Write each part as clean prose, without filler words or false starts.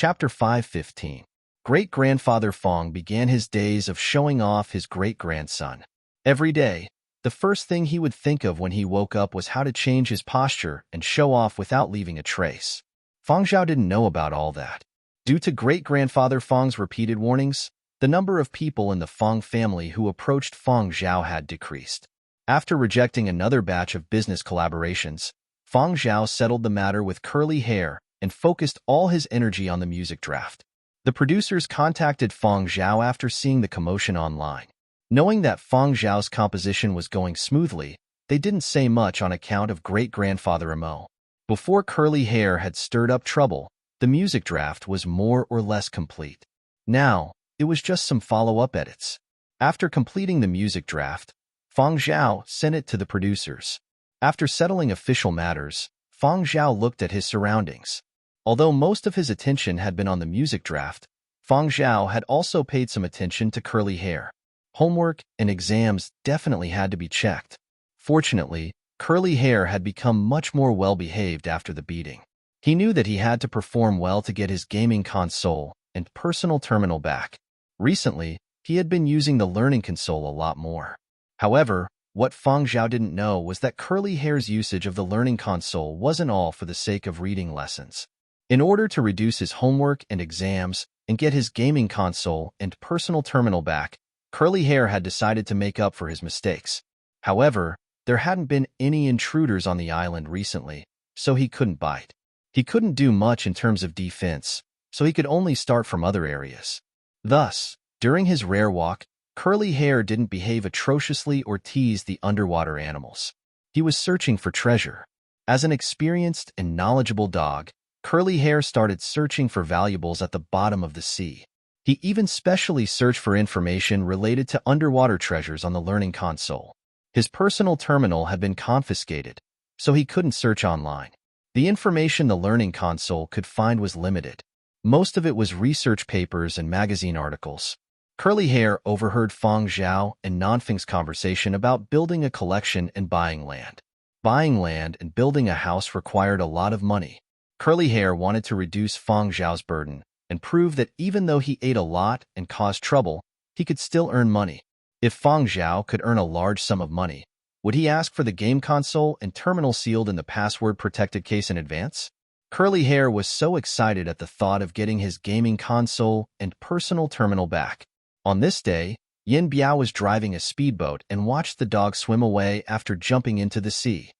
Chapter 5:15. Great-grandfather Fong began his days of showing off his great-grandson. Every day, the first thing he would think of when he woke up was how to change his posture and show off without leaving a trace. Fong Zhao didn't know about all that. Due to great-grandfather Fong's repeated warnings, the number of people in the Fong family who approached Fong Zhao had decreased. After rejecting another batch of business collaborations, Fong Zhao settled the matter with curly hair and focused all his energy on the music draft. The producers contacted Fong Zhao after seeing the commotion online. Knowing that Fong Zhao's composition was going smoothly, they didn't say much on account of great-grandfather Mo. Before curly hair had stirred up trouble, the music draft was more or less complete. Now, it was just some follow-up edits. After completing the music draft, Fong Zhao sent it to the producers. After settling official matters, Fong Zhao looked at his surroundings. Although most of his attention had been on the music draft, Fong Zhao had also paid some attention to curly hair. Homework and exams definitely had to be checked. Fortunately, curly hair had become much more well-behaved after the beating. He knew that he had to perform well to get his gaming console and personal terminal back. Recently, he had been using the learning console a lot more. However, what Fong Zhao didn't know was that curly hair's usage of the learning console wasn't all for the sake of reading lessons. In order to reduce his homework and exams and get his gaming console and personal terminal back, curly hair had decided to make up for his mistakes. However, there hadn't been any intruders on the island recently, so he couldn't bite. He couldn't do much in terms of defense, so he could only start from other areas. Thus, during his rare walk, curly hair didn't behave atrociously or tease the underwater animals. He was searching for treasure. As an experienced and knowledgeable dog, curly hair started searching for valuables at the bottom of the sea. He even specially searched for information related to underwater treasures on the learning console. His personal terminal had been confiscated, so he couldn't search online. The information the learning console could find was limited. Most of it was research papers and magazine articles. Curly hair overheard Fong Zhao and Nanfeng's conversation about building a collection and buying land. Buying land and building a house required a lot of money. Curly hair wanted to reduce Fong Zhao's burden and prove that even though he ate a lot and caused trouble, he could still earn money. If Fong Zhao could earn a large sum of money, would he ask for the game console and terminal sealed in the password-protected case in advance? Curly hair was so excited at the thought of getting his gaming console and personal terminal back. On this day, Yin Biao was driving a speedboat and watched the dog swim away after jumping into the sea.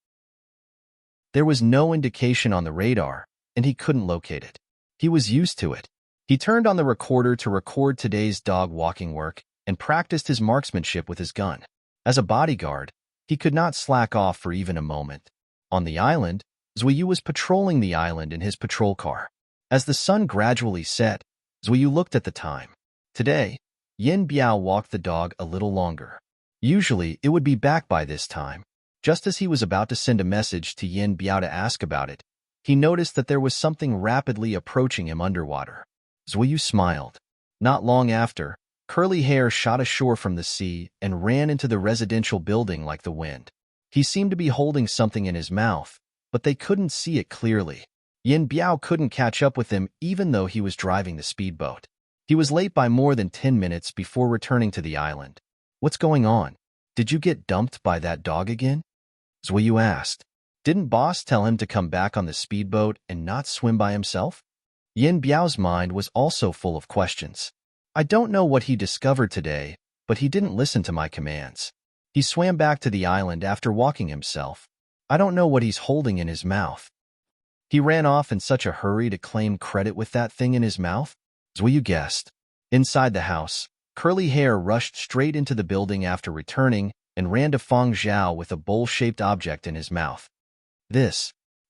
There was no indication on the radar, and he couldn't locate it. He was used to it. He turned on the recorder to record today's dog walking work and practiced his marksmanship with his gun. As a bodyguard, he could not slack off for even a moment. On the island, Zuiyu was patrolling the island in his patrol car. As the sun gradually set, Zuiyu looked at the time. Today, Yin Biao walked the dog a little longer. Usually, it would be back by this time. Just as he was about to send a message to Yin Biao to ask about it, he noticed that there was something rapidly approaching him underwater. Zuiyu smiled. Not long after, curly hair shot ashore from the sea and ran into the residential building like the wind. He seemed to be holding something in his mouth, but they couldn't see it clearly. Yin Biao couldn't catch up with him even though he was driving the speedboat. He was late by more than 10 minutes before returning to the island. "What's going on? Did you get dumped by that dog again?" Zuiyu asked. Didn't boss tell him to come back on the speedboat and not swim by himself? Yin Biao's mind was also full of questions. I don't know what he discovered today, but he didn't listen to my commands. He swam back to the island after walking himself. I don't know what he's holding in his mouth. He ran off in such a hurry to claim credit with that thing in his mouth? Zuiyu guessed. Inside the house, curly hair rushed straight into the building after returning and ran to Fong Zhao with a bowl-shaped object in his mouth.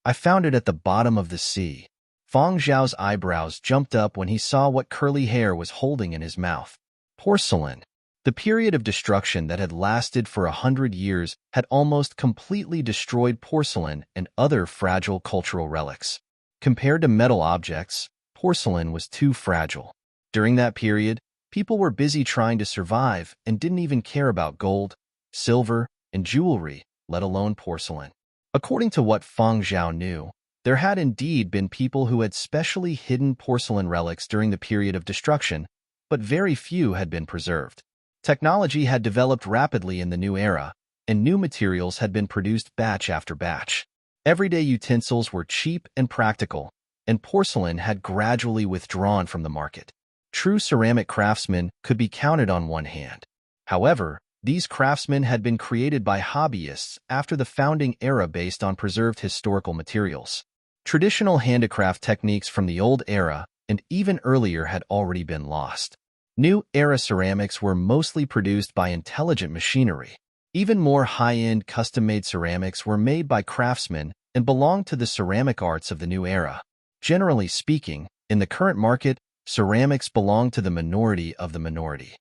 I found it at the bottom of the sea. Fong Zhao's eyebrows jumped up when he saw what curly hair was holding in his mouth. Porcelain. The period of destruction that had lasted for 100 years had almost completely destroyed porcelain and other fragile cultural relics. Compared to metal objects, porcelain was too fragile. During that period, people were busy trying to survive and didn't even care about gold, silver, and jewelry, let alone porcelain. According to what Fong Zhao knew, There had indeed been people who had specially hidden porcelain relics during the period of destruction, but very few had been preserved. Technology had developed rapidly in the new era, and new materials had been produced batch after batch. Everyday utensils were cheap and practical, and porcelain had gradually withdrawn from the market. True ceramic craftsmen could be counted on one hand. However, these craftsmen had been created by hobbyists after the founding era based on preserved historical materials. Traditional handicraft techniques from the old era and even earlier had already been lost. New era ceramics were mostly produced by intelligent machinery. Even more high-end custom-made ceramics were made by craftsmen and belonged to the ceramic arts of the new era. Generally speaking, in the current market, ceramics belong to the minority of the minority.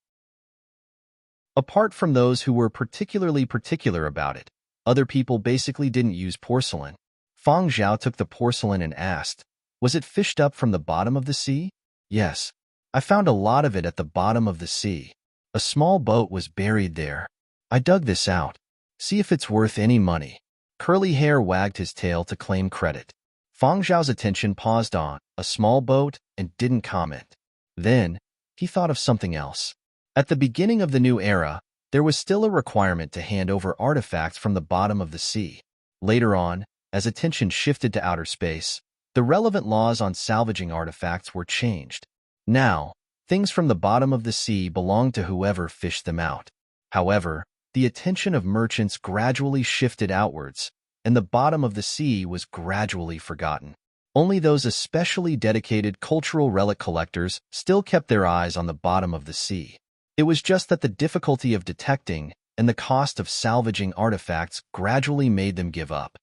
Apart from those who were particularly particular about it, other people basically didn't use porcelain. Feng Zhao took the porcelain and asked, "Was it fished up from the bottom of the sea?" "Yes. I found a lot of it at the bottom of the sea. A small boat was buried there. I dug this out. See if it's worth any money." Curly Hair wagged his tail to claim credit. Feng Zhao's attention paused on a small boat and didn't comment. Then, he thought of something else. At the beginning of the new era, there was still a requirement to hand over artifacts from the bottom of the sea. Later on, as attention shifted to outer space, the relevant laws on salvaging artifacts were changed. Now, things from the bottom of the sea belonged to whoever fished them out. However, the attention of merchants gradually shifted outwards, and the bottom of the sea was gradually forgotten. Only those especially dedicated cultural relic collectors still kept their eyes on the bottom of the sea. It was just that the difficulty of detecting and the cost of salvaging artifacts gradually made them give up.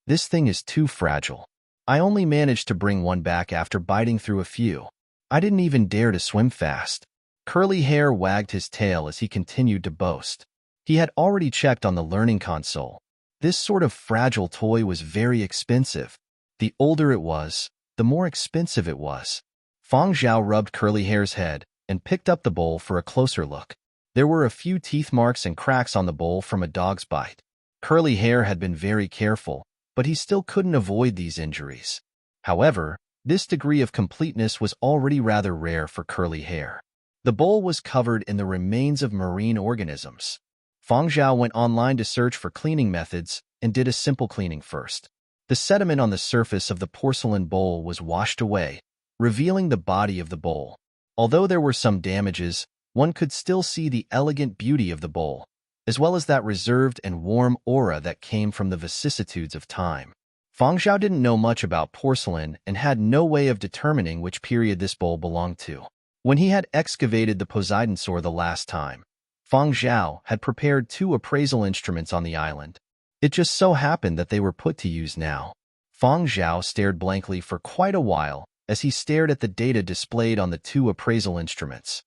"This thing is too fragile. I only managed to bring one back after biting through a few. I didn't even dare to swim fast." Curly Hair wagged his tail as he continued to boast. He had already checked on the learning console. This sort of fragile toy was very expensive. The older it was, the more expensive it was. Feng Zhao rubbed Curly Hair's head and picked up the bowl for a closer look. There were a few teeth marks and cracks on the bowl from a dog's bite. Curly Hair had been very careful, but he still couldn't avoid these injuries. However, this degree of completeness was already rather rare for Curly Hair. The bowl was covered in the remains of marine organisms. Feng Zhao went online to search for cleaning methods and did a simple cleaning first. The sediment on the surface of the porcelain bowl was washed away, revealing the body of the bowl. Although there were some damages, one could still see the elegant beauty of the bowl, as well as that reserved and warm aura that came from the vicissitudes of time. Feng Zhao didn't know much about porcelain and had no way of determining which period this bowl belonged to. When he had excavated the Poseidon Sore the last time, Feng Zhao had prepared 2 appraisal instruments on the island. It just so happened that they were put to use now. Feng Zhao stared blankly for quite a while as he stared at the data displayed on the 2 appraisal instruments.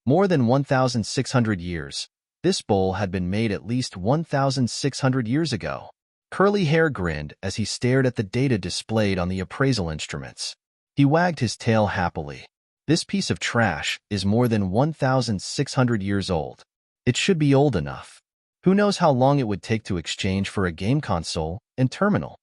More than 1,600 years. This bowl had been made at least 1,600 years ago. Curly Hair grinned as he stared at the data displayed on the appraisal instruments. He wagged his tail happily. This piece of trash is more than 1,600 years old. It should be old enough. Who knows how long it would take to exchange for a game console and terminal?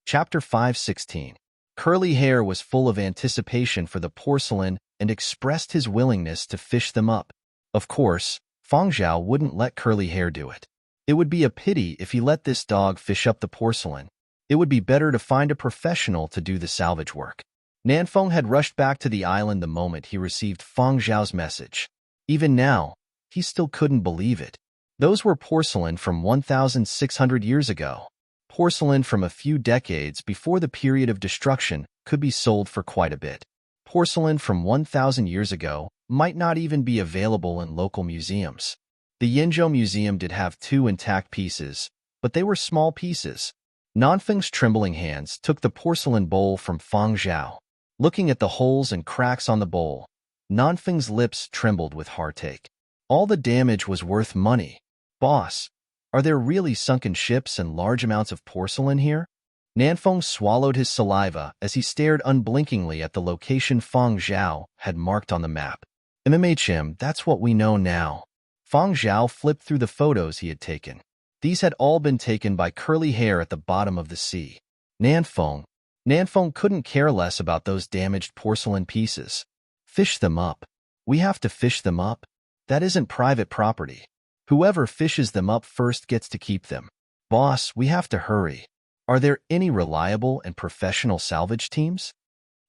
Chapter 516. Curly Hair was full of anticipation for the porcelain and expressed his willingness to fish them up. Of course, Feng Zhao wouldn't let Curly Hair do it. It would be a pity if he let this dog fish up the porcelain. It would be better to find a professional to do the salvage work. Nanfeng had rushed back to the island the moment he received Feng Zhao's message. Even now, he still couldn't believe it. Those were porcelain from 1,600 years ago. Porcelain from a few decades before the period of destruction could be sold for quite a bit. Porcelain from 1,000 years ago might not even be available in local museums. The Yinzhou Museum did have 2 intact pieces, but they were small pieces. Nanfeng's trembling hands took the porcelain bowl from Feng Zhao. Looking at the holes and cracks on the bowl, Nanfeng's lips trembled with heartache. All the damage was worth money. "Boss, are there really sunken ships and large amounts of porcelain here?" Nanfeng swallowed his saliva as he stared unblinkingly at the location Feng Zhao had marked on the map. "MMHM, that's what we know now." Feng Zhao flipped through the photos he had taken. These had all been taken by curly hair at the bottom of the sea. Nanfeng. Nanfeng couldn't care less about those damaged porcelain pieces. Fish them up. We have to fish them up. That isn't private property. Whoever fishes them up first gets to keep them. Boss, we have to hurry. Are there any reliable and professional salvage teams?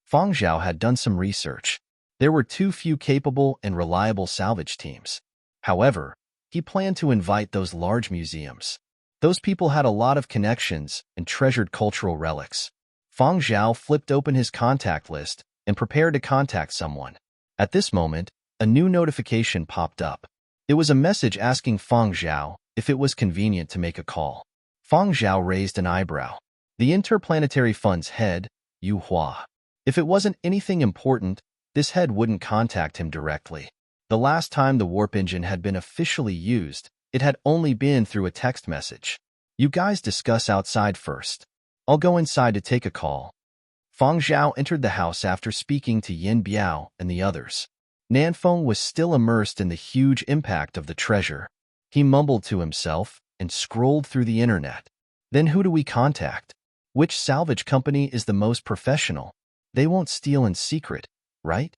Fang Zhao had done some research. There were too few capable and reliable salvage teams. However, he planned to invite those large museums. Those people had a lot of connections and treasured cultural relics. Fang Zhao flipped open his contact list and prepared to contact someone. At this moment, a new notification popped up. It was a message asking Fang Zhao if it was convenient to make a call. Fang Zhao raised an eyebrow. The Interplanetary Fund's head, Yu Hua. If it wasn't anything important, this head wouldn't contact him directly. The last time the warp engine had been officially used, it had only been through a text message. You guys discuss outside first. I'll go inside to take a call. Fang Zhao entered the house after speaking to Yin Biao and the others. Nanfeng was still immersed in the huge impact of the treasure. He mumbled to himself and scrolled through the internet. Then who do we contact? Which salvage company is the most professional? They won't steal in secret, right?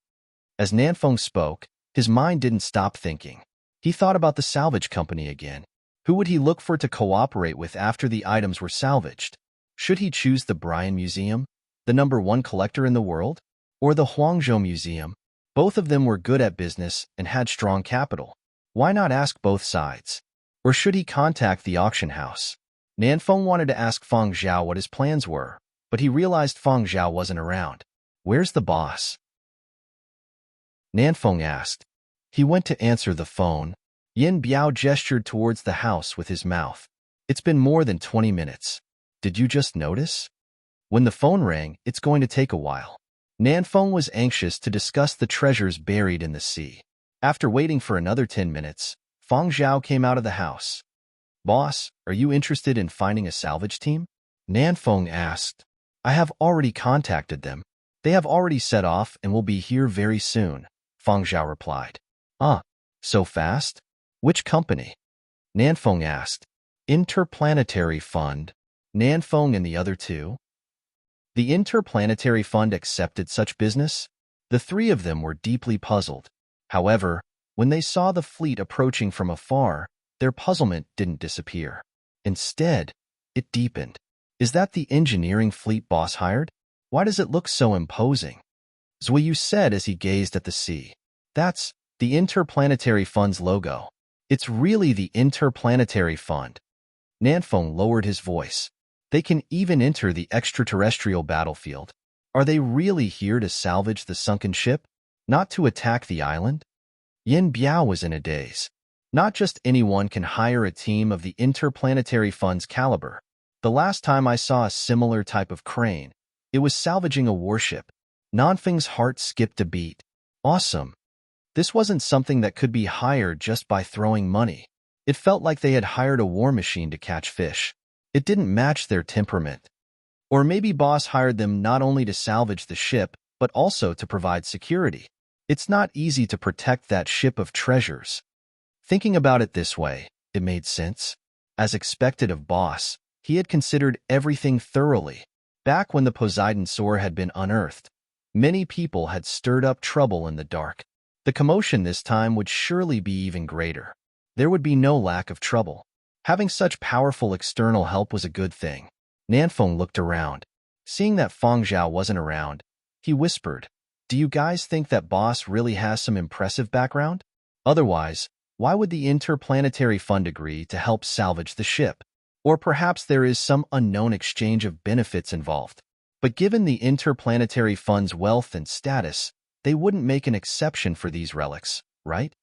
As Nanfeng spoke, his mind didn't stop thinking. He thought about the salvage company again. Who would he look for to cooperate with after the items were salvaged? Should he choose the Brian Museum, the #1 collector in the world, or the Huangzhou Museum? Both of them were good at business and had strong capital. Why not ask both sides? Or should he contact the auction house? Nanfeng wanted to ask Fang Zhao what his plans were, but he realized Fang Zhao wasn't around. Where's the boss? Nanfeng asked. He went to answer the phone. Yin Biao gestured towards the house with his mouth. It's been more than 20 minutes. Did you just notice? When the phone rang, it's going to take a while. Nanfeng was anxious to discuss the treasures buried in the sea. After waiting for another 10 minutes, Fang Zhao came out of the house. Boss, are you interested in finding a salvage team? Nanfeng asked. I have already contacted them. They have already set off and will be here very soon, Fang Zhao replied. So fast? Which company? Nanfeng asked. Interplanetary Fund. Nanfeng and the other two? The Interplanetary Fund accepted such business? The three of them were deeply puzzled. However, when they saw the fleet approaching from afar, their puzzlement didn't disappear. Instead, it deepened. Is that the engineering fleet boss hired? Why does it look so imposing? Zuiyu said as he gazed at the sea. That's the Interplanetary Fund's logo. It's really the Interplanetary Fund. Nanfeng lowered his voice. They can even enter the extraterrestrial battlefield. Are they really here to salvage the sunken ship? Not to attack the island? Yin Biao was in a daze. Not just anyone can hire a team of the Interplanetary Fund's caliber. The last time I saw a similar type of crane, it was salvaging a warship. Nanfeng's heart skipped a beat. Awesome. This wasn't something that could be hired just by throwing money. It felt like they had hired a war machine to catch fish. It didn't match their temperament. Or maybe boss hired them not only to salvage the ship, but also to provide security. It's not easy to protect that ship of treasures. Thinking about it this way, it made sense. As expected of boss, he had considered everything thoroughly. Back when the Poseidon Soar had been unearthed, many people had stirred up trouble in the dark. The commotion this time would surely be even greater. There would be no lack of trouble. Having such powerful external help was a good thing. Nanfeng looked around. Seeing that Fang Zhao wasn't around, he whispered, Do you guys think that boss really has some impressive background? Otherwise, why would the Interplanetary Fund agree to help salvage the ship? Or perhaps there is some unknown exchange of benefits involved. But given the Interplanetary Fund's wealth and status, they wouldn't make an exception for these relics, right?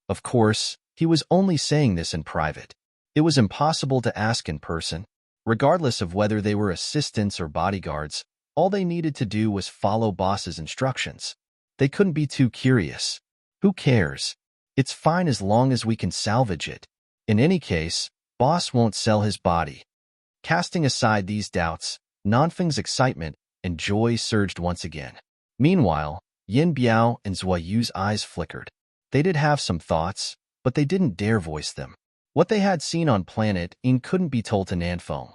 Of course, he was only saying this in private. It was impossible to ask in person. Regardless of whether they were assistants or bodyguards, all they needed to do was follow boss's instructions. They couldn't be too curious. Who cares? It's fine as long as we can salvage it. In any case, boss won't sell his body. Casting aside these doubts, Nanfeng's excitement and joy surged once again. Meanwhile, Yin Biao and Zuiyu's eyes flickered. They did have some thoughts, but they didn't dare voice them. What they had seen on planet In couldn't be told to Nanfeng.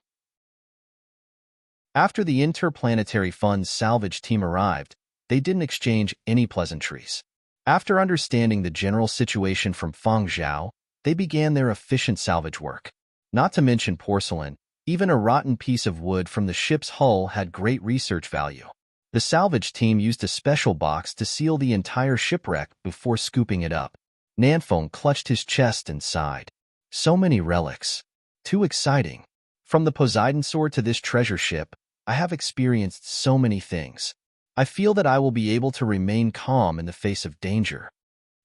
After the Interplanetary Fund's salvage team arrived, they didn't exchange any pleasantries. After understanding the general situation from Feng Zhao, they began their efficient salvage work. Not to mention porcelain, even a rotten piece of wood from the ship's hull had great research value. The salvage team used a special box to seal the entire shipwreck before scooping it up. Nanfeng clutched his chest and sighed. So many relics. Too exciting. From the Poseidon sword to this treasure ship, I have experienced so many things. I feel that I will be able to remain calm in the face of danger.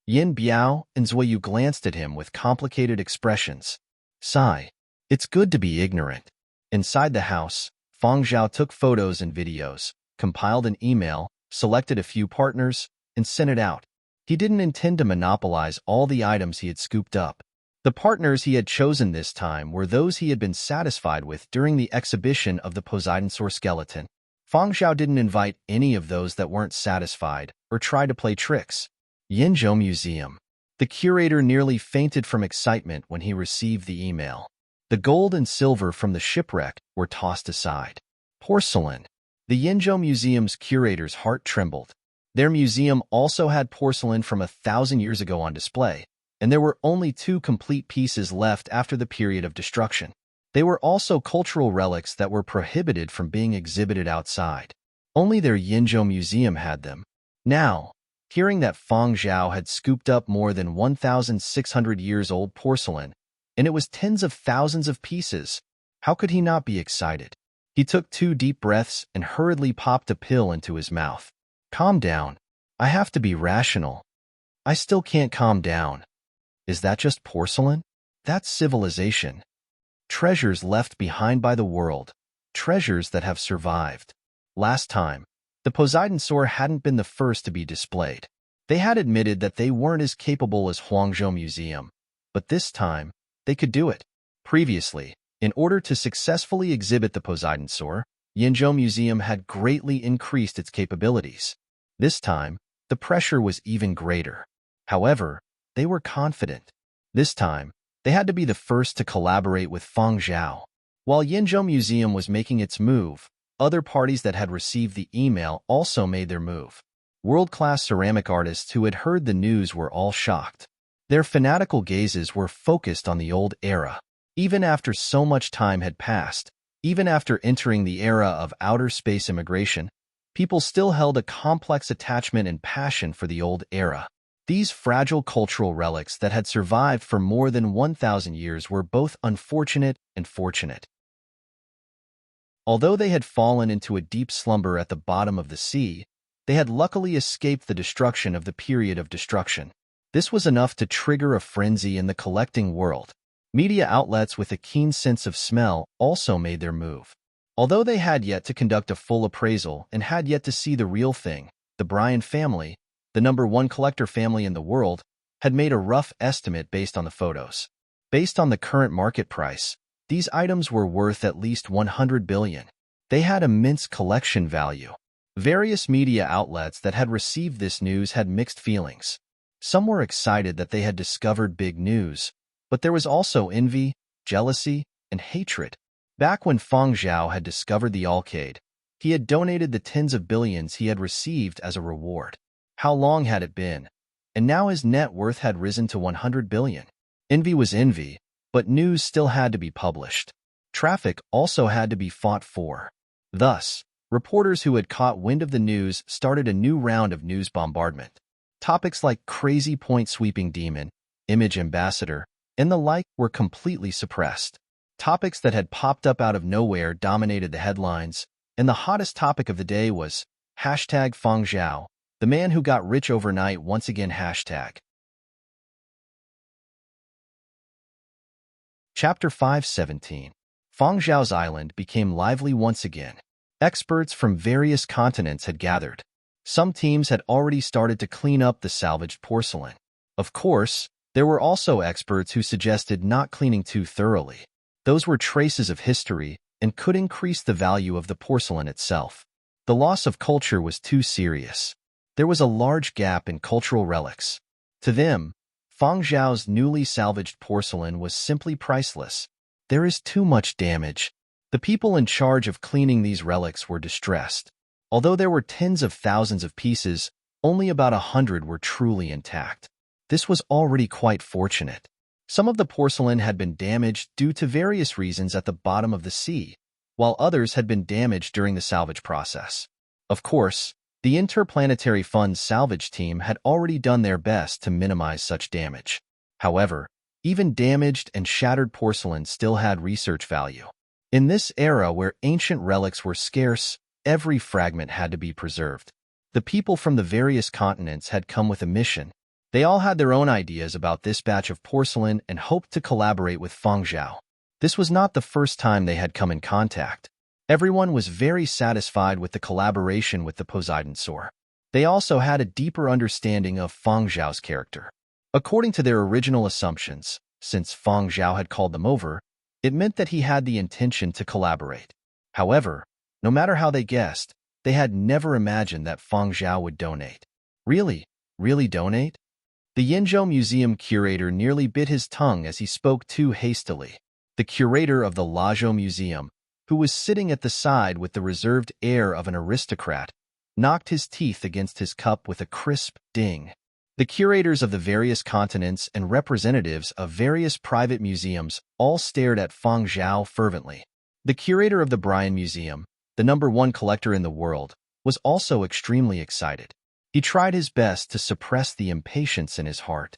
Yin Biao and Zuoyu glanced at him with complicated expressions. Sigh. It's good to be ignorant. Inside the house, Feng Zhao took photos and videos, compiled an email, selected a few partners, and sent it out. He didn't intend to monopolize all the items he had scooped up. The partners he had chosen this time were those he had been satisfied with during the exhibition of the Poseidon Sword skeleton. Feng Zhao didn't invite any of those that weren't satisfied or try to play tricks. Yinzhou Museum. The curator nearly fainted from excitement when he received the email. The gold and silver from the shipwreck were tossed aside. Porcelain. The Yinzhou Museum's curator's heart trembled. Their museum also had porcelain from 1,000 years ago on display, and there were only 2 complete pieces left after the period of destruction. They were also cultural relics that were prohibited from being exhibited outside. Only their Yinzhou Museum had them. Now, hearing that Feng Zhao had scooped up more than 1,600 years old porcelain, and it was tens of thousands of pieces, how could he not be excited? He took 2 deep breaths and hurriedly popped a pill into his mouth. Calm down. I have to be rational. I still can't calm down. Is that just porcelain? That's civilization. Treasures left behind by the world. Treasures that have survived. Last time, the Poseidon sword hadn't been the first to be displayed. They had admitted that they weren't as capable as Huangzhou Museum, but this time, they could do it. Previously, in order to successfully exhibit the Poseidon sword, Yinzhou Museum had greatly increased its capabilities. This time, the pressure was even greater. However, they were confident. This time, they had to be the first to collaborate with Feng Zhao. While Yinzhou Museum was making its move, other parties that had received the email also made their move. World-class ceramic artists who had heard the news were all shocked. Their fanatical gazes were focused on the old era. Even after so much time had passed, even after entering the era of outer space immigration, people still held a complex attachment and passion for the old era. These fragile cultural relics that had survived for more than 1,000 years were both unfortunate and fortunate. Although they had fallen into a deep slumber at the bottom of the sea, they had luckily escaped the destruction of the period of destruction. This was enough to trigger a frenzy in the collecting world. Media outlets with a keen sense of smell also made their move. Although they had yet to conduct a full appraisal and had yet to see the real thing, the Bryan family, the #1 collector family in the world, had made a rough estimate based on the photos. Based on the current market price, these items were worth at least 100 billion. They had immense collection value. Various media outlets that had received this news had mixed feelings. Some were excited that they had discovered big news, but there was also envy, jealousy, and hatred. Back when Feng Zhao had discovered the Alcade, he had donated the tens of billions he had received as a reward. How long had it been? And now his net worth had risen to 100 billion. Envy was envy, but news still had to be published. Traffic also had to be fought for. Thus, reporters who had caught wind of the news started a new round of news bombardment. Topics like crazy point-sweeping demon, image ambassador, and the like were completely suppressed. Topics that had popped up out of nowhere dominated the headlines, and the hottest topic of the day was #Feng Zhao. The man who got rich overnight once again #. Chapter 517. Feng Zhao's island became lively once again. Experts from various continents had gathered. Some teams had already started to clean up the salvaged porcelain. Of course, there were also experts who suggested not cleaning too thoroughly. Those were traces of history and could increase the value of the porcelain itself. The loss of culture was too serious. There was a large gap in cultural relics. To them, Fang Zhao's newly salvaged porcelain was simply priceless. There is too much damage. The people in charge of cleaning these relics were distressed. Although there were tens of thousands of pieces, only about 100 were truly intact. This was already quite fortunate. Some of the porcelain had been damaged due to various reasons at the bottom of the sea, while others had been damaged during the salvage process. Of course, the Interplanetary Fund's salvage team had already done their best to minimize such damage. However, even damaged and shattered porcelain still had research value. In this era where ancient relics were scarce, every fragment had to be preserved. The people from the various continents had come with a mission. They all had their own ideas about this batch of porcelain and hoped to collaborate with Fang Zhao. This was not the first time they had come in contact. Everyone was very satisfied with the collaboration with the Poseidon Soar. They also had a deeper understanding of Fang Zhao's character. According to their original assumptions, since Fang Zhao had called them over, it meant that he had the intention to collaborate. However, no matter how they guessed, they had never imagined that Fang Zhao would donate. Really? Really donate? The Yinzhou Museum curator nearly bit his tongue as he spoke too hastily. The curator of the Lajou Museum, who was sitting at the side with the reserved air of an aristocrat, knocked his teeth against his cup with a crisp ding. The curators of the various continents and representatives of various private museums all stared at Fang Zhao fervently. The curator of the Brian Museum, the #1 collector in the world, was also extremely excited. He tried his best to suppress the impatience in his heart.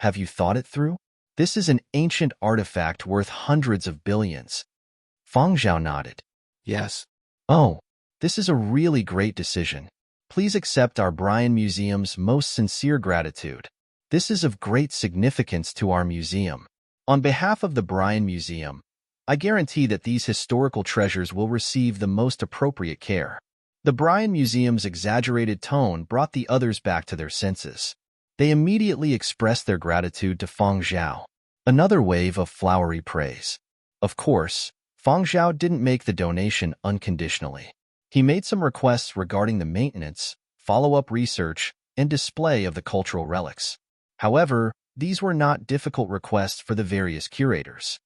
Have you thought it through? This is an ancient artifact worth hundreds of billions. Fang Zhao nodded. Yes. Oh, this is a really great decision. Please accept our Brian Museum's most sincere gratitude. This is of great significance to our museum. On behalf of the Brian Museum, I guarantee that these historical treasures will receive the most appropriate care. The Brian Museum's exaggerated tone brought the others back to their senses. They immediately expressed their gratitude to Fang Zhao. Another wave of flowery praise. Of course, Fang Zhao didn't make the donation unconditionally. He made some requests regarding the maintenance, follow-up research, and display of the cultural relics. However, these were not difficult requests for the various curators.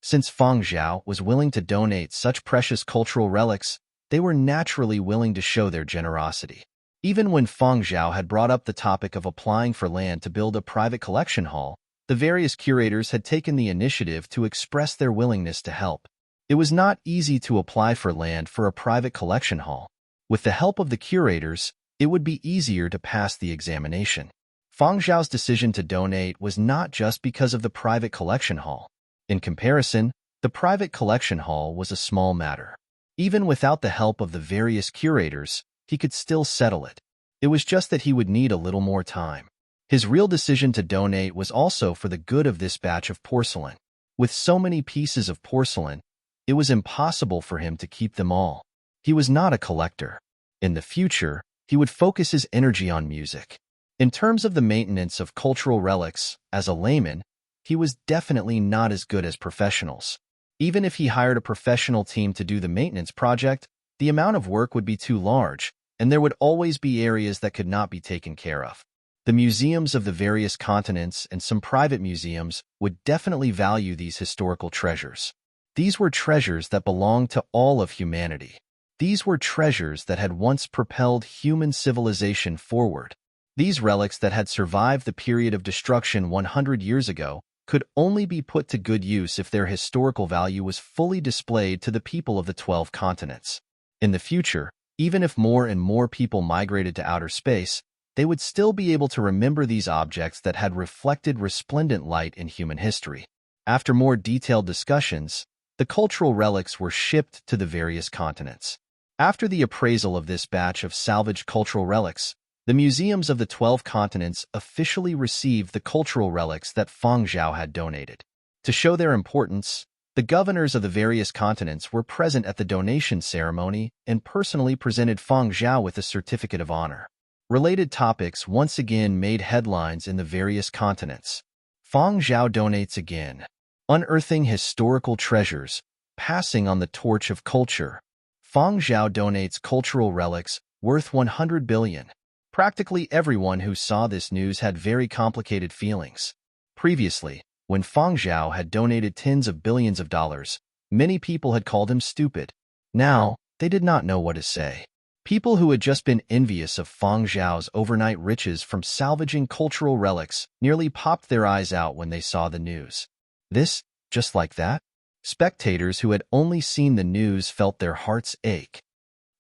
Since Fang Zhao was willing to donate such precious cultural relics, they were naturally willing to show their generosity. Even when Fang Zhao had brought up the topic of applying for land to build a private collection hall, the various curators had taken the initiative to express their willingness to help. It was not easy to apply for land for a private collection hall. With the help of the curators, it would be easier to pass the examination. Fang Zhao's decision to donate was not just because of the private collection hall. In comparison, the private collection hall was a small matter. Even without the help of the various curators, he could still settle it. It was just that he would need a little more time. His real decision to donate was also for the good of this batch of porcelain. With so many pieces of porcelain, it was impossible for him to keep them all. He was not a collector. In the future, he would focus his energy on music. In terms of the maintenance of cultural relics, as a layman, he was definitely not as good as professionals. Even if he hired a professional team to do the maintenance project, the amount of work would be too large, and there would always be areas that could not be taken care of. The museums of the various continents and some private museums would definitely value these historical treasures. These were treasures that belonged to all of humanity. These were treasures that had once propelled human civilization forward. These relics that had survived the period of destruction 100 years ago could only be put to good use if their historical value was fully displayed to the people of the 12 continents. In the future, even if more and more people migrated to outer space, they would still be able to remember these objects that had reflected resplendent light in human history. After more detailed discussions, the cultural relics were shipped to the various continents. After the appraisal of this batch of salvaged cultural relics, the museums of the 12 continents officially received the cultural relics that Fang Zhao had donated. To show their importance, the governors of the various continents were present at the donation ceremony and personally presented Fang Zhao with a certificate of honor. Related topics once again made headlines in the various continents. Fang Zhao donates again. Unearthing historical treasures, passing on the torch of culture. Fang Zhao donates cultural relics worth 100 billion. Practically everyone who saw this news had very complicated feelings. Previously, when Feng Zhao had donated tens of billions of dollars, many people had called him stupid. Now, they did not know what to say. People who had just been envious of Feng Zhao's overnight riches from salvaging cultural relics nearly popped their eyes out when they saw the news. This, just like that? Spectators who had only seen the news felt their hearts ache.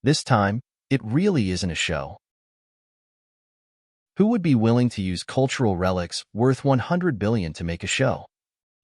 This time, it really isn't a show. Who would be willing to use cultural relics worth 100 billion to make a show?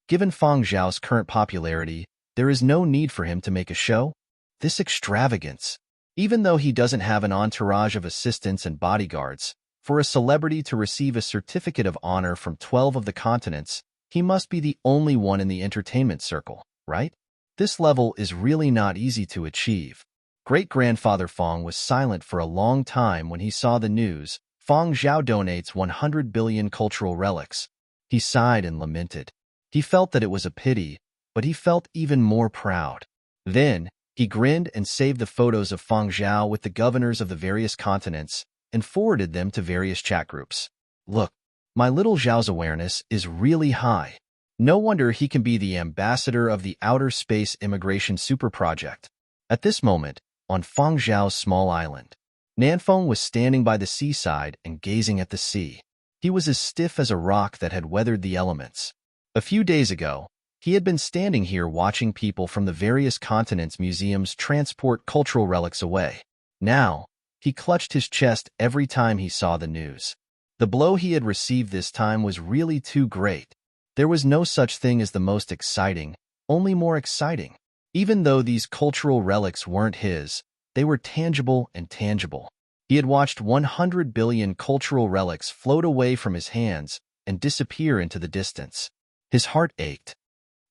Given Feng Zhao's current popularity, there is no need for him to make a show. This extravagance. Even though he doesn't have an entourage of assistants and bodyguards, for a celebrity to receive a certificate of honor from 12 of the continents, he must be the only one in the entertainment circle, right? This level is really not easy to achieve. Great-grandfather Feng was silent for a long time when he saw the news. Feng Zhao donates 100 billion cultural relics. He sighed and lamented. He felt that it was a pity, but he felt even more proud. Then, he grinned and saved the photos of Feng Zhao with the governors of the various continents and forwarded them to various chat groups. Look, my little Zhao's awareness is really high. No wonder he can be the ambassador of the Outer Space Immigration Super Project. At this moment, on Feng Zhao's small island, Nanfeng was standing by the seaside and gazing at the sea. He was as stiff as a rock that had weathered the elements. A few days ago, he had been standing here watching people from the various continents' museums transport cultural relics away. Now, he clutched his chest every time he saw the news. The blow he had received this time was really too great. There was no such thing as the most exciting, only more exciting. Even though these cultural relics weren't his, they were tangible and tangible. He had watched 100 billion cultural relics float away from his hands and disappear into the distance. His heart ached.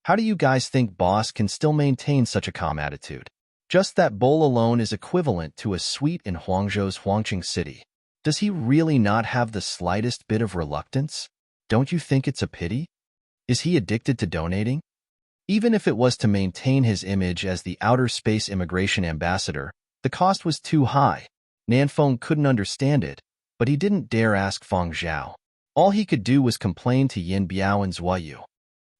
How do you guys think Boss can still maintain such a calm attitude? Just that bowl alone is equivalent to a suite in Huangzhou's Huangqing City. Does he really not have the slightest bit of reluctance? Don't you think it's a pity? Is he addicted to donating? Even if it was to maintain his image as the Outer Space Immigration Ambassador, the cost was too high. Nanfeng couldn't understand it, but he didn't dare ask Feng Zhao. All he could do was complain to Yin Biao and Zuoyu.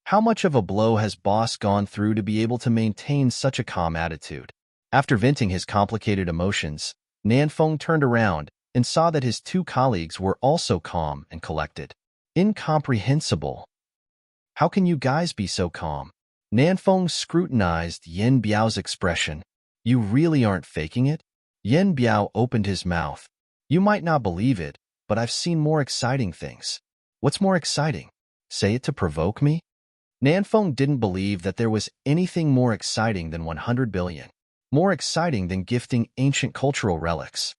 How much of a blow has Boss gone through to be able to maintain such a calm attitude? After venting his complicated emotions, Nanfeng turned around and saw that his two colleagues were also calm and collected. Incomprehensible. How can you guys be so calm? Nanfeng scrutinized Yin Biao's expression. You really aren't faking it? Yin Biao opened his mouth. You might not believe it, but I've seen more exciting things. What's more exciting? Say it to provoke me? Nanfeng didn't believe that there was anything more exciting than 100 billion. More exciting than gifting ancient cultural relics.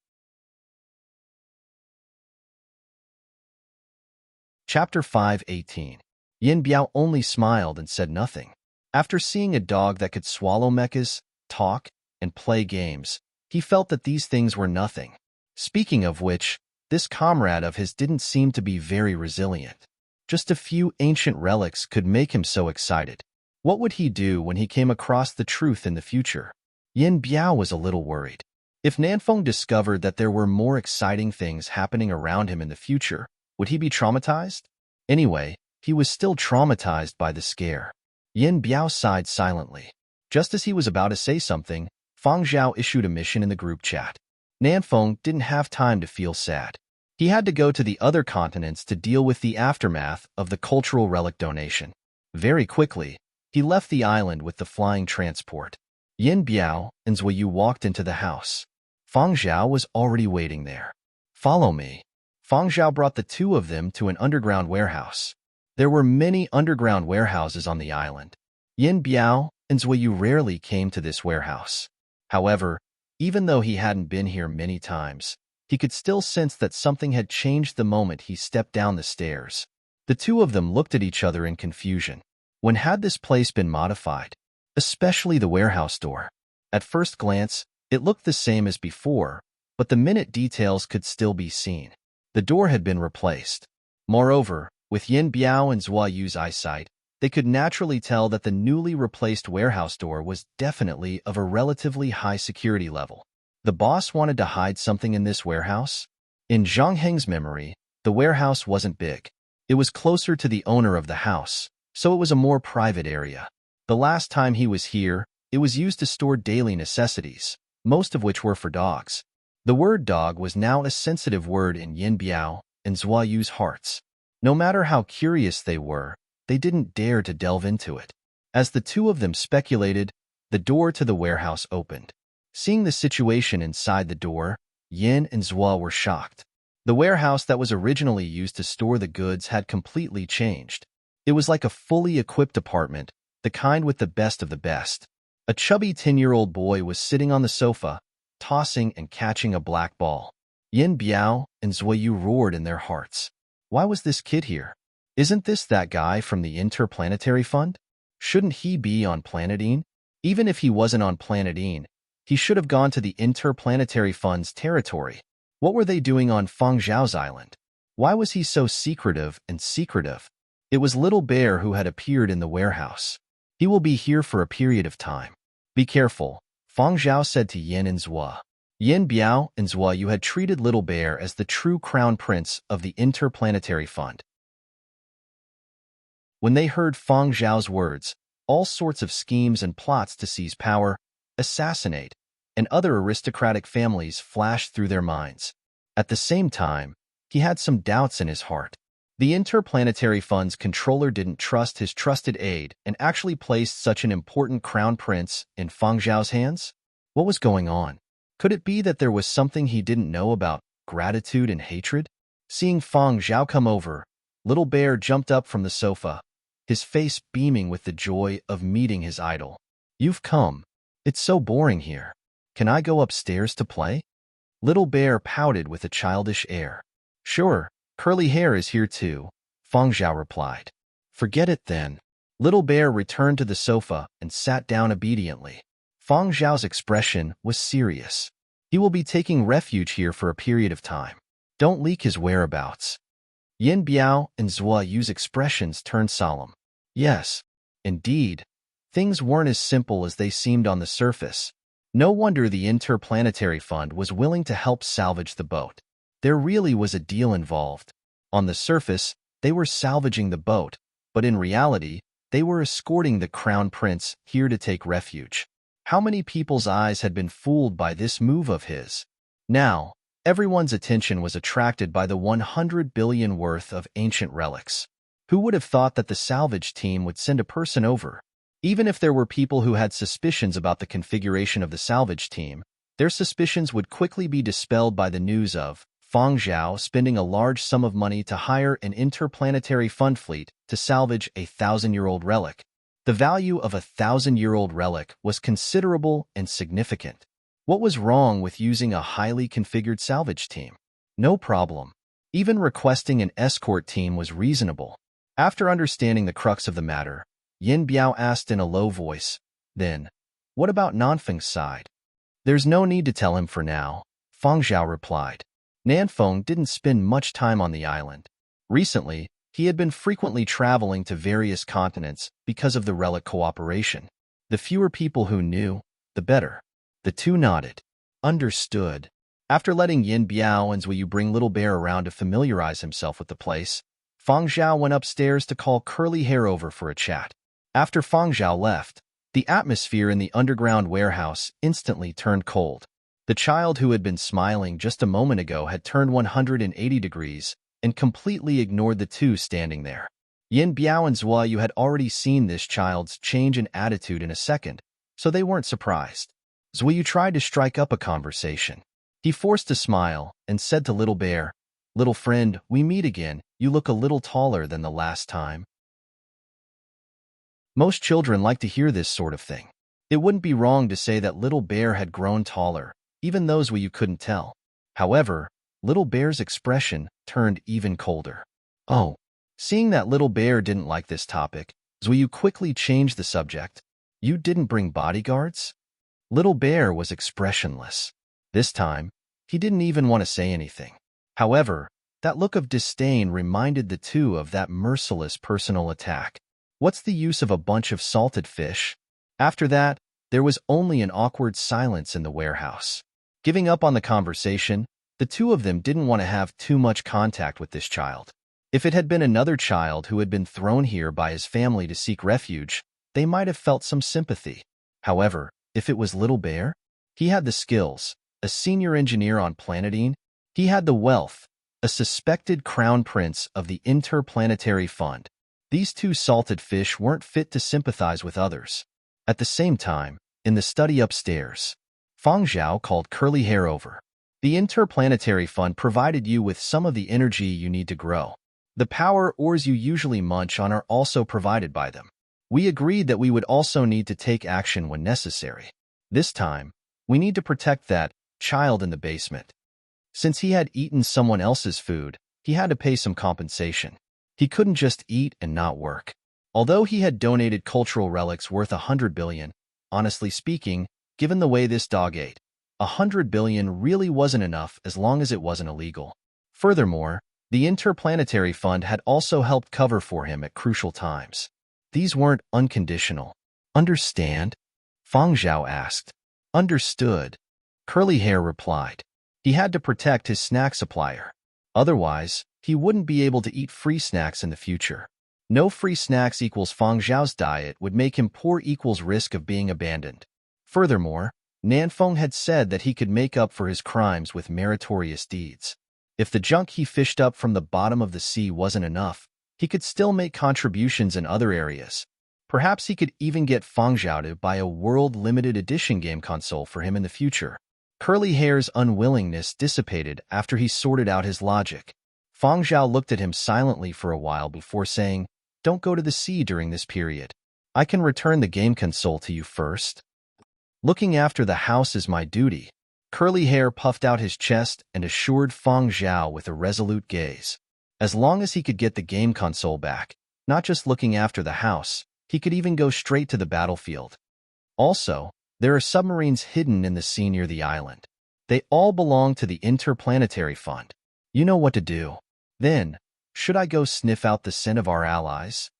Chapter 5:18. Yin Biao only smiled and said nothing. After seeing a dog that could swallow mechas, talk, and play games, he felt that these things were nothing. Speaking of which, this comrade of his didn't seem to be very resilient. Just a few ancient relics could make him so excited. What would he do when he came across the truth in the future? Yin Biao was a little worried. If Nanfeng discovered that there were more exciting things happening around him in the future, would he be traumatized? Anyway, he was still traumatized by the scare. Yin Biao sighed silently. Just as he was about to say something, Feng Zhao issued a mission in the group chat. Nanfeng didn't have time to feel sad. He had to go to the other continents to deal with the aftermath of the cultural relic donation. Very quickly, he left the island with the flying transport. Yin Biao and Zuoyu walked into the house. Feng Zhao was already waiting there. Follow me. Feng Zhao brought the two of them to an underground warehouse. There were many underground warehouses on the island. Yin Biao and Zuoyu rarely came to this warehouse. However, even though he hadn't been here many times, he could still sense that something had changed the moment he stepped down the stairs. The two of them looked at each other in confusion. When had this place been modified? Especially the warehouse door. At first glance, it looked the same as before, but the minute details could still be seen. The door had been replaced. Moreover, with Yin Biao and Zuoyu's eyesight, they could naturally tell that the newly replaced warehouse door was definitely of a relatively high security level. The boss wanted to hide something in this warehouse? In Zhang Heng's memory, the warehouse wasn't big. It was closer to the owner of the house, so it was a more private area. The last time he was here, it was used to store daily necessities, most of which were for dogs. The word dog was now a sensitive word in Yin Biao and Zhua Yu's hearts. No matter how curious they were, they didn't dare to delve into it. As the two of them speculated, the door to the warehouse opened. Seeing the situation inside the door, Yin and Zhua were shocked. The warehouse that was originally used to store the goods had completely changed. It was like a fully equipped apartment, the kind with the best of the best. A chubby 10-year-old boy was sitting on the sofa, tossing and catching a black ball. Yin Biao and Zhua Yu roared in their hearts. Why was this kid here? Isn't this that guy from the Interplanetary Fund? Shouldn't he be on Planet Een? Even if he wasn't on Planet Een, he should have gone to the Interplanetary Fund's territory. What were they doing on Feng Zhao's island? Why was he so secretive and secretive? It was Little Bear who had appeared in the warehouse. He will be here for a period of time. Be careful, Feng Zhao said to Yin and Zhua. Yin Biao and Zhua Yu had treated Little Bear as the true crown prince of the Interplanetary Fund. When they heard Feng Zhao's words, all sorts of schemes and plots to seize power, assassinate, and other aristocratic families flashed through their minds. At the same time, he had some doubts in his heart. The Interplanetary Fund's controller didn't trust his trusted aide and actually placed such an important crown prince in Feng Zhao's hands? What was going on? Could it be that there was something he didn't know about gratitude and hatred? Seeing Feng Zhao come over, Little Bear jumped up from the sofa, his face beaming with the joy of meeting his idol. You've come. It's so boring here. Can I go upstairs to play? Little Bear pouted with a childish air. Sure, Curly Hair is here too, Feng Zhao replied. Forget it then. Little Bear returned to the sofa and sat down obediently. Feng Zhao's expression was serious. He will be taking refuge here for a period of time. Don't leak his whereabouts. Yin Biao and Zhua Yu's expressions turned solemn. Yes, indeed. Things weren't as simple as they seemed on the surface. No wonder the Interplanetary Fund was willing to help salvage the boat. There really was a deal involved. On the surface, they were salvaging the boat, but in reality, they were escorting the Crown Prince here to take refuge. How many people's eyes had been fooled by this move of his? Now, everyone's attention was attracted by the 100 billion worth of ancient relics. Who would have thought that the salvage team would send a person over? Even if there were people who had suspicions about the configuration of the salvage team, their suspicions would quickly be dispelled by the news of Feng Zhao spending a large sum of money to hire an interplanetary fund fleet to salvage a 1,000-year-old relic. The value of a 1,000-year-old relic was considerable and significant. What was wrong with using a highly configured salvage team? No problem. Even requesting an escort team was reasonable. After understanding the crux of the matter, Yin Biao asked in a low voice, then, what about Nanfeng's side? There's no need to tell him for now, Feng Zhao replied. Nanfeng didn't spend much time on the island. Recently, he had been frequently traveling to various continents because of the relic cooperation. The fewer people who knew, the better. The two nodded. Understood. After letting Yin Biao and Zui Yu bring Little Bear around to familiarize himself with the place, Feng Zhao went upstairs to call Curly Hair over for a chat. After Feng Zhao left, the atmosphere in the underground warehouse instantly turned cold. The child who had been smiling just a moment ago had turned 180 degrees and completely ignored the two standing there. Yin Biao and Zhua Yu had already seen this child's change in attitude in a second, so they weren't surprised. Zhua Yu tried to strike up a conversation. He forced a smile and said to Little Bear, "Little friend, we meet again. You look a little taller than the last time." Most children like to hear this sort of thing. It wouldn't be wrong to say that Little Bear had grown taller, even though Zhua Yu couldn't tell. However, Little Bear's expression turned even colder. Oh, seeing that Little Bear didn't like this topic, Zhua Yu quickly changed the subject. You didn't bring bodyguards? Little Bear was expressionless. This time, he didn't even want to say anything. However, that look of disdain reminded the two of that merciless personal attack. What's the use of a bunch of salted fish? After that, there was only an awkward silence in the warehouse. Giving up on the conversation, The two of them didn't want to have too much contact with this child. If it had been another child who had been thrown here by his family to seek refuge, they might have felt some sympathy. However, if it was Little Bear, he had the skills, a senior engineer on Planetine. He had the wealth, a suspected crown prince of the Interplanetary Fund. These two salted fish weren't fit to sympathize with others. At the same time, in the study upstairs, Fang Zhao called Curly Hair over. The Interplanetary Fund provided you with some of the energy you need to grow. The power ores you usually munch on are also provided by them. We agreed that we would also need to take action when necessary. This time, we need to protect that child in the basement. Since he had eaten someone else's food, he had to pay some compensation. He couldn't just eat and not work. Although he had donated cultural relics worth 100 billion, honestly speaking, given the way this dog ate, 100 billion really wasn't enough as long as it wasn't illegal. Furthermore, the Interplanetary Fund had also helped cover for him at crucial times. These weren't unconditional. Understand? Fang Zhao asked. Understood. Curly Hair replied. He had to protect his snack supplier. Otherwise, he wouldn't be able to eat free snacks in the future. No free snacks equals Fang Zhao's diet would make him poor equals risk of being abandoned. Furthermore, Nanfeng had said that he could make up for his crimes with meritorious deeds. If the junk he fished up from the bottom of the sea wasn't enough, he could still make contributions in other areas. Perhaps he could even get Fang Zhao to buy a World Limited Edition game console for him in the future. Curly Hair's unwillingness dissipated after he sorted out his logic. Fang Zhao looked at him silently for a while before saying, "Don't go to the sea during this period. I can return the game console to you first. Looking after the house is my duty." Curly Hair puffed out his chest and assured Fang Zhao with a resolute gaze. As long as he could get the game console back, not just looking after the house, he could even go straight to the battlefield. Also, there are submarines hidden in the sea near the island. They all belong to the Interplanetary Fund. You know what to do. Then, should I go sniff out the scent of our allies?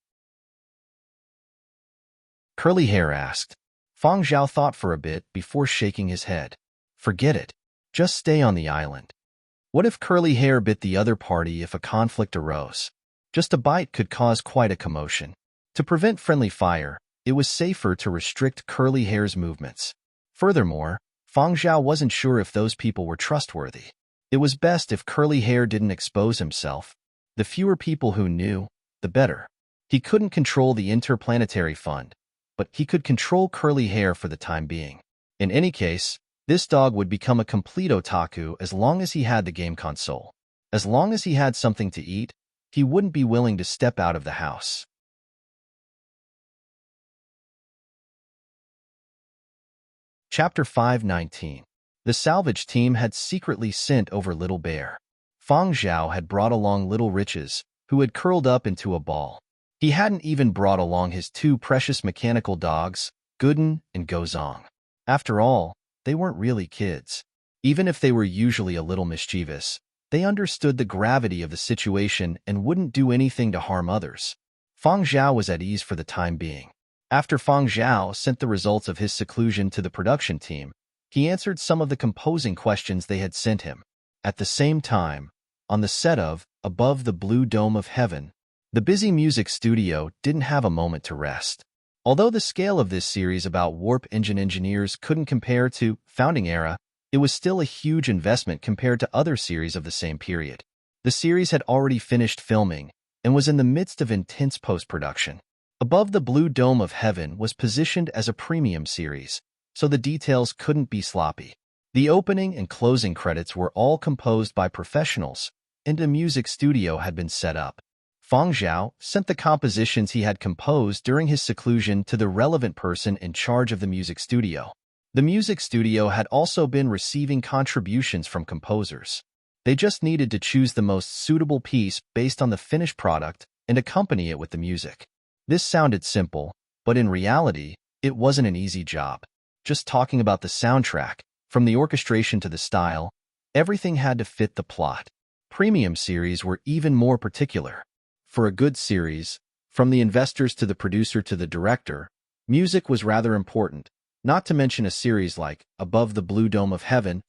Curly Hair asked. Fang Zhao thought for a bit before shaking his head. Forget it. Just stay on the island. What if Curly Hair bit the other party if a conflict arose? Just a bite could cause quite a commotion. To prevent friendly fire, it was safer to restrict Curly Hair's movements. Furthermore, Fang Zhao wasn't sure if those people were trustworthy. It was best if Curly Hair didn't expose himself. The fewer people who knew, the better. He couldn't control the Interplanetary Fund, but he could control Curly Hair for the time being. In any case, this dog would become a complete otaku as long as he had the game console. As long as he had something to eat, he wouldn't be willing to step out of the house. Chapter 519. The salvage team had secretly sent over Little Bear. Fang Zhao had brought along Little Riches, who had curled up into a ball. He hadn't even brought along his two precious mechanical dogs, Gooden and Gozong. After all, they weren't really kids. Even if they were usually a little mischievous, they understood the gravity of the situation and wouldn't do anything to harm others. Fang Zhao was at ease for the time being. After Fang Zhao sent the results of his seclusion to the production team, he answered some of the composing questions they had sent him. At the same time, on the set of Above the Blue Dome of Heaven, the busy music studio didn't have a moment to rest. Although the scale of this series about warp engine engineers couldn't compare to Founding Era, it was still a huge investment compared to other series of the same period. The series had already finished filming and was in the midst of intense post-production. Above the Blue Dome of Heaven was positioned as a premium series, so the details couldn't be sloppy. The opening and closing credits were all composed by professionals, and a music studio had been set up. Fang Zhao sent the compositions he had composed during his seclusion to the relevant person in charge of the music studio. The music studio had also been receiving contributions from composers. They just needed to choose the most suitable piece based on the finished product and accompany it with the music. This sounded simple, but in reality, it wasn't an easy job. Just talking about the soundtrack, from the orchestration to the style, everything had to fit the plot. Premium series were even more particular. For a good series, from the investors to the producer to the director, music was rather important, not to mention a series like Above the Blue Dome of Heaven.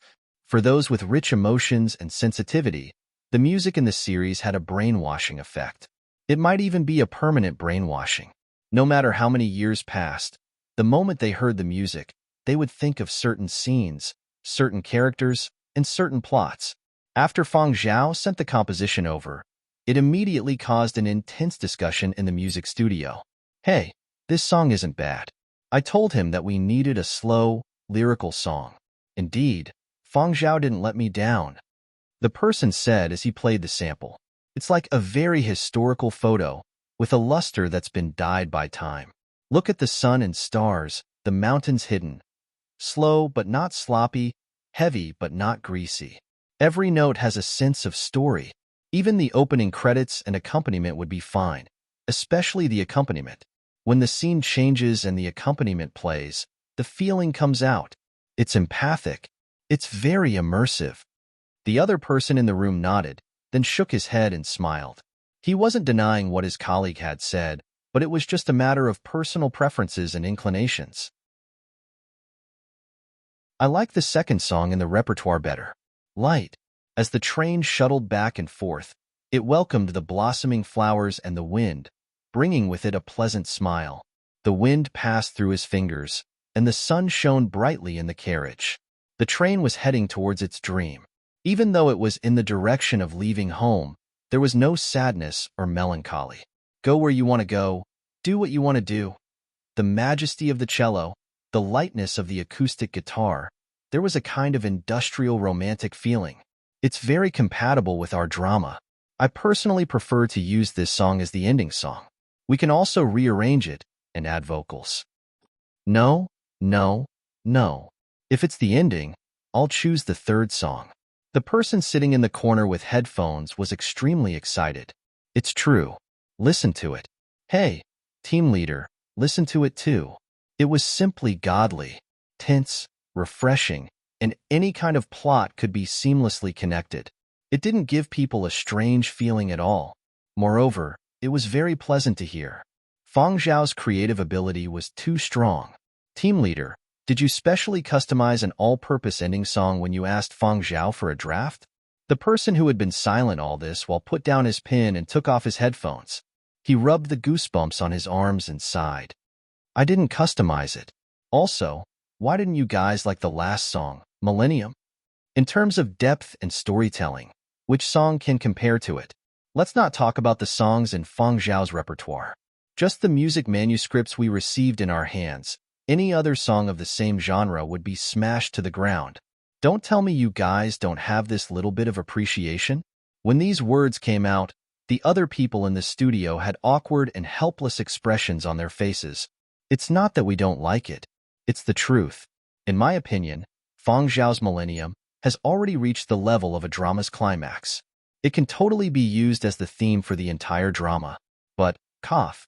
For those with rich emotions and sensitivity, the music in the series had a brainwashing effect. It might even be a permanent brainwashing. No matter how many years passed, the moment they heard the music, they would think of certain scenes, certain characters, and certain plots. After Feng Zhao sent the composition over, it immediately caused an intense discussion in the music studio. Hey, this song isn't bad. I told him that we needed a slow, lyrical song. Indeed, Feng Zhao didn't let me down, the person said as he played the sample. It's like a very historical photo, with a luster that's been dyed by time. Look at the sun and stars, the mountains hidden. Slow but not sloppy, heavy but not greasy. Every note has a sense of story. Even the opening credits and accompaniment would be fine, especially the accompaniment. When the scene changes and the accompaniment plays, the feeling comes out. It's empathic. It's very immersive. The other person in the room nodded, then shook his head and smiled. He wasn't denying what his colleague had said, but it was just a matter of personal preferences and inclinations. I like the second song in the repertoire better. Light. As the train shuttled back and forth, it welcomed the blossoming flowers and the wind, bringing with it a pleasant smile. The wind passed through his fingers, and the sun shone brightly in the carriage. The train was heading towards its dream. Even though it was in the direction of leaving home, there was no sadness or melancholy. Go where you want to go, do what you want to do. The majesty of the cello, the lightness of the acoustic guitar, there was a kind of industrial romantic feeling. It's very compatible with our drama. I personally prefer to use this song as the ending song. We can also rearrange it and add vocals. No, no, no. If it's the ending, I'll choose the third song. The person sitting in the corner with headphones was extremely excited. It's true. Listen to it. Hey, team leader, listen to it too. It was simply godly, tense, refreshing, and any kind of plot could be seamlessly connected. It didn't give people a strange feeling at all. Moreover, it was very pleasant to hear. Feng Zhao's creative ability was too strong. Team leader, did you specially customize an all-purpose ending song when you asked Feng Zhao for a draft? The person who had been silent all this while put down his pen and took off his headphones. He rubbed the goosebumps on his arms and sighed. I didn't customize it. Also, why didn't you guys like the last song, Millennium? In terms of depth and storytelling, which song can compare to it? Let's not talk about the songs in Feng Zhao's repertoire. Just the music manuscripts we received in our hands. Any other song of the same genre would be smashed to the ground. Don't tell me you guys don't have this little bit of appreciation? When these words came out, the other people in the studio had awkward and helpless expressions on their faces. It's not that we don't like it. It's the truth. In my opinion, Feng Zhao's Millennium has already reached the level of a drama's climax. It can totally be used as the theme for the entire drama. But, cough.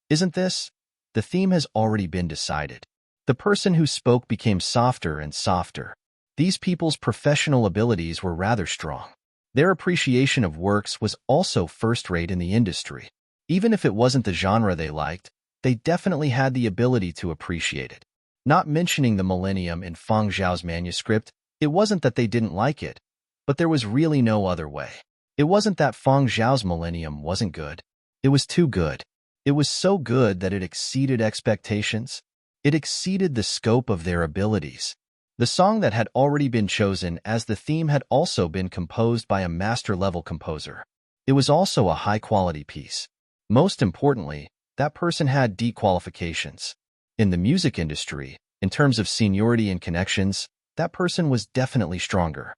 Isn't this? The theme has already been decided. The person who spoke became softer and softer. These people's professional abilities were rather strong. Their appreciation of works was also first-rate in the industry. Even if it wasn't the genre they liked, they definitely had the ability to appreciate it. Not mentioning the Millennium in Feng Zhao's manuscript, it wasn't that they didn't like it, but there was really no other way. It wasn't that Feng Zhao's Millennium wasn't good. It was too good. It was so good that it exceeded expectations. It exceeded the scope of their abilities. The song that had already been chosen as the theme had also been composed by a master-level composer. It was also a high-quality piece. Most importantly, that person had dequalifications. In the music industry, in terms of seniority and connections, that person was definitely stronger.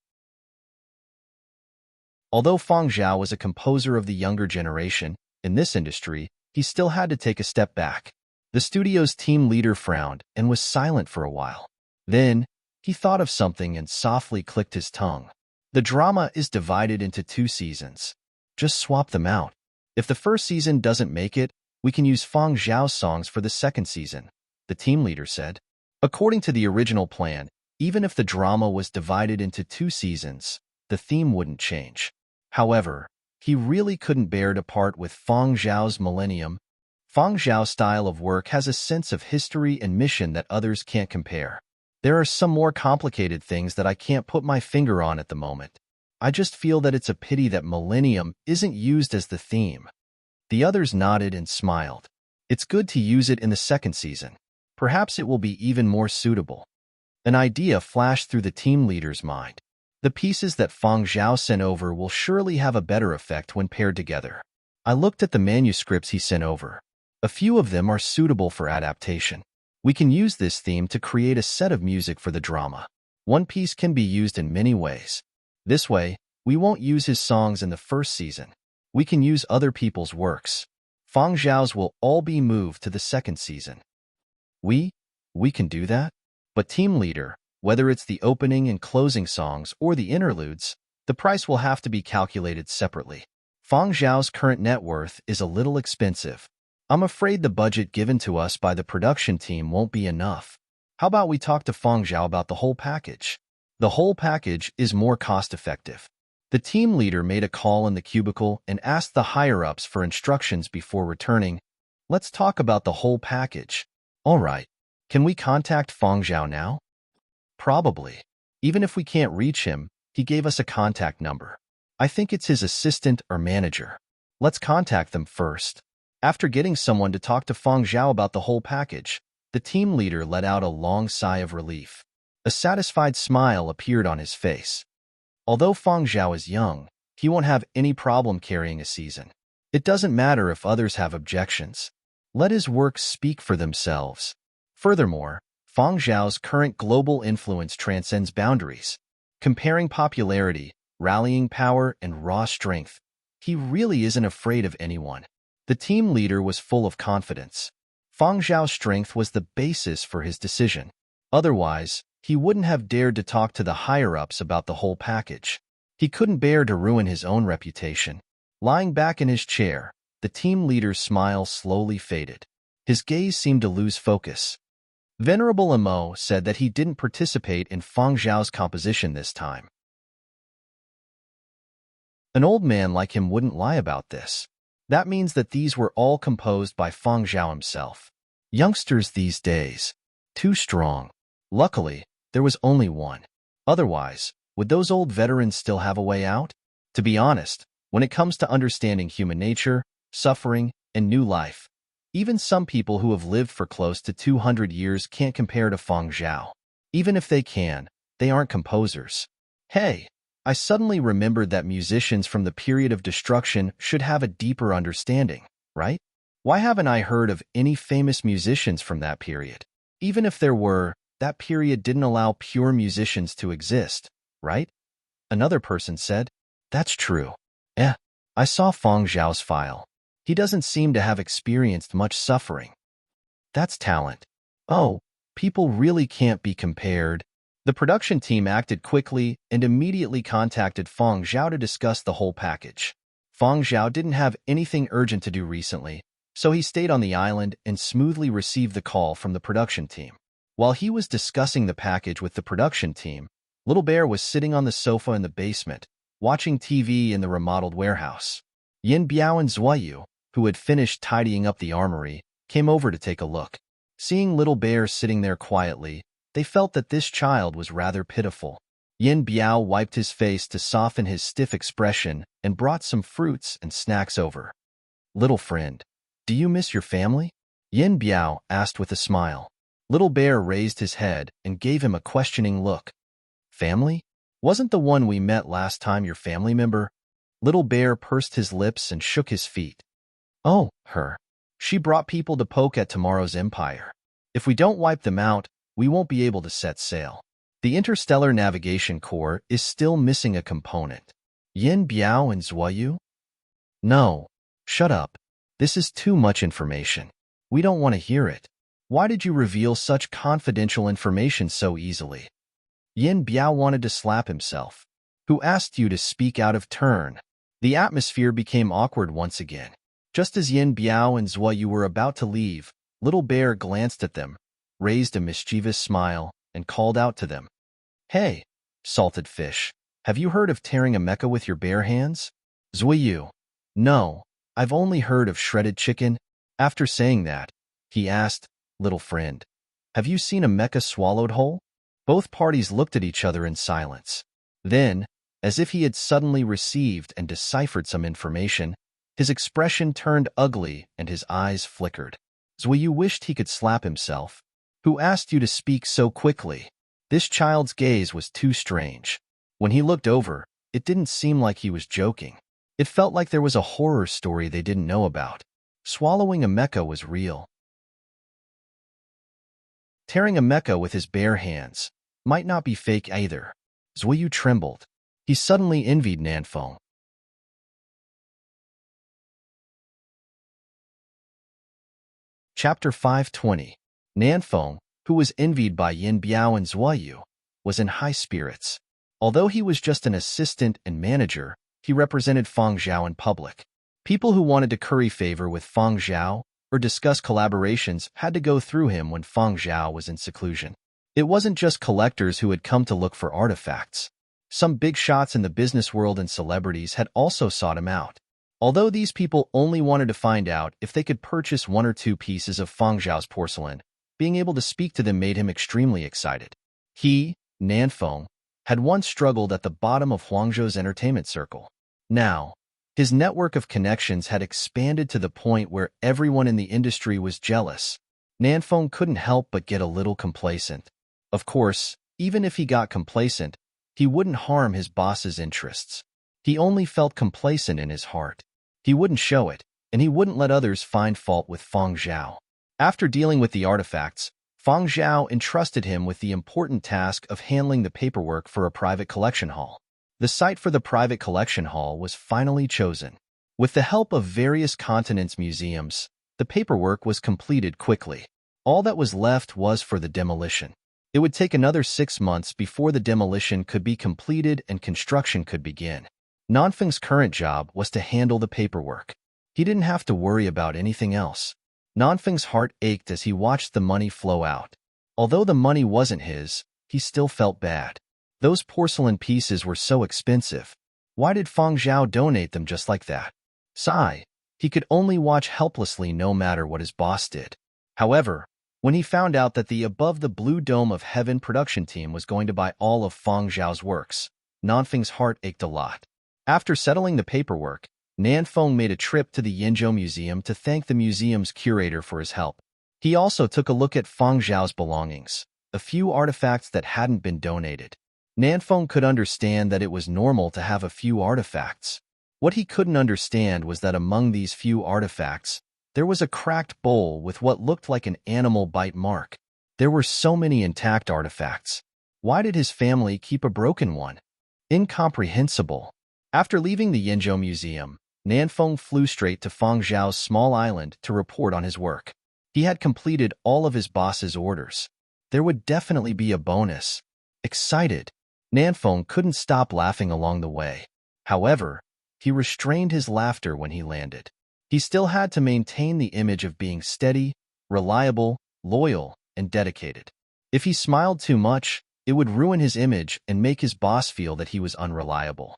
Although Feng Zhao was a composer of the younger generation, in this industry, he still had to take a step back. The studio's team leader frowned and was silent for a while. Then, he thought of something and softly clicked his tongue. The drama is divided into 2 seasons. Just swap them out. If the first season doesn't make it, we can use Feng Zhao's songs for the second season, the team leader said. According to the original plan, even if the drama was divided into 2 seasons, the theme wouldn't change. However, he really couldn't bear to part with Feng Zhao's Millennium. Feng Zhao's style of work has a sense of history and mission that others can't compare. There are some more complicated things that I can't put my finger on at the moment. I just feel that it's a pity that Millennium isn't used as the theme." The others nodded and smiled. "It's good to use it in the second season. Perhaps it will be even more suitable." An idea flashed through the team leader's mind. The pieces that Feng Zhao sent over will surely have a better effect when paired together. I looked at the manuscripts he sent over. A few of them are suitable for adaptation. We can use this theme to create a set of music for the drama. One piece can be used in many ways. This way, we won't use his songs in the first season. We can use other people's works. Feng Zhao's will all be moved to the second season. We can do that? But team leader, whether it's the opening and closing songs or the interludes, the price will have to be calculated separately. Feng Zhao's current net worth is a little expensive. I'm afraid the budget given to us by the production team won't be enough. How about we talk to Feng Zhao about the whole package? The whole package is more cost-effective. The team leader made a call in the cubicle and asked the higher-ups for instructions before returning. "Let's talk about the whole package." "All right. Can we contact Feng Zhao now?" "Probably. Even if we can't reach him, he gave us a contact number. I think it's his assistant or manager. Let's contact them first." After getting someone to talk to Feng Zhao about the whole package, the team leader let out a long sigh of relief. A satisfied smile appeared on his face. Although Feng Zhao is young, he won't have any problem carrying a season. It doesn't matter if others have objections. Let his works speak for themselves. Furthermore, Feng Zhao's current global influence transcends boundaries. Comparing popularity, rallying power, and raw strength, he really isn't afraid of anyone. The team leader was full of confidence. Feng Zhao's strength was the basis for his decision. Otherwise, he wouldn't have dared to talk to the higher-ups about the whole package. He couldn't bear to ruin his own reputation. Lying back in his chair, the team leader's smile slowly faded. His gaze seemed to lose focus. Venerable Imo said that he didn't participate in Feng Zhao's composition this time. An old man like him wouldn't lie about this. That means that these were all composed by Feng Zhao himself. Youngsters these days, too strong. Luckily, there was only one. Otherwise, would those old veterans still have a way out? To be honest, when it comes to understanding human nature, suffering, and new life, even some people who have lived for close to 200 years can't compare to Feng Zhao. Even if they can, they aren't composers. Hey, I suddenly remembered that musicians from the period of destruction should have a deeper understanding, right? Why haven't I heard of any famous musicians from that period? Even if there were, that period didn't allow pure musicians to exist, right? Another person said, "That's true. I saw Feng Zhao's file. He doesn't seem to have experienced much suffering. That's talent. Oh, people really can't be compared." The production team acted quickly and immediately contacted Feng Zhao to discuss the whole package. Feng Zhao didn't have anything urgent to do recently, so he stayed on the island and smoothly received the call from the production team. While he was discussing the package with the production team, Little Bear was sitting on the sofa in the basement, watching TV in the remodeled warehouse. Yin Biao and Zuoyu, who had finished tidying up the armory, came over to take a look. Seeing Little Bear sitting there quietly, they felt that this child was rather pitiful. Yin Biao wiped his face to soften his stiff expression and brought some fruits and snacks over. "Little friend, do you miss your family?" Yin Biao asked with a smile. Little Bear raised his head and gave him a questioning look. "Family? Wasn't the one we met last time your family member?" Little Bear pursed his lips and shook his feet. "Oh, her. She brought people to poke at tomorrow's empire. If we don't wipe them out, we won't be able to set sail. The Interstellar Navigation Corps is still missing a component." Yin Biao and Zuoyu? "No. Shut up. This is too much information. We don't want to hear it. Why did you reveal such confidential information so easily?" Yin Biao wanted to slap himself. "Who asked you to speak out of turn?" The atmosphere became awkward once again. Just as Yin Biao and Zuoyu were about to leave, Little Bear glanced at them, raised a mischievous smile, and called out to them. "Hey, salted fish, have you heard of tearing a mecha with your bare hands?" Zuoyu: "No, I've only heard of shredded chicken." After saying that, he asked, "Little friend, have you seen a mecha swallowed whole?" Both parties looked at each other in silence. Then, as if he had suddenly received and deciphered some information, his expression turned ugly and his eyes flickered. Zhuyu wished he could slap himself. Who asked you to speak so quickly? This child's gaze was too strange. When he looked over, it didn't seem like he was joking. It felt like there was a horror story they didn't know about. Swallowing a mecha was real. Tearing a mecha with his bare hands might not be fake either. Zhuyu trembled. He suddenly envied Nanfeng. Chapter 520. Nanfeng, who was envied by Yin Biao and Zhuyu, was in high spirits. Although he was just an assistant and manager, he represented Feng Zhao in public. People who wanted to curry favor with Feng Zhao or discuss collaborations had to go through him when Feng Zhao was in seclusion. It wasn't just collectors who had come to look for artifacts. Some big shots in the business world and celebrities had also sought him out. Although these people only wanted to find out if they could purchase 1 or 2 pieces of Feng Zhao's porcelain, being able to speak to them made him extremely excited. He, Nanfeng, had once struggled at the bottom of Huangzhou's entertainment circle. Now, his network of connections had expanded to the point where everyone in the industry was jealous. Nanfeng couldn't help but get a little complacent. Of course, even if he got complacent, he wouldn't harm his boss's interests. He only felt complacent in his heart. He wouldn't show it, and he wouldn't let others find fault with Feng Zhao. After dealing with the artifacts, Feng Zhao entrusted him with the important task of handling the paperwork for a private collection hall. The site for the private collection hall was finally chosen. With the help of various continents' museums, the paperwork was completed quickly. All that was left was for the demolition. It would take another 6 months before the demolition could be completed and construction could begin. Nanfeng's current job was to handle the paperwork. He didn't have to worry about anything else. Nanfeng's heart ached as he watched the money flow out. Although the money wasn't his, he still felt bad. Those porcelain pieces were so expensive. Why did Feng Zhao donate them just like that? Sigh. He could only watch helplessly no matter what his boss did. However, when he found out that the Above the Blue Dome of Heaven production team was going to buy all of Feng Zhao's works, Nanfeng's heart ached a lot. After settling the paperwork, Nanfeng made a trip to the Yinzhou Museum to thank the museum's curator for his help. He also took a look at Feng Zhao's belongings, a few artifacts that hadn't been donated. Nanfeng could understand that it was normal to have a few artifacts. What he couldn't understand was that among these few artifacts, there was a cracked bowl with what looked like an animal bite mark. There were so many intact artifacts. Why did his family keep a broken one? Incomprehensible. After leaving the Yinzhou Museum, Nanfeng flew straight to Feng Zhao's small island to report on his work. He had completed all of his boss's orders. There would definitely be a bonus. Excited, Nanfeng couldn't stop laughing along the way. However, he restrained his laughter when he landed. He still had to maintain the image of being steady, reliable, loyal, and dedicated. If he smiled too much, it would ruin his image and make his boss feel that he was unreliable.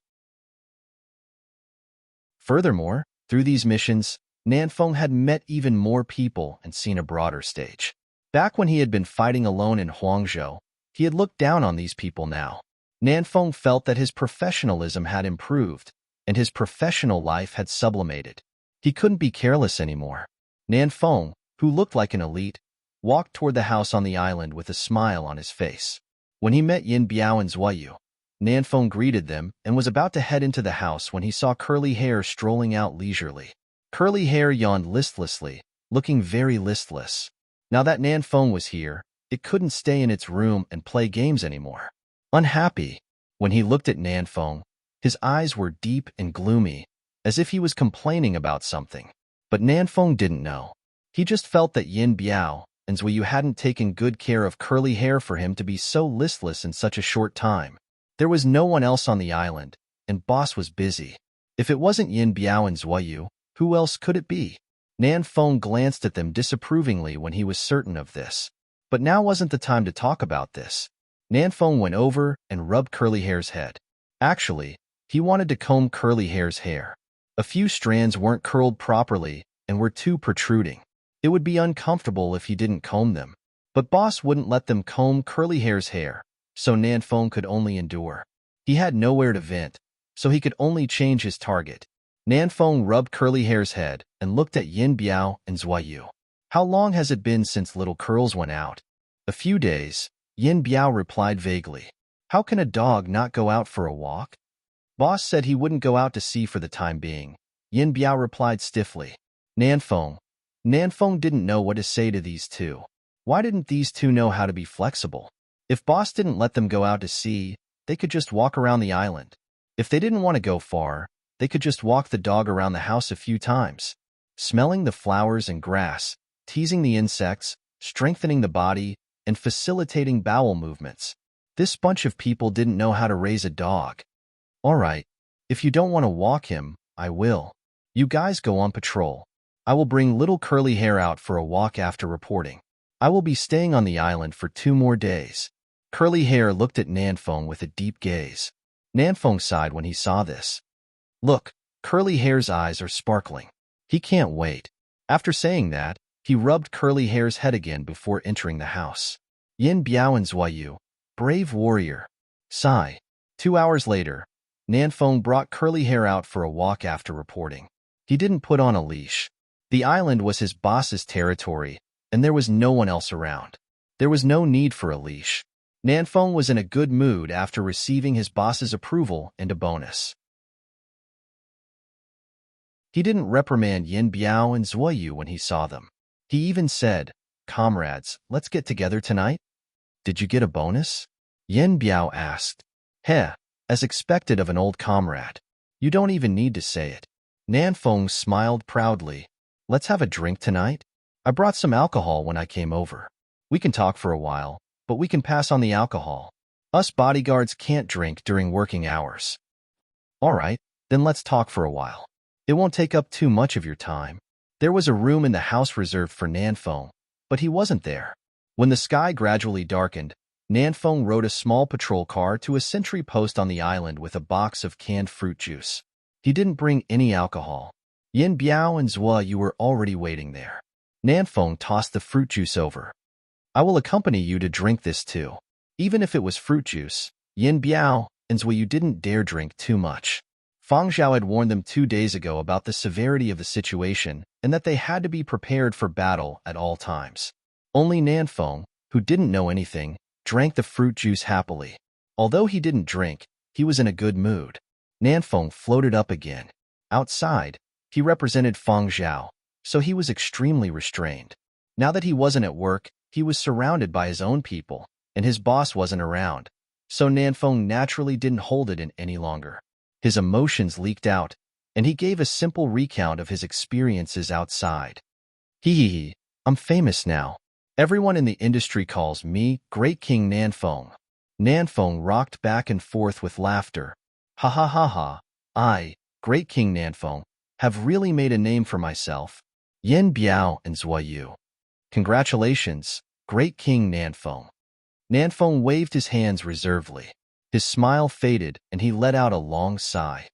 Furthermore, through these missions, Nanfeng had met even more people and seen a broader stage. Back when he had been fighting alone in Huangzhou, he had looked down on these people now. Nanfeng felt that his professionalism had improved, and his professional life had sublimated. He couldn't be careless anymore. Nanfeng, who looked like an elite, walked toward the house on the island with a smile on his face. When he met Yin Biao and Zhuyu, Nanfeng greeted them and was about to head into the house when he saw Curly Hair strolling out leisurely. Curly Hair yawned listlessly, looking very listless. Now that Nanfeng was here, it couldn't stay in its room and play games anymore. Unhappy, when he looked at Nanfeng, his eyes were deep and gloomy, as if he was complaining about something. But Nanfeng didn't know. He just felt that Yin Biao and Zhuyu hadn't taken good care of Curly Hair for him to be so listless in such a short time. There was no one else on the island, and boss was busy. If it wasn't Yin Biao and Zhuyu, who else could it be? Nanfeng glanced at them disapprovingly when he was certain of this. But now wasn't the time to talk about this. Nanfeng went over and rubbed Curly Hair's head. Actually, he wanted to comb Curly Hair's hair. A few strands weren't curled properly and were too protruding. It would be uncomfortable if he didn't comb them. But boss wouldn't let them comb Curly Hair's hair, so Nanfeng could only endure. He had nowhere to vent, so he could only change his target. Nanfeng rubbed Curly Hair's head and looked at Yin Biao and Zuayu. How long has it been since little Curls went out? A few days, Yin Biao replied vaguely. How can a dog not go out for a walk? Boss said he wouldn't go out to sea for the time being. Yin Biao replied stiffly. Nanfeng didn't know what to say to these two. Why didn't these two know how to be flexible? If boss didn't let them go out to sea, they could just walk around the island. If they didn't want to go far, they could just walk the dog around the house a few times, smelling the flowers and grass, teasing the insects, strengthening the body, and facilitating bowel movements. This bunch of people didn't know how to raise a dog. All right, if you don't want to walk him, I will. You guys go on patrol. I will bring little Curly Hair out for a walk after reporting. I will be staying on the island for 2 more days. Curly Hair looked at Nanfeng with a deep gaze. Nanfeng sighed when he saw this. Look, Curly Hair's eyes are sparkling. He can't wait. After saying that, he rubbed Curly Hair's head again before entering the house. Yin Biao and Zuayu, brave warrior. Sigh. 2 hours later, Nanfeng brought Curly Hair out for a walk after reporting. He didn't put on a leash. The island was his boss's territory, and there was no one else around. There was no need for a leash. Nanfeng was in a good mood after receiving his boss's approval and a bonus. He didn't reprimand Yin Biao and Zuayu when he saw them. He even said, "Comrades, let's get together tonight." "Did you get a bonus?" Yin Biao asked. "Heh, as expected of an old comrade. You don't even need to say it." Nanfeng smiled proudly. "Let's have a drink tonight? I brought some alcohol when I came over. We can talk for a while, but we can pass on the alcohol. Us bodyguards can't drink during working hours." "All right, then let's talk for a while. It won't take up too much of your time." There was a room in the house reserved for Nanfeng, but he wasn't there. When the sky gradually darkened, Nanfeng rode a small patrol car to a sentry post on the island with a box of canned fruit juice. He didn't bring any alcohol. Yin Biao and Zuayu were already waiting there. Nanfeng tossed the fruit juice over. "I will accompany you to drink this too." Even if it was fruit juice, Yin Biao and Zuayu didn't dare drink too much. Fang Zhao had warned them 2 days ago about the severity of the situation and that they had to be prepared for battle at all times. Only Nanfeng, who didn't know anything, drank the fruit juice happily. Although he didn't drink, he was in a good mood. Nanfeng floated up again. Outside, he represented Fang Zhao, so he was extremely restrained. Now that he wasn't at work, he was surrounded by his own people, and his boss wasn't around, so Nanfeng naturally didn't hold it in any longer. His emotions leaked out, and he gave a simple recount of his experiences outside. Hee, I'm famous now. Everyone in the industry calls me Great King Nanfeng." Nanfeng rocked back and forth with laughter. "Ha ha ha ha, I, Great King Nanfeng, have really made a name for myself." Yin Biao and Zuayu. "Congratulations, Great King Nanfeng." Nanfeng waved his hands reservedly. His smile faded, and he let out a long sigh.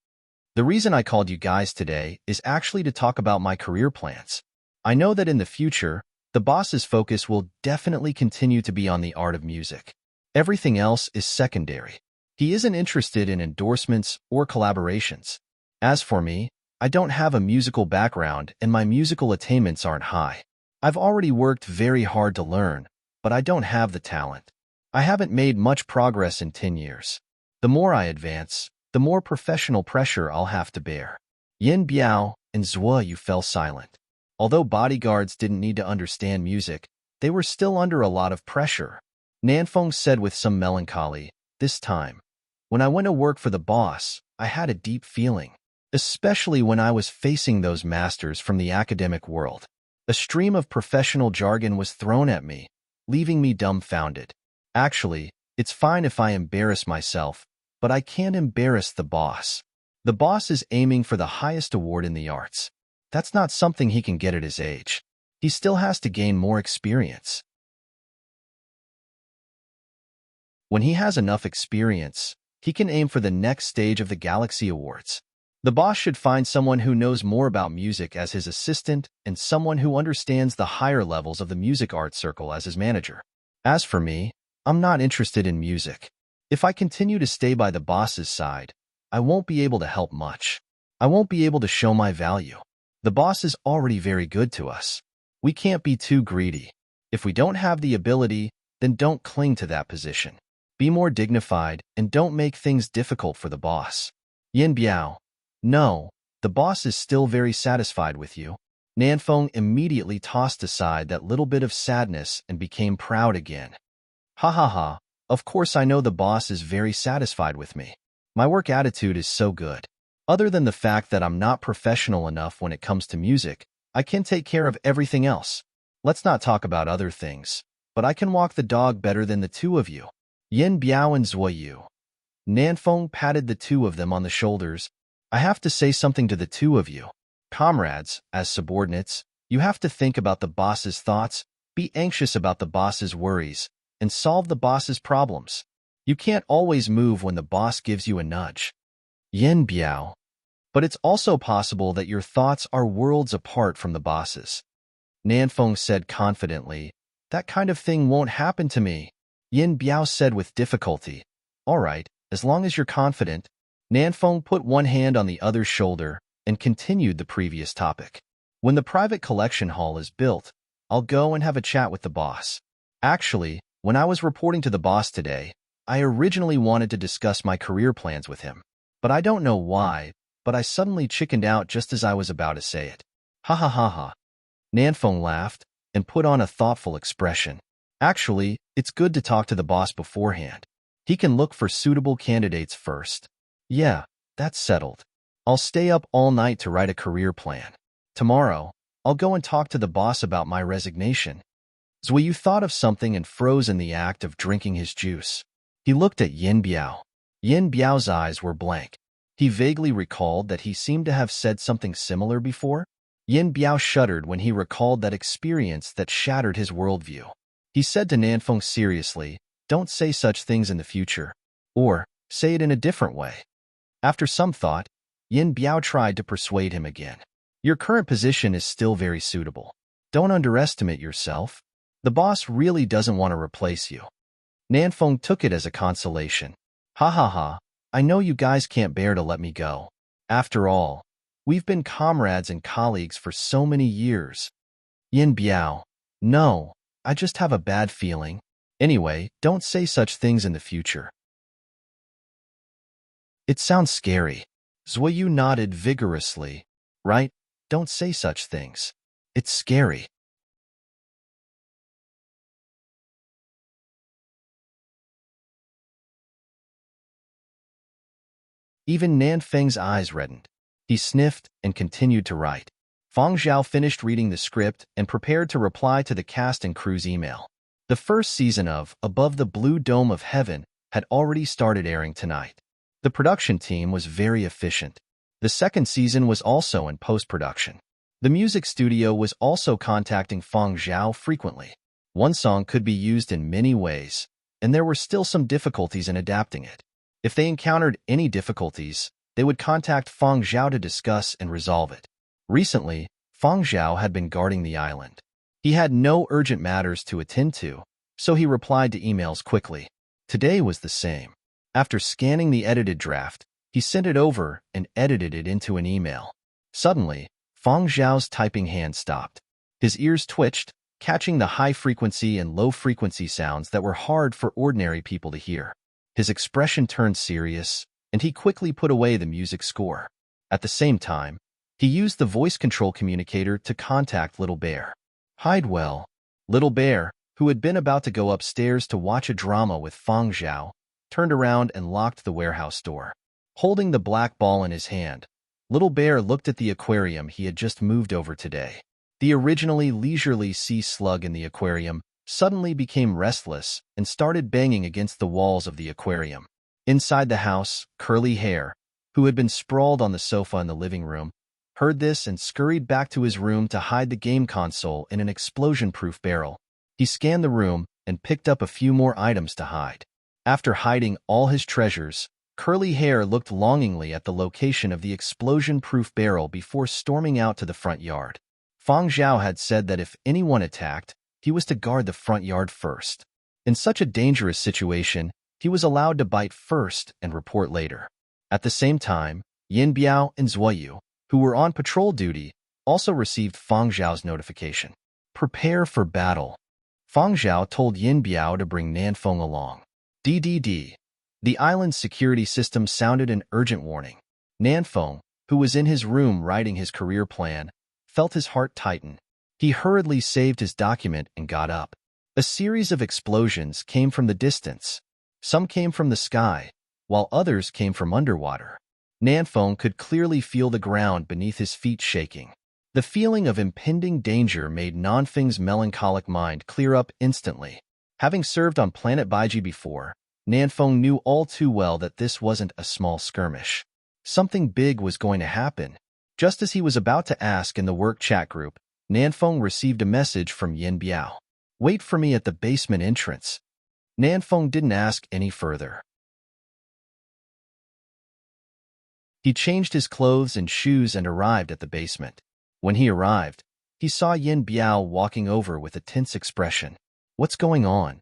"The reason I called you guys today is actually to talk about my career plans. I know that in the future, the boss's focus will definitely continue to be on the art of music. Everything else is secondary. He isn't interested in endorsements or collaborations. As for me, I don't have a musical background and my musical attainments aren't high. I've already worked very hard to learn, but I don't have the talent. I haven't made much progress in 10 years. The more I advance, the more professional pressure I'll have to bear." Yin Biao and Zuayu fell silent. Although bodyguards didn't need to understand music, they were still under a lot of pressure. Nanfeng said with some melancholy, "This time, when I went to work for the boss, I had a deep feeling, especially when I was facing those masters from the academic world. A stream of professional jargon was thrown at me, leaving me dumbfounded. Actually, it's fine if I embarrass myself, but I can't embarrass the boss. The boss is aiming for the highest award in the arts. That's not something he can get at his age. He still has to gain more experience. When he has enough experience, he can aim for the next stage of the Galaxy Awards. The boss should find someone who knows more about music as his assistant and someone who understands the higher levels of the music arts circle as his manager. As for me, I'm not interested in music. If I continue to stay by the boss's side, I won't be able to help much. I won't be able to show my value. The boss is already very good to us. We can't be too greedy. If we don't have the ability, then don't cling to that position. Be more dignified and don't make things difficult for the boss. Yin Biao. No, the boss is still very satisfied with you. Nanfeng immediately tossed aside that little bit of sadness and became proud again. Ha ha ha, of course I know the boss is very satisfied with me. My work attitude is so good. Other than the fact that I'm not professional enough when it comes to music, I can take care of everything else. Let's not talk about other things, but I can walk the dog better than the two of you. Yin Biao and Zuoyu. Nanfeng patted the two of them on the shoulders. I have to say something to the two of you. Comrades, as subordinates, you have to think about the boss's thoughts, be anxious about the boss's worries, and solve the boss's problems. You can't always move when the boss gives you a nudge. Yin Biao. But it's also possible that your thoughts are worlds apart from the boss's. Nanfeng said confidently, that kind of thing won't happen to me. Yin Biao said with difficulty, all right, as long as you're confident. Nanfeng put one hand on the other's shoulder and continued the previous topic. When the private collection hall is built, I'll go and have a chat with the boss. Actually, when I was reporting to the boss today, I originally wanted to discuss my career plans with him. But I don't know why, but I suddenly chickened out just as I was about to say it. Ha ha ha ha. Nanfeng laughed and put on a thoughtful expression. Actually, it's good to talk to the boss beforehand. He can look for suitable candidates first. Yeah, that's settled. I'll stay up all night to write a career plan. Tomorrow, I'll go and talk to the boss about my resignation. Zuoyu thought of something and froze in the act of drinking his juice. He looked at Yin Biao. Yin Biao's eyes were blank. He vaguely recalled that he seemed to have said something similar before. Yin Biao shuddered when he recalled that experience that shattered his worldview. He said to Nanfeng seriously, don't say such things in the future. Or, say it in a different way. After some thought, Yin Biao tried to persuade him again. Your current position is still very suitable. Don't underestimate yourself. The boss really doesn't want to replace you. Nanfeng took it as a consolation. Ha ha ha, I know you guys can't bear to let me go. After all, we've been comrades and colleagues for so many years. Yin Biao. No, I just have a bad feeling. Anyway, don't say such things in the future. It sounds scary. Zuoyu nodded vigorously. Right? Don't say such things. It's scary. Even Nanfeng's eyes reddened. He sniffed and continued to write. Feng Zhao finished reading the script and prepared to reply to the cast and crew's email. The first season of Above the Blue Dome of Heaven had already started airing tonight. The production team was very efficient. The second season was also in post-production. The music studio was also contacting Feng Zhao frequently. One song could be used in many ways, and there were still some difficulties in adapting it. If they encountered any difficulties, they would contact Feng Zhao to discuss and resolve it. Recently, Feng Zhao had been guarding the island. He had no urgent matters to attend to, so he replied to emails quickly. Today was the same. After scanning the edited draft, he sent it over and edited it into an email. Suddenly, Feng Zhao's typing hand stopped. His ears twitched, catching the high-frequency and low-frequency sounds that were hard for ordinary people to hear. His expression turned serious, and he quickly put away the music score. At the same time, he used the voice control communicator to contact Little Bear. Hide well. Little Bear, who had been about to go upstairs to watch a drama with Feng Zhao, turned around and locked the warehouse door. Holding the black ball in his hand, Little Bear looked at the aquarium he had just moved over today. The originally leisurely sea slug in the aquarium suddenly became restless and started banging against the walls of the aquarium. Inside the house, Curly Hair, who had been sprawled on the sofa in the living room, heard this and scurried back to his room to hide the game console in an explosion-proof barrel. He scanned the room and picked up a few more items to hide. After hiding all his treasures, Curly Hair looked longingly at the location of the explosion-proof barrel before storming out to the front yard. Feng Zhao had said that if anyone attacked, he was to guard the front yard first. In such a dangerous situation, he was allowed to bite first and report later. At the same time, Yin Biao and Zuoyu, who were on patrol duty, also received Fang Zhao's notification. Prepare for battle. Fang Zhao told Yin Biao to bring Nanfeng along. DDD. The island's security system sounded an urgent warning. Nanfeng, who was in his room writing his career plan, felt his heart tighten. He hurriedly saved his document and got up. A series of explosions came from the distance. Some came from the sky, while others came from underwater. Nanfeng could clearly feel the ground beneath his feet shaking. The feeling of impending danger made Nanfeng's melancholic mind clear up instantly. Having served on planet Baiji before, Nanfeng knew all too well that this wasn't a small skirmish. Something big was going to happen. Just as he was about to ask in the work chat group, Nanfeng received a message from Yin Biao. Wait for me at the basement entrance. Nanfeng didn't ask any further. He changed his clothes and shoes and arrived at the basement. When he arrived, he saw Yin Biao walking over with a tense expression. What's going on?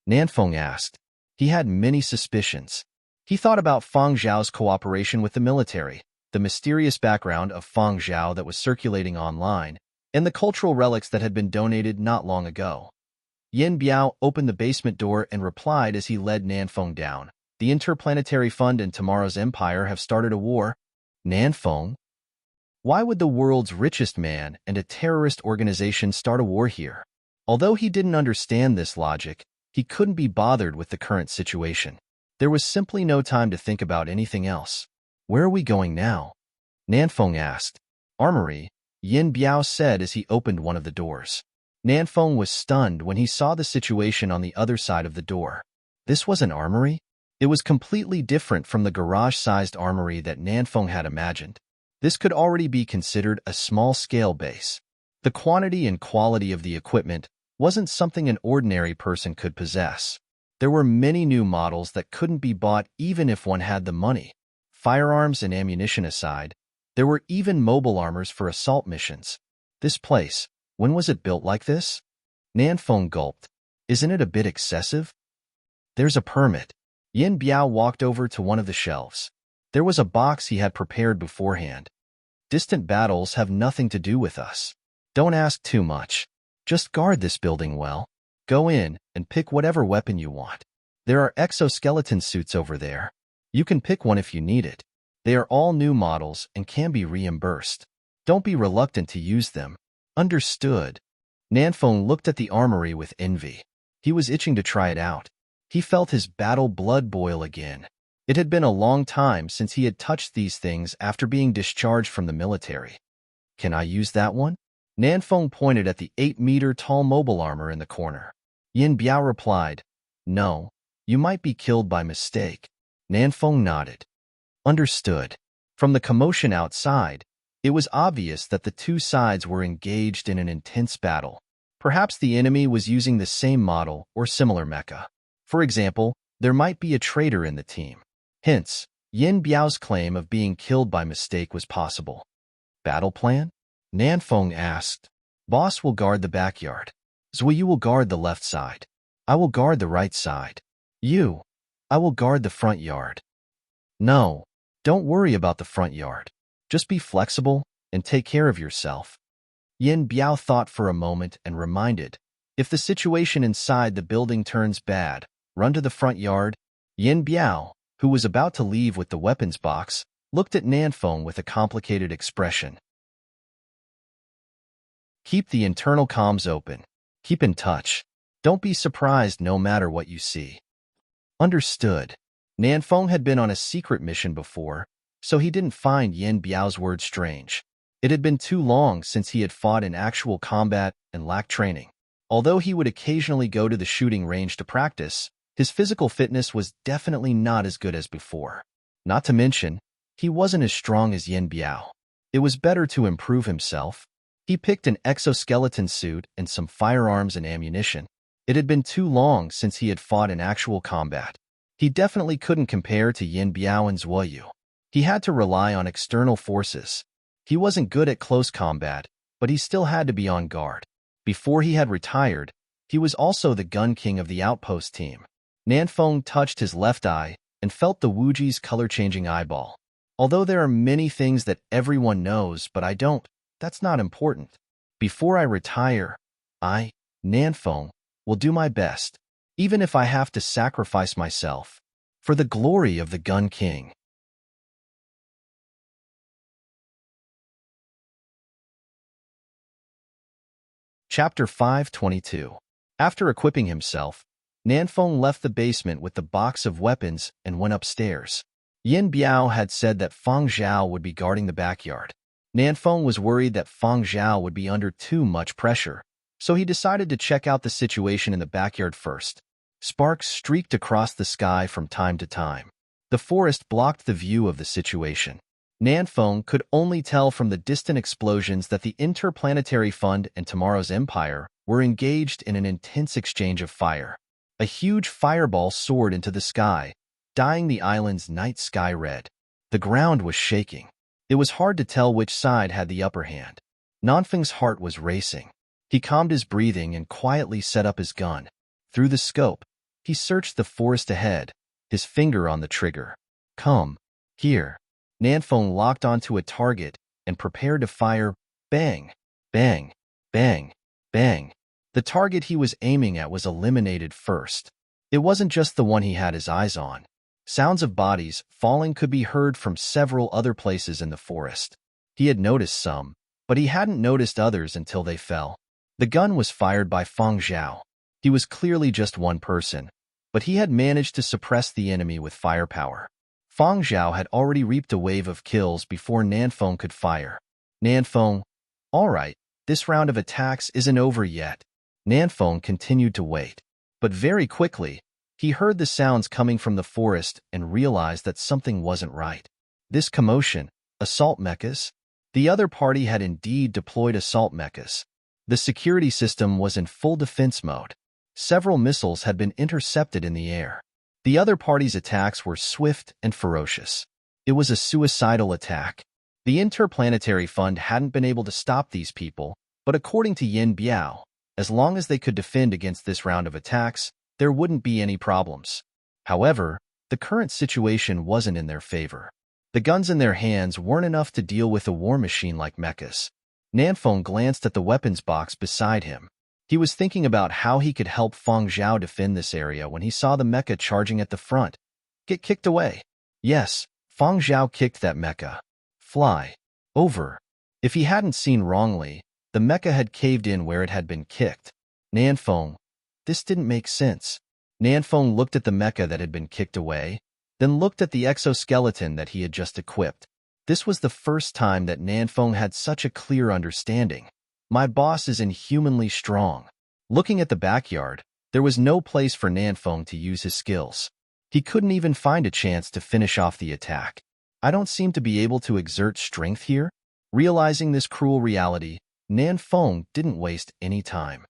Nanfeng asked. He had many suspicions. He thought about Fang Zhao's cooperation with the military, the mysterious background of Fang Zhao that was circulating online, and the cultural relics that had been donated not long ago. Yin Biao opened the basement door and replied as he led Nanfeng down. The Interplanetary Fund and Tomorrow's Empire have started a war. Nanfeng? Why would the world's richest man and a terrorist organization start a war here? Although he didn't understand this logic, he couldn't be bothered with the current situation. There was simply no time to think about anything else. Where are we going now? Nanfeng asked. Armory, Yin Biao said as he opened one of the doors. Nanfeng was stunned when he saw the situation on the other side of the door. This was an armory? It was completely different from the garage-sized armory that Nanfeng had imagined. This could already be considered a small-scale base. The quantity and quality of the equipment wasn't something an ordinary person could possess. There were many new models that couldn't be bought even if one had the money. Firearms and ammunition aside, there were even mobile armors for assault missions. This place, when was it built like this? Nanfeng gulped. Isn't it a bit excessive? There's a permit. Yin Biao walked over to one of the shelves. There was a box he had prepared beforehand. Distant battles have nothing to do with us. Don't ask too much. Just guard this building well. Go in and pick whatever weapon you want. There are exoskeleton suits over there. You can pick one if you need it. They are all new models and can be reimbursed. Don't be reluctant to use them. Understood. Nanfeng looked at the armory with envy. He was itching to try it out. He felt his battle blood boil again. It had been a long time since he had touched these things after being discharged from the military. Can I use that one? Nanfeng pointed at the 8-meter-tall mobile armor in the corner. Yin Biao replied, No, you might be killed by mistake. Nanfeng nodded. Understood. From the commotion outside, it was obvious that the two sides were engaged in an intense battle. Perhaps the enemy was using the same model or similar mecha. For example, there might be a traitor in the team. Hence, Yin Biao's claim of being killed by mistake was possible. Battle plan? Nanfeng asked. Boss will guard the backyard. Zuoyu will guard the left side. I will guard the right side. I will guard the front yard. No, don't worry about the front yard. Just be flexible and take care of yourself. Yin Biao thought for a moment and reminded, if the situation inside the building turns bad, run to the front yard. Yin Biao, who was about to leave with the weapons box, looked at Nanfeng with a complicated expression. Keep the internal comms open. Keep in touch. Don't be surprised no matter what you see. Understood. Nanfeng had been on a secret mission before, so he didn't find Yin Biao's words strange. It had been too long since he had fought in actual combat and lacked training. Although he would occasionally go to the shooting range to practice, his physical fitness was definitely not as good as before. Not to mention, he wasn't as strong as Yin Biao. It was better to improve himself. He picked an exoskeleton suit and some firearms and ammunition. It had been too long since he had fought in actual combat. He definitely couldn't compare to Yin Biao and Zuoyu. He had to rely on external forces. He wasn't good at close combat, but he still had to be on guard. Before he had retired, He was also the gun king of the outpost team. Nanfeng touched his left eye and felt the Wuji's color-changing eyeball. Although there are many things that everyone knows, but I don't, that's not important. Before I retire, I, Nanfeng, will do my best, even if I have to sacrifice myself, for the glory of the Gun King. Chapter 522. After equipping himself, Nanfeng left the basement with the box of weapons and went upstairs. Yin Biao had said that Feng Zhao would be guarding the backyard. Nanfeng was worried that Feng Zhao would be under too much pressure, so he decided to check out the situation in the backyard first. Sparks streaked across the sky from time to time. The forest blocked the view of the situation. Nanfeng could only tell from the distant explosions that the Interplanetary Fund and Tomorrow's Empire were engaged in an intense exchange of fire. A huge fireball soared into the sky, dyeing the island's night sky red. The ground was shaking. It was hard to tell which side had the upper hand. Nanfeng's heart was racing. He calmed his breathing and quietly set up his gun. Through the scope, he searched the forest ahead, his finger on the trigger. Come, here. Nanfeng locked onto a target and prepared to fire. Bang, bang, bang, bang. The target he was aiming at was eliminated first. It wasn't just the one he had his eyes on. Sounds of bodies falling could be heard from several other places in the forest. He had noticed some, but he hadn't noticed others until they fell. The gun was fired by Feng Zhao. He was clearly just one person, but he had managed to suppress the enemy with firepower. Feng Zhao had already reaped a wave of kills before Nanfeng could fire. Nanfeng, all right, this round of attacks isn't over yet. Nanfeng continued to wait, but very quickly, he heard the sounds coming from the forest and realized that something wasn't right. This commotion, assault mechas? The other party had indeed deployed assault mechas. The security system was in full defense mode. Several missiles had been intercepted in the air. The other party's attacks were swift and ferocious. It was a suicidal attack. The Interplanetary Fund hadn't been able to stop these people, but according to Yin Biao, as long as they could defend against this round of attacks, there wouldn't be any problems. However, the current situation wasn't in their favor. The guns in their hands weren't enough to deal with a war machine like mechas. Nanfeng glanced at the weapons box beside him. He was thinking about how he could help Feng Zhao defend this area when he saw the mecha charging at the front. Get kicked away. Yes, Feng Zhao kicked that mecha. Fly. Over. If he hadn't seen wrongly, the mecha had caved in where it had been kicked. Nanfeng. This didn't make sense. Nanfeng looked at the mecha that had been kicked away, then looked at the exoskeleton that he had just equipped. This was the first time that Nanfeng had such a clear understanding. My boss is inhumanly strong. Looking at the backyard, there was no place for Nanfeng to use his skills. He couldn't even find a chance to finish off the attack. I don't seem to be able to exert strength here. Realizing this cruel reality, Nanfeng didn't waste any time.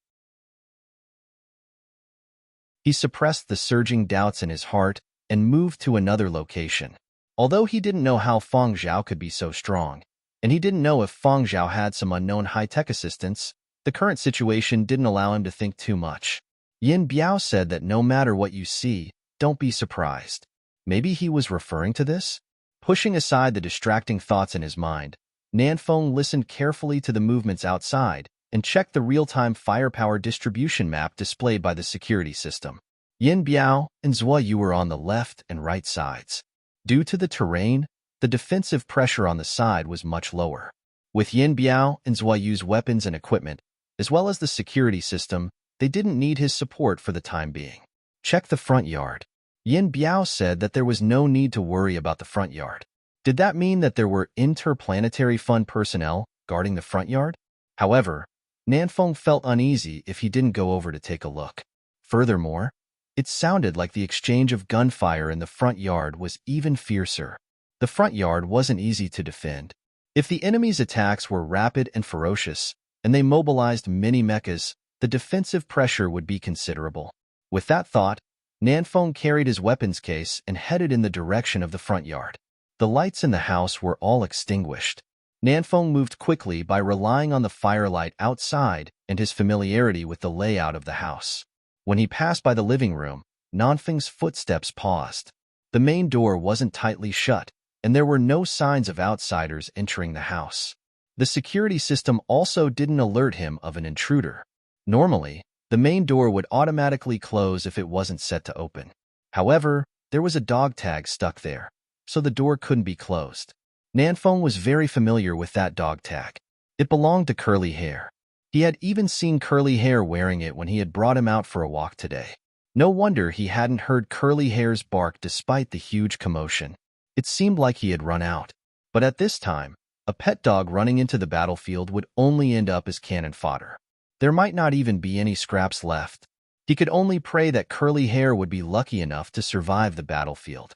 He suppressed the surging doubts in his heart and moved to another location. Although he didn't know how Feng Zhao could be so strong, and he didn't know if Feng Zhao had some unknown high-tech assistance, the current situation didn't allow him to think too much. Yin Biao said that no matter what you see, don't be surprised. Maybe he was referring to this? Pushing aside the distracting thoughts in his mind, Nanfeng listened carefully to the movements outside and checked the real-time firepower distribution map displayed by the security system. Yin Biao and Zhua Yu were on the left and right sides. Due to the terrain, the defensive pressure on the side was much lower. With Yin Biao and Zhua Yu's weapons and equipment, as well as the security system, they didn't need his support for the time being. Check the front yard. Yin Biao said that there was no need to worry about the front yard. Did that mean that there were Interplanetary Fund personnel guarding the front yard? However, Nanfeng felt uneasy if he didn't go over to take a look. Furthermore, it sounded like the exchange of gunfire in the front yard was even fiercer. The front yard wasn't easy to defend. If the enemy's attacks were rapid and ferocious, and they mobilized many mechas, the defensive pressure would be considerable. With that thought, Nanfeng carried his weapons case and headed in the direction of the front yard. The lights in the house were all extinguished. Nanfeng moved quickly by relying on the firelight outside and his familiarity with the layout of the house. When he passed by the living room, Nanfeng's footsteps paused. The main door wasn't tightly shut, and there were no signs of outsiders entering the house. The security system also didn't alert him of an intruder. Normally, the main door would automatically close if it wasn't set to open. However, there was a dog tag stuck there, so the door couldn't be closed. Nanfeng was very familiar with that dog tag. It belonged to Curly Hair. He had even seen Curly Hair wearing it when he had brought him out for a walk today. No wonder he hadn't heard Curly Hair's bark despite the huge commotion. It seemed like he had run out. But at this time, a pet dog running into the battlefield would only end up as cannon fodder. There might not even be any scraps left. He could only pray that Curly Hair would be lucky enough to survive the battlefield.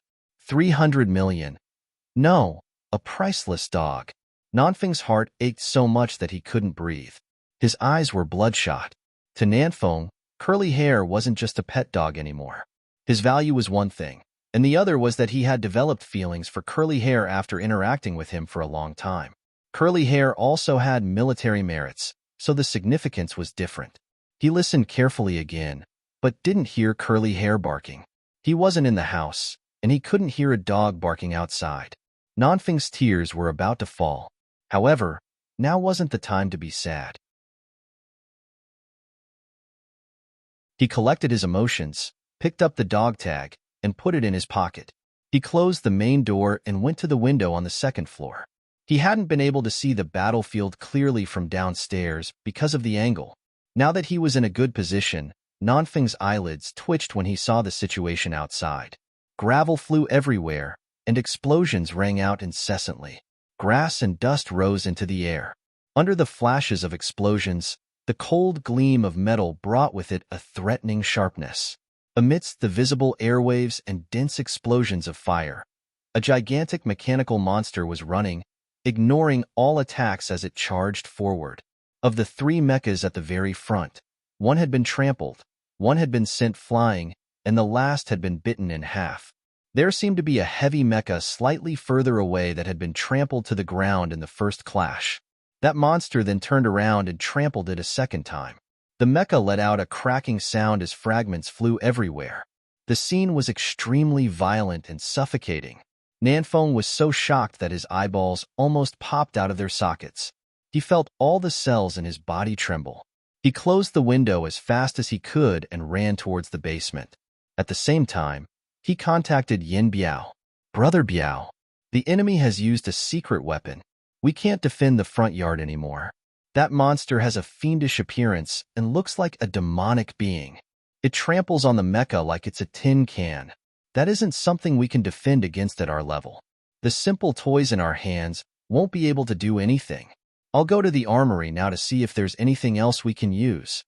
300 million. No, a priceless dog. Nanfeng's heart ached so much that he couldn't breathe. His eyes were bloodshot. To Nanfeng, Curly Hair wasn't just a pet dog anymore. His value was one thing, and the other was that he had developed feelings for Curly Hair after interacting with him for a long time. Curly Hair also had military merits, so the significance was different. He listened carefully again, but didn't hear Curly Hair barking. He wasn't in the house, and he couldn't hear a dog barking outside. Nanfeng's tears were about to fall. However, now wasn't the time to be sad. He collected his emotions, picked up the dog tag, and put it in his pocket. He closed the main door and went to the window on the second floor. He hadn't been able to see the battlefield clearly from downstairs because of the angle. Now that he was in a good position, Nanfeng's eyelids twitched when he saw the situation outside. Gravel flew everywhere, and explosions rang out incessantly. Grass and dust rose into the air. Under the flashes of explosions, the cold gleam of metal brought with it a threatening sharpness. Amidst the visible airwaves and dense explosions of fire, a gigantic mechanical monster was running, ignoring all attacks as it charged forward. Of the three mechas at the very front, one had been trampled, one had been sent flying, and the last had been bitten in half. There seemed to be a heavy mecha slightly further away that had been trampled to the ground in the first clash. That monster then turned around and trampled it a second time. The mecha let out a cracking sound as fragments flew everywhere. The scene was extremely violent and suffocating. Nanfeng was so shocked that his eyeballs almost popped out of their sockets. He felt all the cells in his body tremble. He closed the window as fast as he could and ran towards the basement. At the same time, he contacted Yin Biao. Brother Biao, the enemy has used a secret weapon. We can't defend the front yard anymore. That monster has a fiendish appearance and looks like a demonic being. It tramples on the mecha like it's a tin can. That isn't something we can defend against at our level. The simple toys in our hands won't be able to do anything. I'll go to the armory now to see if there's anything else we can use.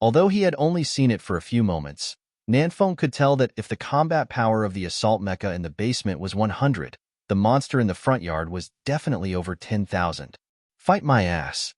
Although he had only seen it for a few moments, Nanfeng could tell that if the combat power of the assault mecha in the basement was 100, the monster in the front yard was definitely over 10,000. Fight my ass.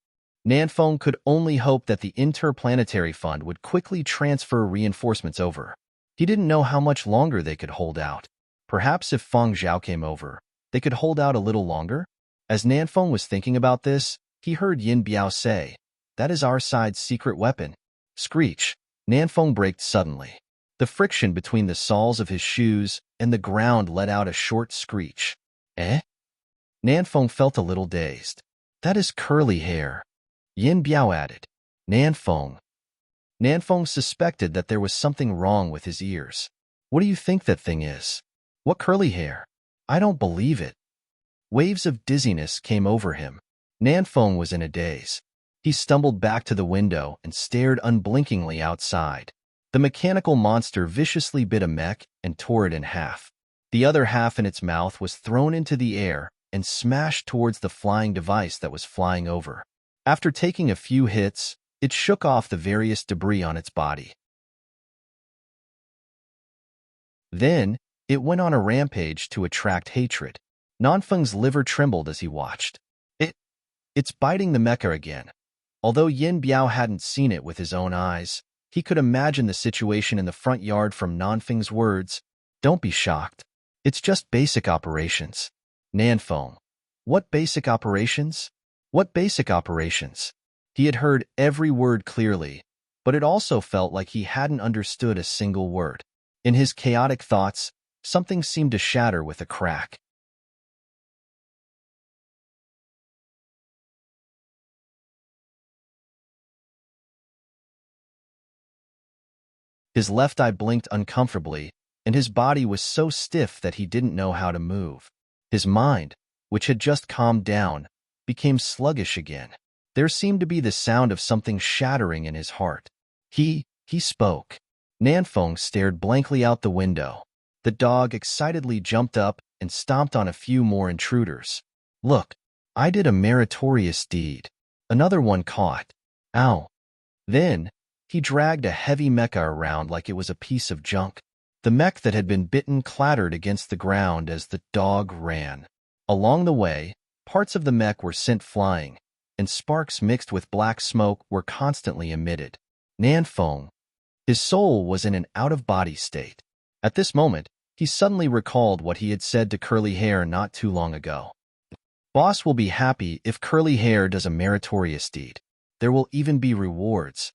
Nanfeng could only hope that the Interplanetary Fund would quickly transfer reinforcements over. He didn't know how much longer they could hold out. Perhaps if Feng Zhao came over, they could hold out a little longer? As Nanfeng was thinking about this, he heard Yin Biao say, "That is our side's secret weapon." Screech. Nanfeng braked suddenly. The friction between the soles of his shoes and the ground let out a short screech. Eh? Nanfeng felt a little dazed. That is Curly Hair. Yin Biao added. Nanfeng. Nanfeng suspected that there was something wrong with his ears. What do you think that thing is? What Curly Hair? I don't believe it. Waves of dizziness came over him. Nanfeng was in a daze. He stumbled back to the window and stared unblinkingly outside. The mechanical monster viciously bit a mech and tore it in half. The other half in its mouth was thrown into the air and smashed towards the flying device that was flying over. After taking a few hits, it shook off the various debris on its body. Then, it went on a rampage to attract hatred. Nanfeng's liver trembled as he watched. It's biting the mecha again. Although Yin Biao hadn't seen it with his own eyes, he could imagine the situation in the front yard from Nanfeng's words. Don't be shocked. It's just basic operations. Nanfeng. What basic operations? What basic operations? He had heard every word clearly, but it also felt like he hadn't understood a single word. In his chaotic thoughts, something seemed to shatter with a crack. His left eye blinked uncomfortably, and his body was so stiff that he didn't know how to move. His mind, which had just calmed down, became sluggish again. There seemed to be the sound of something shattering in his heart. He spoke. Nanfeng stared blankly out the window. The dog excitedly jumped up and stomped on a few more intruders. Look, I did a meritorious deed. Another one caught. Ow. Then, he dragged a heavy mecha around like it was a piece of junk. The mech that had been bitten clattered against the ground as the dog ran. Along the way, parts of the mech were sent flying, and sparks mixed with black smoke were constantly emitted. Nanfeng, his soul was in an out-of-body state. At this moment, he suddenly recalled what he had said to Curly Hair not too long ago. Boss will be happy if Curly Hair does a meritorious deed. There will even be rewards.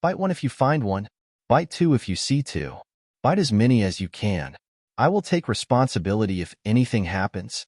Bite one if you find one. Bite two if you see two. Bite as many as you can. I will take responsibility if anything happens.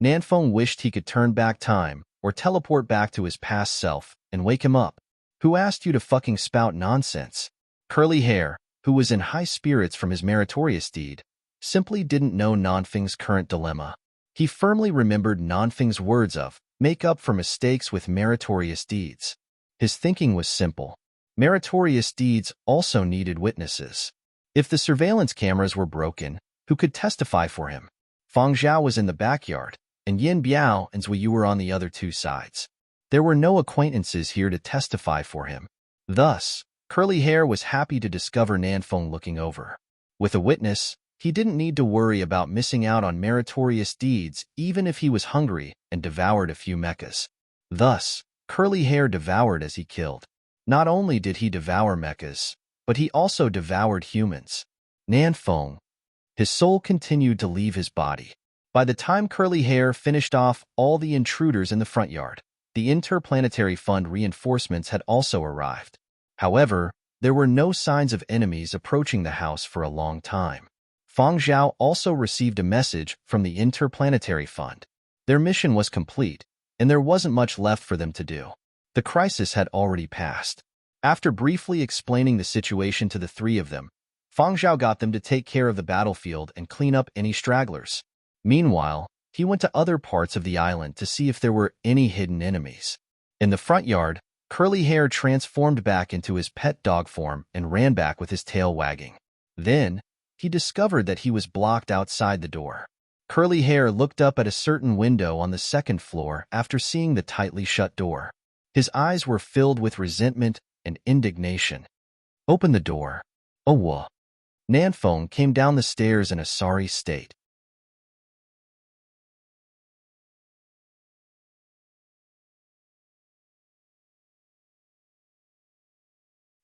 Nanfeng wished he could turn back time or teleport back to his past self and wake him up. Who asked you to fucking spout nonsense? Curly Hair, who was in high spirits from his meritorious deed, simply didn't know Nanfeng's current dilemma. He firmly remembered Nanfeng's words of, make up for mistakes with meritorious deeds. His thinking was simple. Meritorious deeds also needed witnesses. If the surveillance cameras were broken, who could testify for him? Fang Zhao was in the backyard, and Yin Biao and Zui Yu were on the other two sides. There were no acquaintances here to testify for him. Thus, Curly Hair was happy to discover Nanfeng looking over. With a witness, he didn't need to worry about missing out on meritorious deeds even if he was hungry and devoured a few mechas. Thus, Curly Hair devoured as he killed. Not only did he devour mechas, but he also devoured humans. Nanfeng, his soul continued to leave his body. By the time Curly Hair finished off all the intruders in the front yard, the Interplanetary Fund reinforcements had also arrived. However, there were no signs of enemies approaching the house for a long time. Fang Zhao also received a message from the Interplanetary Fund. Their mission was complete, and there wasn't much left for them to do. The crisis had already passed. After briefly explaining the situation to the three of them, Fang Zhao got them to take care of the battlefield and clean up any stragglers. Meanwhile, he went to other parts of the island to see if there were any hidden enemies. In the front yard, Curly Hair transformed back into his pet dog form and ran back with his tail wagging. Then, he discovered that he was blocked outside the door. Curly Hair looked up at a certain window on the second floor after seeing the tightly shut door. His eyes were filled with resentment and indignation. Open the door. Oh, wah. Nanfeng came down the stairs in a sorry state.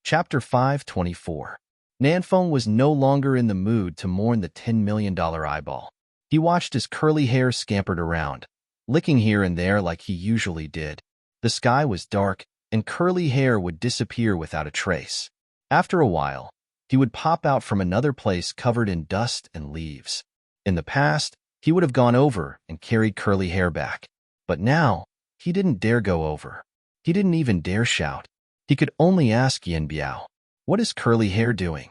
Chapter 524. Nanfeng was no longer in the mood to mourn the $10 million eyeball. He watched as Curly Hair scampered around, licking here and there like he usually did. The sky was dark, and Curly Hair would disappear without a trace. After a while, he would pop out from another place covered in dust and leaves. In the past, he would have gone over and carried Curly Hair back. But now, he didn't dare go over. He didn't even dare shout. He could only ask Yin Biao, "What is Curly Hair doing?"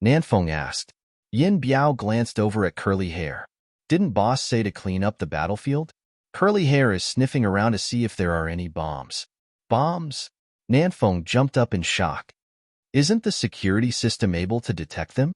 Nanfeng asked. Yin Biao glanced over at Curly Hair. Didn't boss say to clean up the battlefield? Curly Hair is sniffing around to see if there are any bombs. Bombs? Nanfeng jumped up in shock. Isn't the security system able to detect them?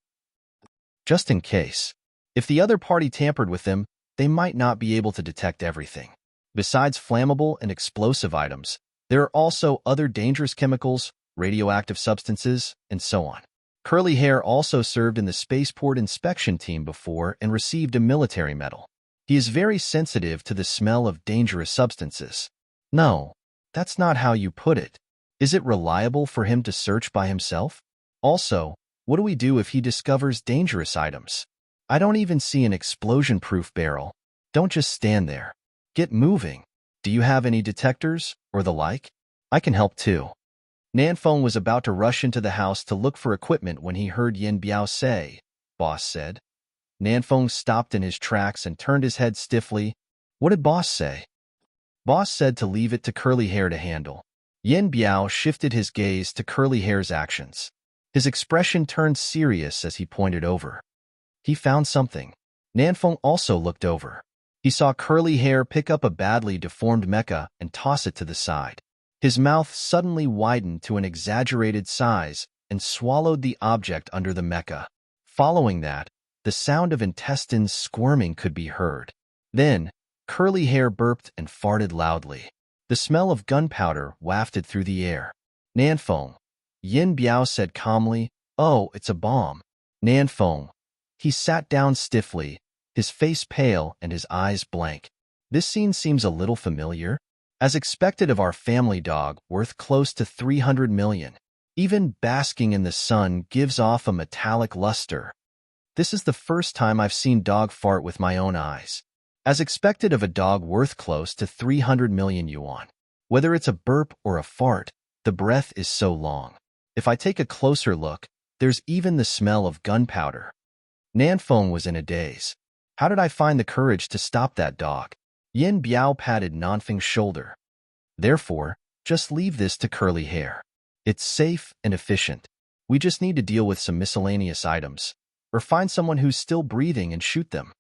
Just in case. If the other party tampered with them, they might not be able to detect everything. Besides flammable and explosive items, there are also other dangerous chemicals, radioactive substances, and so on. Curly Hair also served in the spaceport inspection team before and received a military medal. He is very sensitive to the smell of dangerous substances. No, that's not how you put it. Is it reliable for him to search by himself? Also, what do we do if he discovers dangerous items? I don't even see an explosion-proof barrel. Don't just stand there. Get moving. Do you have any detectors or the like? I can help too. Nanfeng was about to rush into the house to look for equipment when he heard Yin Biao say, "Boss said." Nanfeng stopped in his tracks and turned his head stiffly. What did Boss say? Boss said to leave it to Curly Hair to handle. Yin Biao shifted his gaze to Curly Hair's actions. His expression turned serious as he pointed over. He found something. Nanfeng also looked over. He saw Curly Hair pick up a badly deformed mecha and toss it to the side. His mouth suddenly widened to an exaggerated size and swallowed the object under the mecha. Following that, the sound of intestines squirming could be heard. Then, Curly Hair burped and farted loudly. The smell of gunpowder wafted through the air. Nanfeng, Yin Biao said calmly, "Oh, it's a bomb." Nanfeng. He sat down stiffly, his face pale and his eyes blank. This scene seems a little familiar. As expected of our family dog, worth close to 300 million. Even basking in the sun gives off a metallic luster. This is the first time I've seen dog fart with my own eyes. As expected of a dog worth close to 300 million yuan. Whether it's a burp or a fart, the breath is so long. If I take a closer look, there's even the smell of gunpowder. Nanfeng was in a daze. How did I find the courage to stop that dog? Yin Biao patted Nanfeng's shoulder. Therefore, just leave this to Curly Hair. It's safe and efficient. We just need to deal with some miscellaneous items, or find someone who's still breathing and shoot them.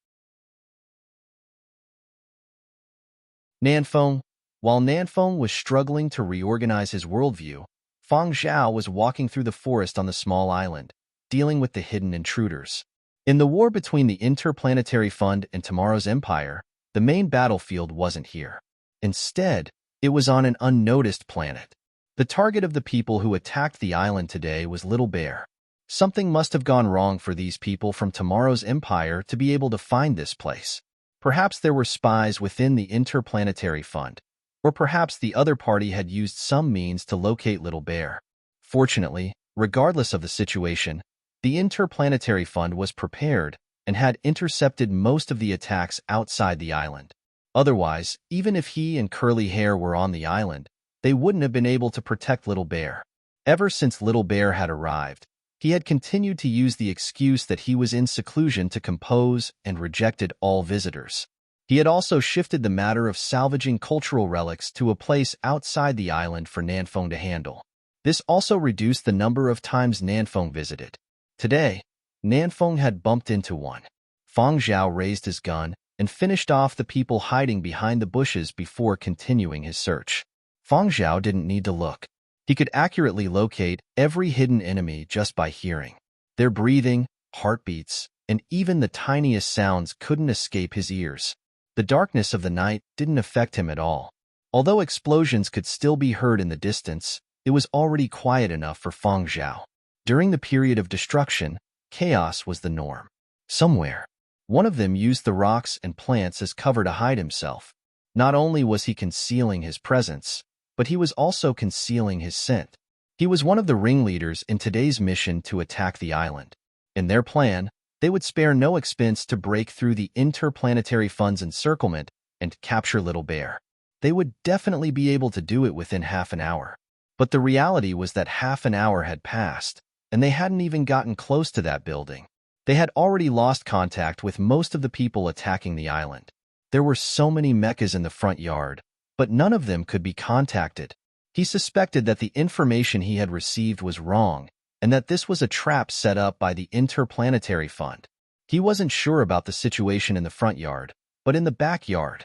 Nanfeng. While Nanfeng was struggling to reorganize his worldview, Fang Zhao was walking through the forest on the small island, dealing with the hidden intruders. In the war between the Interplanetary Fund and Tomorrow's Empire, the main battlefield wasn't here. Instead, it was on an unnoticed planet. The target of the people who attacked the island today was Little Bear. Something must have gone wrong for these people from Tomorrow's Empire to be able to find this place. Perhaps there were spies within the Interplanetary Fund, or perhaps the other party had used some means to locate Little Bear. Fortunately, regardless of the situation, the Interplanetary Fund was prepared and had intercepted most of the attacks outside the island. Otherwise, even if he and Curly Hair were on the island, they wouldn't have been able to protect Little Bear. Ever since Little Bear had arrived, he had continued to use the excuse that he was in seclusion to compose and rejected all visitors. He had also shifted the matter of salvaging cultural relics to a place outside the island for Nanfeng to handle. This also reduced the number of times Nanfeng visited. Today, Nanfeng had bumped into one. Fang Zhao raised his gun and finished off the people hiding behind the bushes before continuing his search. Fang Zhao didn't need to look. He could accurately locate every hidden enemy just by hearing. Their breathing, heartbeats, and even the tiniest sounds couldn't escape his ears. The darkness of the night didn't affect him at all. Although explosions could still be heard in the distance, it was already quiet enough for Fang Zhao. During the period of destruction, chaos was the norm. Somewhere, one of them used the rocks and plants as cover to hide himself. Not only was he concealing his presence, but he was also concealing his scent. He was one of the ringleaders in today's mission to attack the island. In their plan, they would spare no expense to break through the Interplanetary Fund's encirclement and capture Little Bear. They would definitely be able to do it within half an hour. But the reality was that half an hour had passed, and they hadn't even gotten close to that building. They had already lost contact with most of the people attacking the island. There were so many mechas in the front yard, but none of them could be contacted. He suspected that the information he had received was wrong, and that this was a trap set up by the Interplanetary Fund. He wasn't sure about the situation in the front yard, but in the backyard,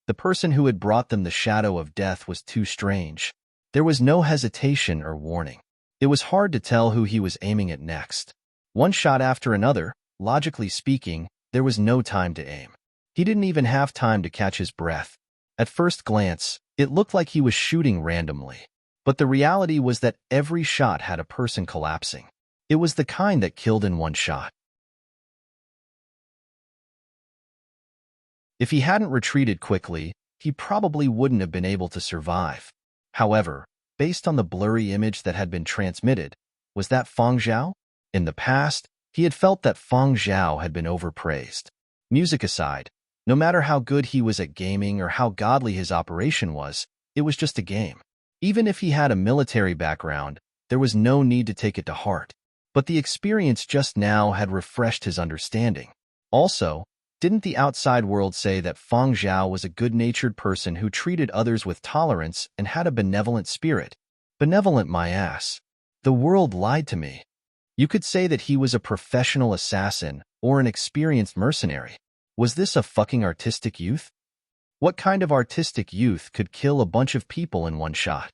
the person who had brought them the shadow of death was too strange. There was no hesitation or warning. It was hard to tell who he was aiming at next. One shot after another, logically speaking, there was no time to aim. He didn't even have time to catch his breath. At first glance, it looked like he was shooting randomly. But the reality was that every shot had a person collapsing. It was the kind that killed in one shot. If he hadn't retreated quickly, he probably wouldn't have been able to survive. However, based on the blurry image that had been transmitted, was that Fang Zhao? In the past, he had felt that Fang Zhao had been overpraised. Music aside, No matter how good he was at gaming or how godly his operation was, it was just a game. Even if he had a military background, there was no need to take it to heart. But the experience just now had refreshed his understanding. Also, didn't the outside world say that Feng Zhao was a good-natured person who treated others with tolerance and had a benevolent spirit? Benevolent, my ass. The world lied to me. You could say that he was a professional assassin or an experienced mercenary. Was this a fucking artistic youth? What kind of artistic youth could kill a bunch of people in one shot?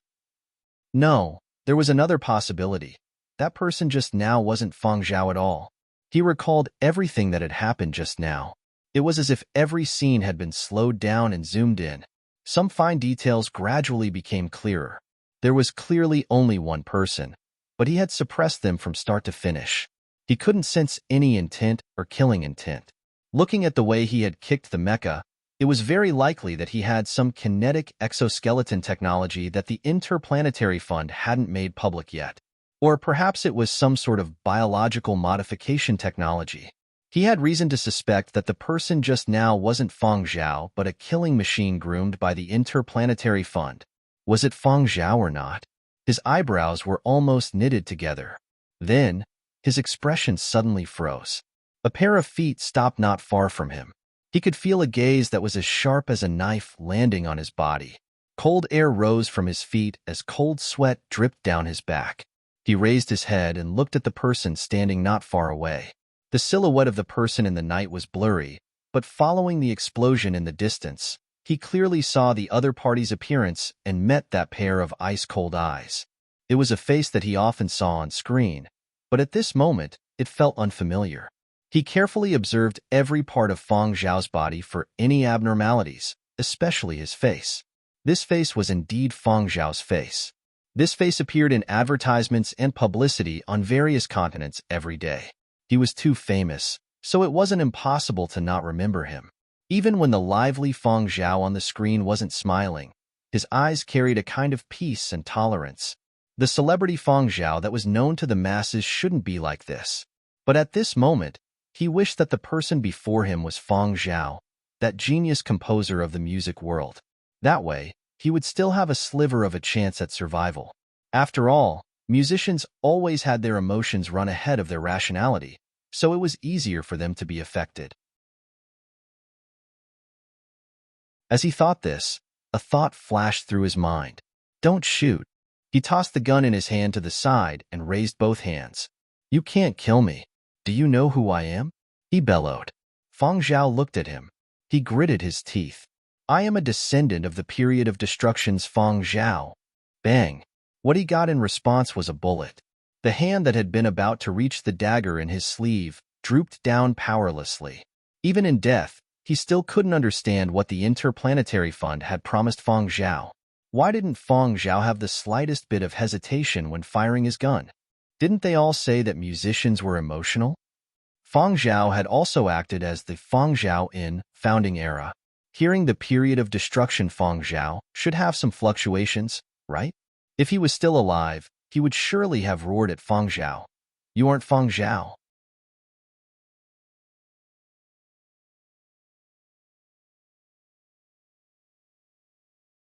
No, there was another possibility. That person just now wasn't Feng Zhao at all. He recalled everything that had happened just now. It was as if every scene had been slowed down and zoomed in. Some fine details gradually became clearer. There was clearly only one person, but he had suppressed them from start to finish. He couldn't sense any intent or killing intent. Looking at the way he had kicked the mecha, it was very likely that he had some kinetic exoskeleton technology that the Interplanetary Fund hadn't made public yet. Or perhaps it was some sort of biological modification technology. He had reason to suspect that the person just now wasn't Feng Zhao but a killing machine groomed by the Interplanetary Fund. Was it Feng Zhao or not? His eyebrows were almost knitted together. Then, his expression suddenly froze. A pair of feet stopped not far from him. He could feel a gaze that was as sharp as a knife landing on his body. Cold air rose from his feet as cold sweat dripped down his back. He raised his head and looked at the person standing not far away. The silhouette of the person in the night was blurry, but following the explosion in the distance, he clearly saw the other party's appearance and met that pair of ice-cold eyes. It was a face that he often saw on screen, but at this moment, it felt unfamiliar. He carefully observed every part of Feng Zhao's body for any abnormalities, especially his face. This face was indeed Feng Zhao's face. This face appeared in advertisements and publicity on various continents every day. He was too famous, so it wasn't impossible to not remember him. Even when the lively Feng Zhao on the screen wasn't smiling, his eyes carried a kind of peace and tolerance. The celebrity Feng Zhao that was known to the masses shouldn't be like this. But at this moment, he wished that the person before him was Feng Zhao, that genius composer of the music world. That way, he would still have a sliver of a chance at survival. After all, musicians always had their emotions run ahead of their rationality, so it was easier for them to be affected. As he thought this, a thought flashed through his mind. Don't shoot. He tossed the gun in his hand to the side and raised both hands. You can't kill me. Do you know who I am? He bellowed. Feng Zhao looked at him. He gritted his teeth. I am a descendant of the period of destruction's Feng Zhao. Bang. What he got in response was a bullet. The hand that had been about to reach the dagger in his sleeve drooped down powerlessly. Even in death, he still couldn't understand what the Interplanetary Fund had promised Feng Zhao. Why didn't Feng Zhao have the slightest bit of hesitation when firing his gun? Didn't they all say that musicians were emotional? Feng Zhao had also acted as the Feng Zhao in Founding Era. Hearing the period of destruction Feng Zhao should have some fluctuations, right? If he was still alive, he would surely have roared at Feng Zhao. You aren't Feng Zhao.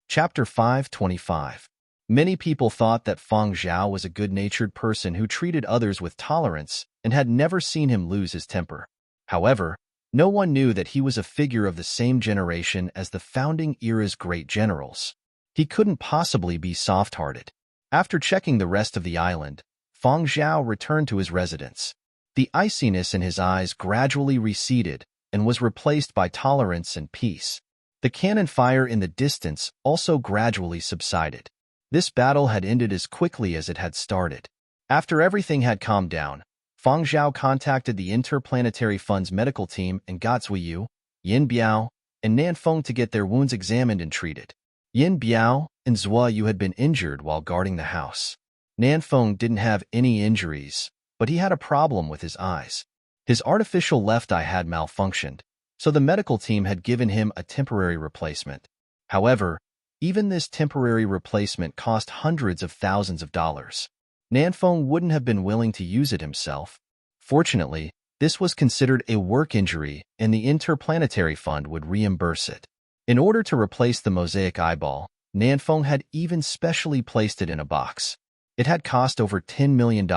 Chapter 525. Many people thought that Feng Zhao was a good-natured person who treated others with tolerance and had never seen him lose his temper. However, no one knew that he was a figure of the same generation as the founding era's great generals. He couldn't possibly be soft-hearted. After checking the rest of the island, Feng Zhao returned to his residence. The iciness in his eyes gradually receded and was replaced by tolerance and peace. The cannon fire in the distance also gradually subsided. This battle had ended as quickly as it had started. After everything had calmed down, Feng Zhao contacted the Interplanetary Fund's medical team and got Zuiyu, Yin Biao, and Nanfeng to get their wounds examined and treated. Yin Biao and Zuiyu had been injured while guarding the house. Nanfeng didn't have any injuries, but he had a problem with his eyes. His artificial left eye had malfunctioned, so the medical team had given him a temporary replacement. However, even this temporary replacement cost hundreds of thousands of dollars. Nanfeng wouldn't have been willing to use it himself. Fortunately, This was considered a work injury, and the Interplanetary Fund would reimburse it. In order to replace the mosaic eyeball, Nanfeng had even specially placed it in a box. It had cost over $10 million.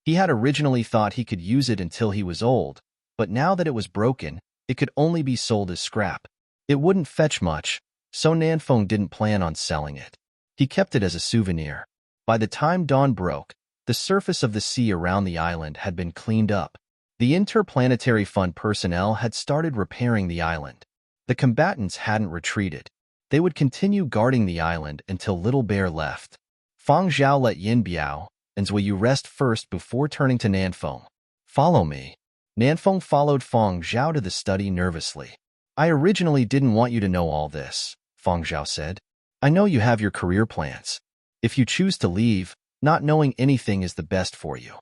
He had originally thought he could use it until he was old, but now that it was broken, it could only be sold as scrap. It wouldn't fetch much, so Nanfeng didn't plan on selling it. He kept it as a souvenir. By the time dawn broke, the surface of the sea around the island had been cleaned up. The Interplanetary Fund personnel had started repairing the island. The combatants hadn't retreated. They would continue guarding the island until Little Bear left. Fang Zhao let Yin Biao and Zui rest first before turning to Nanfeng. Follow me. Nanfeng followed Fang Zhao to the study nervously. I originally didn't want you to know all this, Fang Zhao said. I know you have your career plans. If you choose to leave, not knowing anything is the best for you.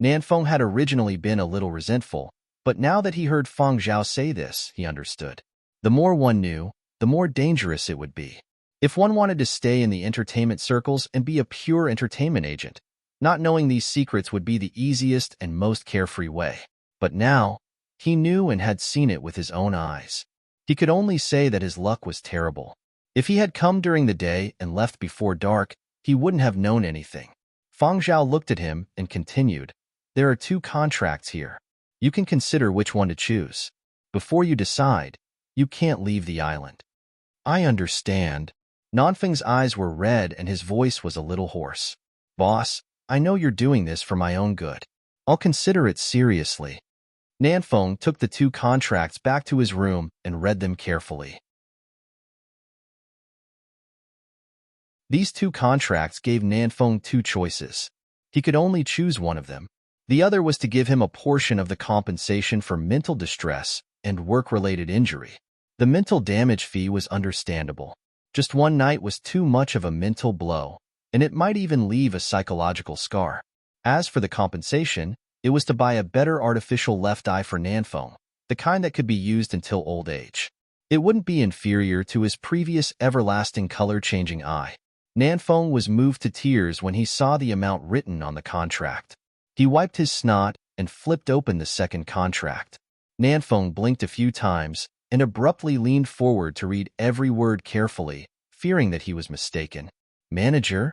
Nanfeng had originally been a little resentful, but now that he heard Fang Zhao say this, he understood. The more one knew, the more dangerous it would be. If one wanted to stay in the entertainment circles and be a pure entertainment agent, not knowing these secrets would be the easiest and most carefree way. But now, he knew and had seen it with his own eyes. He could only say that his luck was terrible. If he had come during the day and left before dark, he wouldn't have known anything. Fang Zhao looked at him and continued, There are 2 contracts here. You can consider which one to choose. Before you decide, you can't leave the island. I understand. Nanfeng's eyes were red and his voice was a little hoarse. Boss, I know you're doing this for my own good. I'll consider it seriously. Nanfeng took the 2 contracts back to his room and read them carefully. These 2 contracts gave Nanfeng 2 choices. He could only choose one of them. The other was to give him a portion of the compensation for mental distress and work-related injury. The mental damage fee was understandable. Just one night was too much of a mental blow, and it might even leave a psychological scar. As for the compensation, it was to buy a better artificial left eye for Nanfeng, the kind that could be used until old age. It wouldn't be inferior to his previous everlasting color-changing eye. Nanfeng was moved to tears when he saw the amount written on the contract. He wiped his snot and flipped open the second contract. Nanfeng blinked a few times and abruptly leaned forward to read every word carefully, fearing that he was mistaken. Manager?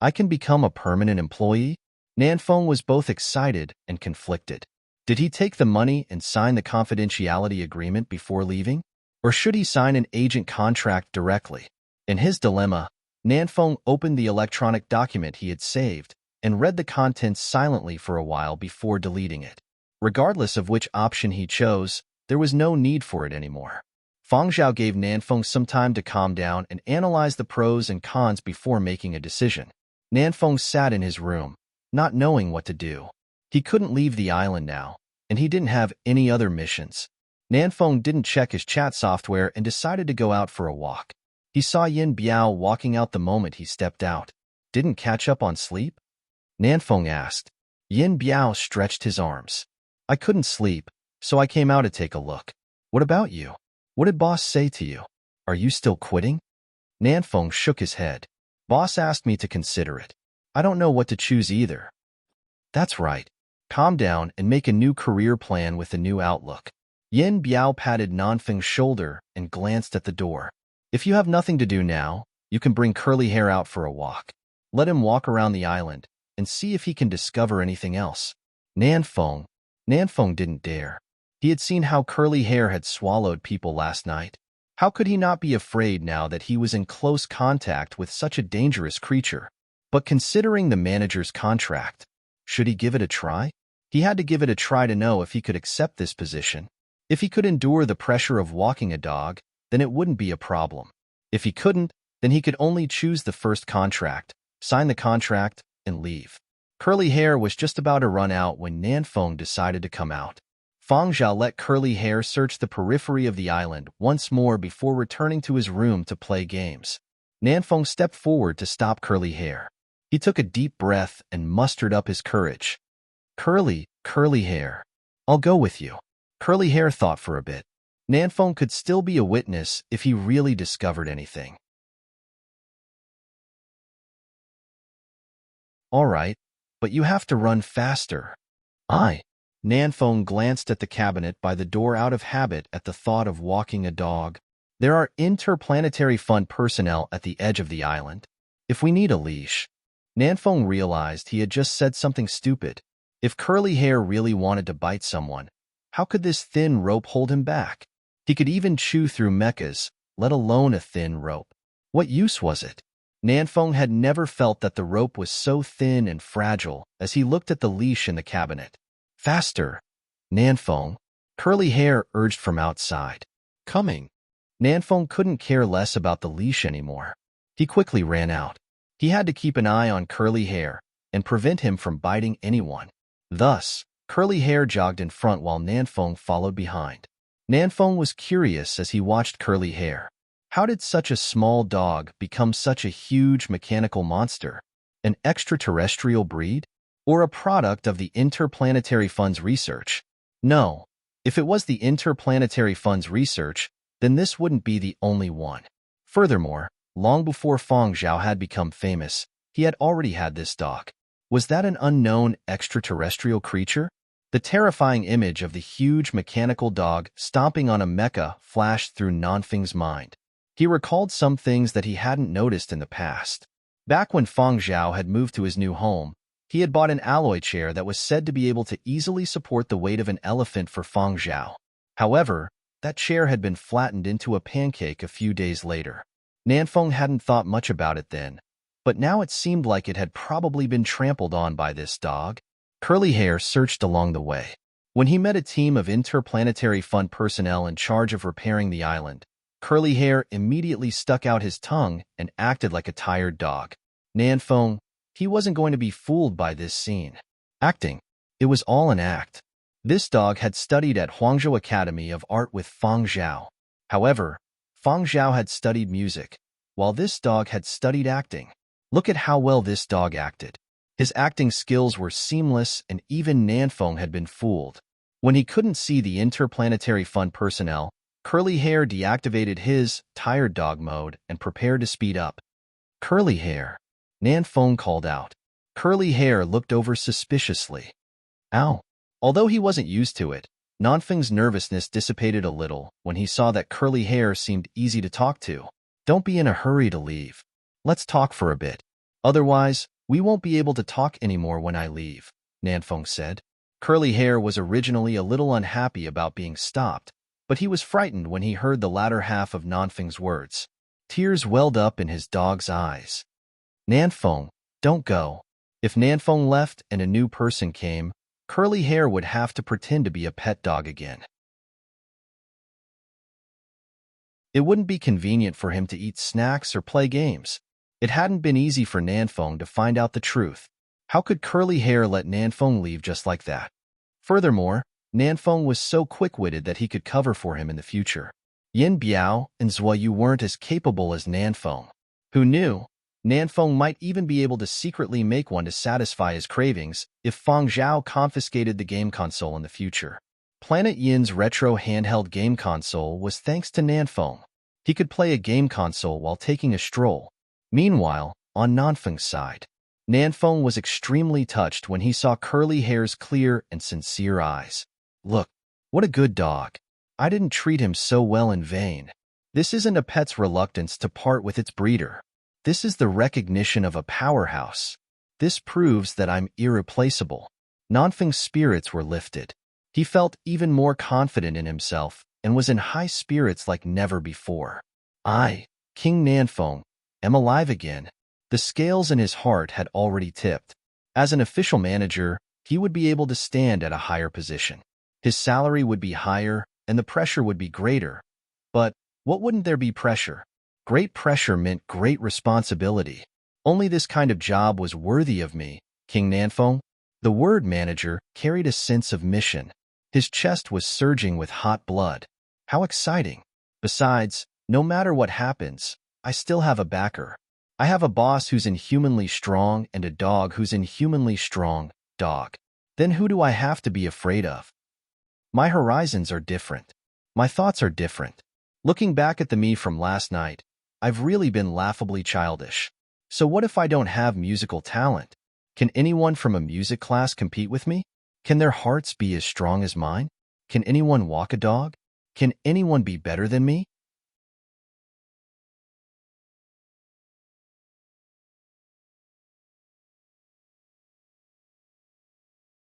I can become a permanent employee? Nanfeng was both excited and conflicted. Did he take the money and sign the confidentiality agreement before leaving? Or should he sign an agent contract directly? In his dilemma, Nanfeng opened the electronic document he had saved and read the contents silently for a while before deleting it. Regardless of which option he chose, there was no need for it anymore. Fang Zhao gave Nanfeng some time to calm down and analyze the pros and cons before making a decision. Nanfeng sat in his room, not knowing what to do. He couldn't leave the island now, and he didn't have any other missions. Nanfeng didn't check his chat software and decided to go out for a walk. He saw Yin Biao walking out the moment he stepped out. Didn't catch up on sleep? Nanfeng asked. Yin Biao stretched his arms. I couldn't sleep, so I came out to take a look. What about you? What did boss say to you? Are you still quitting? Nanfeng shook his head. Boss asked me to consider it. I don't know what to choose either. That's right. Calm down and make a new career plan with a new outlook. Yin Biao patted Nanfeng's shoulder and glanced at the door. If you have nothing to do now, you can bring Curly Hair out for a walk. Let him walk around the island and see if he can discover anything else. Nanfeng didn't dare. He had seen how Curly Hair had swallowed people last night. How could he not be afraid now that he was in close contact with such a dangerous creature? But considering the manager's contract, should he give it a try? He had to give it a try to know if he could accept this position. If he could endure the pressure of walking a dog, then it wouldn't be a problem. If he couldn't, then he could only choose the first contract, sign the contract, and leave. Curly Hair was just about to run out when Nanfeng decided to come out. Fang Zhao let Curly Hair search the periphery of the island once more before returning to his room to play games. Nanfeng stepped forward to stop Curly Hair. He took a deep breath and mustered up his courage. Curly Hair. I'll go with you. Curly Hair thought for a bit. Nanfeng could still be a witness if he really discovered anything. All right, but you have to run faster. Nanfeng glanced at the cabinet by the door out of habit at the thought of walking a dog. There are interplanetary fund personnel at the edge of the island. If we need a leash. Nanfeng realized he had just said something stupid. If Curly Hair really wanted to bite someone, how could this thin rope hold him back? He could even chew through mechas, let alone a thin rope. What use was it? Nanfeng had never felt that the rope was so thin and fragile as he looked at the leash in the cabinet. Faster! Nanfeng! Curly Hair urged from outside. Coming! Nanfeng couldn't care less about the leash anymore. He quickly ran out. He had to keep an eye on Curly Hair and prevent him from biting anyone. Thus, Curly Hair jogged in front while Nanfeng followed behind. Nanfeng was curious as he watched Curly Hair. How did such a small dog become such a huge mechanical monster? An extraterrestrial breed? Or a product of the Interplanetary Fund's research? No. If it was the Interplanetary Fund's research, then this wouldn't be the only one. Furthermore, long before Feng Zhao had become famous, he had already had this dog. Was that an unknown extraterrestrial creature? The terrifying image of the huge mechanical dog stomping on a mecha flashed through Nanfeng's mind. He recalled some things that he hadn't noticed in the past. Back when Feng Zhao had moved to his new home, he had bought an alloy chair that was said to be able to easily support the weight of an elephant for Feng Zhao. However, that chair had been flattened into a pancake a few days later. Nanfeng hadn't thought much about it then, but now it seemed like it had probably been trampled on by this dog. Curly Hair searched along the way. When he met a team of Interplanetary Fund personnel in charge of repairing the island, Curly Hair immediately stuck out his tongue and acted like a tired dog. Nanfeng, he wasn't going to be fooled by this scene. Acting. It was all an act. This dog had studied at Huangzhou Academy of Art with Feng Zhao. However, Feng Zhao had studied music, while this dog had studied acting. Look at how well this dog acted. His acting skills were seamless, and even Nanfeng had been fooled. When he couldn't see the Interplanetary Fund personnel, Curly Hair deactivated his tired dog mode and prepared to speed up. Curly Hair. Nanfeng called out. Curly Hair looked over suspiciously. Ow. Although he wasn't used to it, Nanfeng's nervousness dissipated a little when he saw that Curly Hair seemed easy to talk to. Don't be in a hurry to leave. Let's talk for a bit. Otherwise, we won't be able to talk anymore when I leave, Nanfeng said. Curly Hair was originally a little unhappy about being stopped, but he was frightened when he heard the latter half of Nanfeng's words. Tears welled up in his dog's eyes. Nanfeng, don't go. If Nanfeng left and a new person came, Curly Hair would have to pretend to be a pet dog again. It wouldn't be convenient for him to eat snacks or play games. It hadn't been easy for Nanfeng to find out the truth. How could Curly Hair let Nanfeng leave just like that? Furthermore, Nanfeng was so quick-witted that he could cover for him in the future. Yin Biao and Zhua Yu weren't as capable as Nanfeng. Who knew? Nanfeng might even be able to secretly make one to satisfy his cravings if Feng Zhao confiscated the game console in the future. Planet Yin's retro handheld game console was thanks to Nanfeng. He could play a game console while taking a stroll. Meanwhile, on Nanfeng's side, Nanfeng was extremely touched when he saw Curly Hair's clear and sincere eyes. Look, what a good dog. I didn't treat him so well in vain. This isn't a pet's reluctance to part with its breeder. This is the recognition of a powerhouse. This proves that I'm irreplaceable. Nanfeng's spirits were lifted. He felt even more confident in himself and was in high spirits like never before. I, King Nanfeng, am alive again. The scales in his heart had already tipped. As an official manager, he would be able to stand at a higher position. His salary would be higher and the pressure would be greater. But what wouldn't there be pressure? Great pressure meant great responsibility. Only this kind of job was worthy of me, King Nanfeng. The word manager carried a sense of mission. His chest was surging with hot blood. How exciting. Besides, no matter what happens, I still have a backer. I have a boss who's inhumanly strong and a dog who's inhumanly strong, dog. Then who do I have to be afraid of? My horizons are different. My thoughts are different. Looking back at the me from last night, I've really been laughably childish. So what if I don't have musical talent? Can anyone from a music class compete with me? Can their hearts be as strong as mine? Can anyone walk a dog? Can anyone be better than me?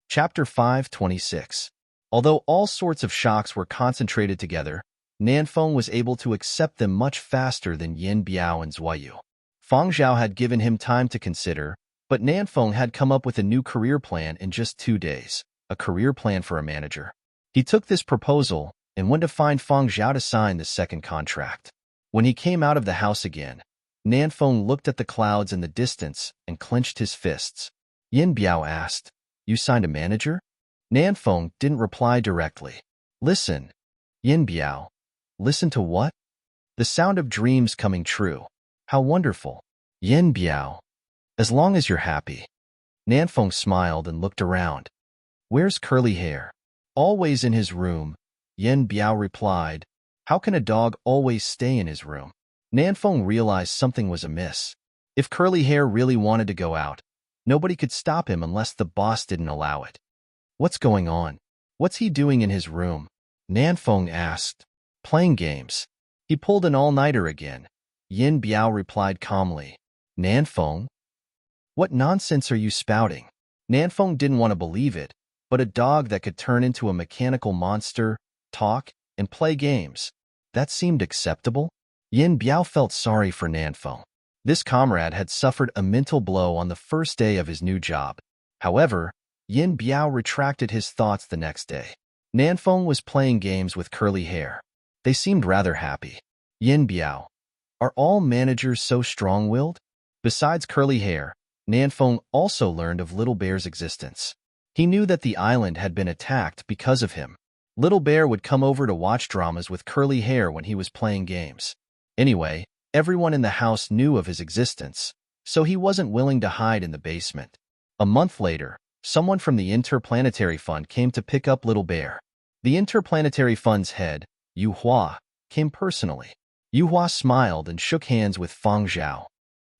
Chapter 5:26. Although all sorts of shocks were concentrated together, Nanfeng was able to accept them much faster than Yin Biao and Zhuayu. Feng Zhao had given him time to consider, but Nanfeng had come up with a new career plan in just 2 days, a career plan for a manager. He took this proposal and went to find Feng Zhao to sign the second contract. When he came out of the house again, Nanfeng looked at the clouds in the distance and clenched his fists. Yin Biao asked, "You signed a manager?" Nanfeng didn't reply directly. "Listen." Yin Biao. "Listen to what?" "The sound of dreams coming true. How wonderful." Yin Biao. "As long as you're happy." Nanfeng smiled and looked around. "Where's Curly Hair?" "Always in his room," Yin Biao replied. "How can a dog always stay in his room?" Nanfeng realized something was amiss. If Curly Hair really wanted to go out, nobody could stop him unless the boss didn't allow it. "What's going on? What's he doing in his room?" Nanfeng asked. "Playing games." "He pulled an all-nighter again," Yin Biao replied calmly. "Nanfeng? What nonsense are you spouting?" Nanfeng didn't want to believe it, but a dog that could turn into a mechanical monster, talk, and play games. That seemed acceptable. Yin Biao felt sorry for Nanfeng. This comrade had suffered a mental blow on the first day of his new job. However, Yin Biao retracted his thoughts the next day. Nanfeng was playing games with Curly Hair. They seemed rather happy. Yin Biao. Are all managers so strong-willed? Besides Curly Hair, Nanfeng also learned of Little Bear's existence. He knew that the island had been attacked because of him. Little Bear would come over to watch dramas with Curly Hair when he was playing games. Anyway, everyone in the house knew of his existence, so he wasn't willing to hide in the basement. A month later, someone from the Interplanetary Fund came to pick up Little Bear. The Interplanetary Fund's head, Yu Hua, came personally. Yu Hua smiled and shook hands with Feng Zhao.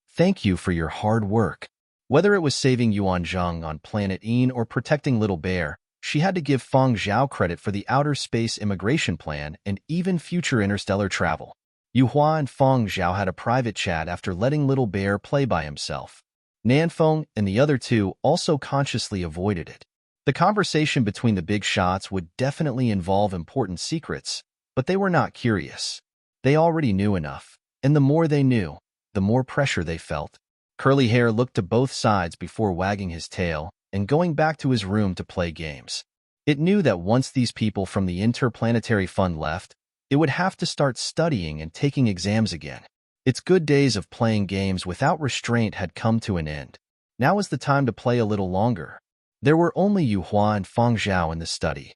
"Thank you for your hard work." Whether it was saving Yuan Zheng on planet Een or protecting Little Bear, she had to give Feng Zhao credit for the outer space immigration plan and even future interstellar travel. Yu Hua and Feng Zhao had a private chat after letting Little Bear play by himself. Nanfeng and the other two also consciously avoided it. The conversation between the big shots would definitely involve important secrets, but they were not curious. They already knew enough, and the more they knew, the more pressure they felt. Curly Hair looked to both sides before wagging his tail and going back to his room to play games. It knew that once these people from the Interplanetary Fund left, it would have to start studying and taking exams again. Its good days of playing games without restraint had come to an end. Now was the time to play a little longer. There were only Yu Hua and Feng Zhao in the study.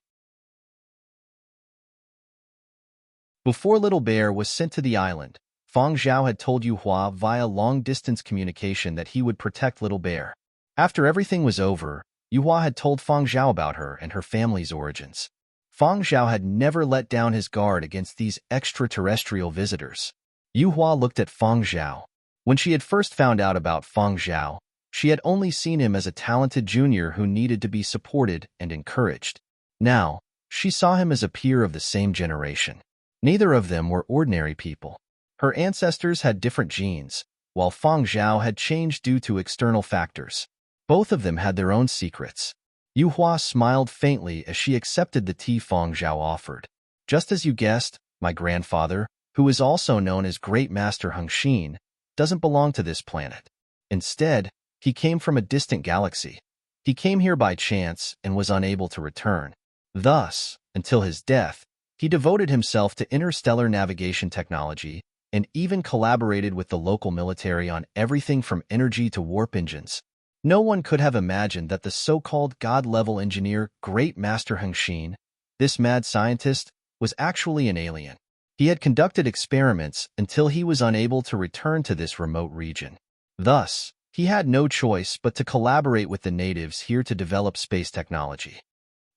Before Little Bear was sent to the island, Feng Zhao had told Yu Hua via long-distance communication that he would protect Little Bear. After everything was over, Yu Hua had told Feng Zhao about her and her family's origins. Feng Zhao had never let down his guard against these extraterrestrial visitors. Yu Hua looked at Feng Zhao. When she had first found out about Feng Zhao, she had only seen him as a talented junior who needed to be supported and encouraged. Now, she saw him as a peer of the same generation. Neither of them were ordinary people. Her ancestors had different genes, while Feng Zhao had changed due to external factors. Both of them had their own secrets. Yu Hua smiled faintly as she accepted the tea Feng Zhao offered. "Just as you guessed, my grandfather, who is also known as Great Master Hengxin, doesn't belong to this planet. Instead, he came from a distant galaxy. He came here by chance and was unable to return. Thus, until his death, he devoted himself to interstellar navigation technology and even collaborated with the local military on everything from energy to warp engines. No one could have imagined that the so-called God-level engineer Great Master Hengxin, this mad scientist, was actually an alien. He had conducted experiments until he was unable to return to this remote region. Thus, he had no choice but to collaborate with the natives here to develop space technology.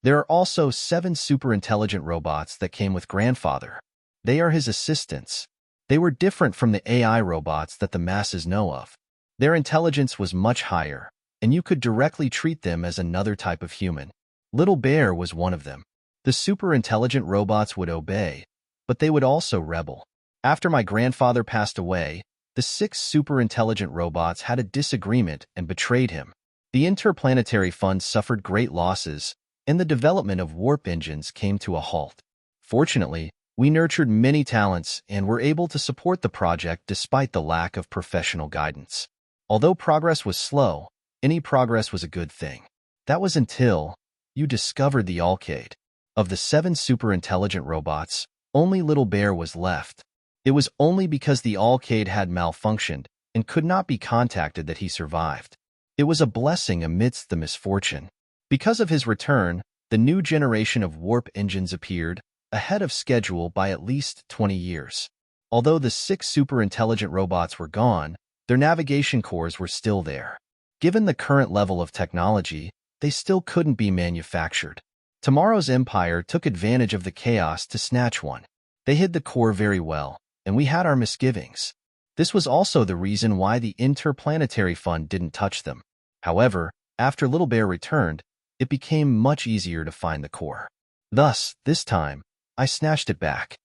There are also 7 super-intelligent robots that came with Grandfather. They are his assistants. They were different from the AI robots that the masses know of. Their intelligence was much higher, and you could directly treat them as another type of human. Little Bear was one of them. The super-intelligent robots would obey, but they would also rebel. After my grandfather passed away, the 6 super-intelligent robots had a disagreement and betrayed him. The Interplanetary Fund suffered great losses, and the development of warp engines came to a halt. Fortunately, we nurtured many talents and were able to support the project despite the lack of professional guidance. Although progress was slow, any progress was a good thing. That was until you discovered the Alcade. Of the 7 super-intelligent robots, only Little Bear was left. It was only because the Alcade had malfunctioned and could not be contacted that he survived. It was a blessing amidst the misfortune. Because of his return, the new generation of warp engines appeared, ahead of schedule by at least 20 years. Although the 6 super-intelligent robots were gone, their navigation cores were still there. Given the current level of technology, they still couldn't be manufactured. Tomorrow's Empire took advantage of the chaos to snatch one. They hid the core very well, and we had our misgivings. This was also the reason why the Interplanetary Fund didn't touch them. However, after Little Bear returned, it became much easier to find the core. Thus, this time, I snatched it back.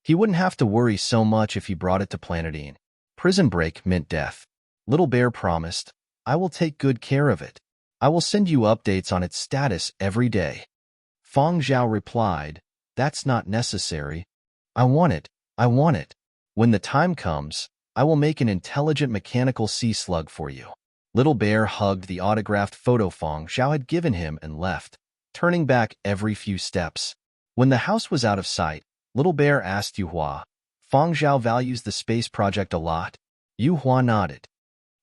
He wouldn't have to worry so much if he brought it to Planetine. Prison break meant death. Little Bear promised, I will take good care of it. I will send you updates on its status every day. Feng Zhao replied, that's not necessary. I want it. I want it. When the time comes, I will make an intelligent mechanical sea slug for you. Little Bear hugged the autographed photo Feng Zhao had given him and left, turning back every few steps. When the house was out of sight, Little Bear asked Yuhua, Feng Zhao values the space project a lot. Yuhua nodded.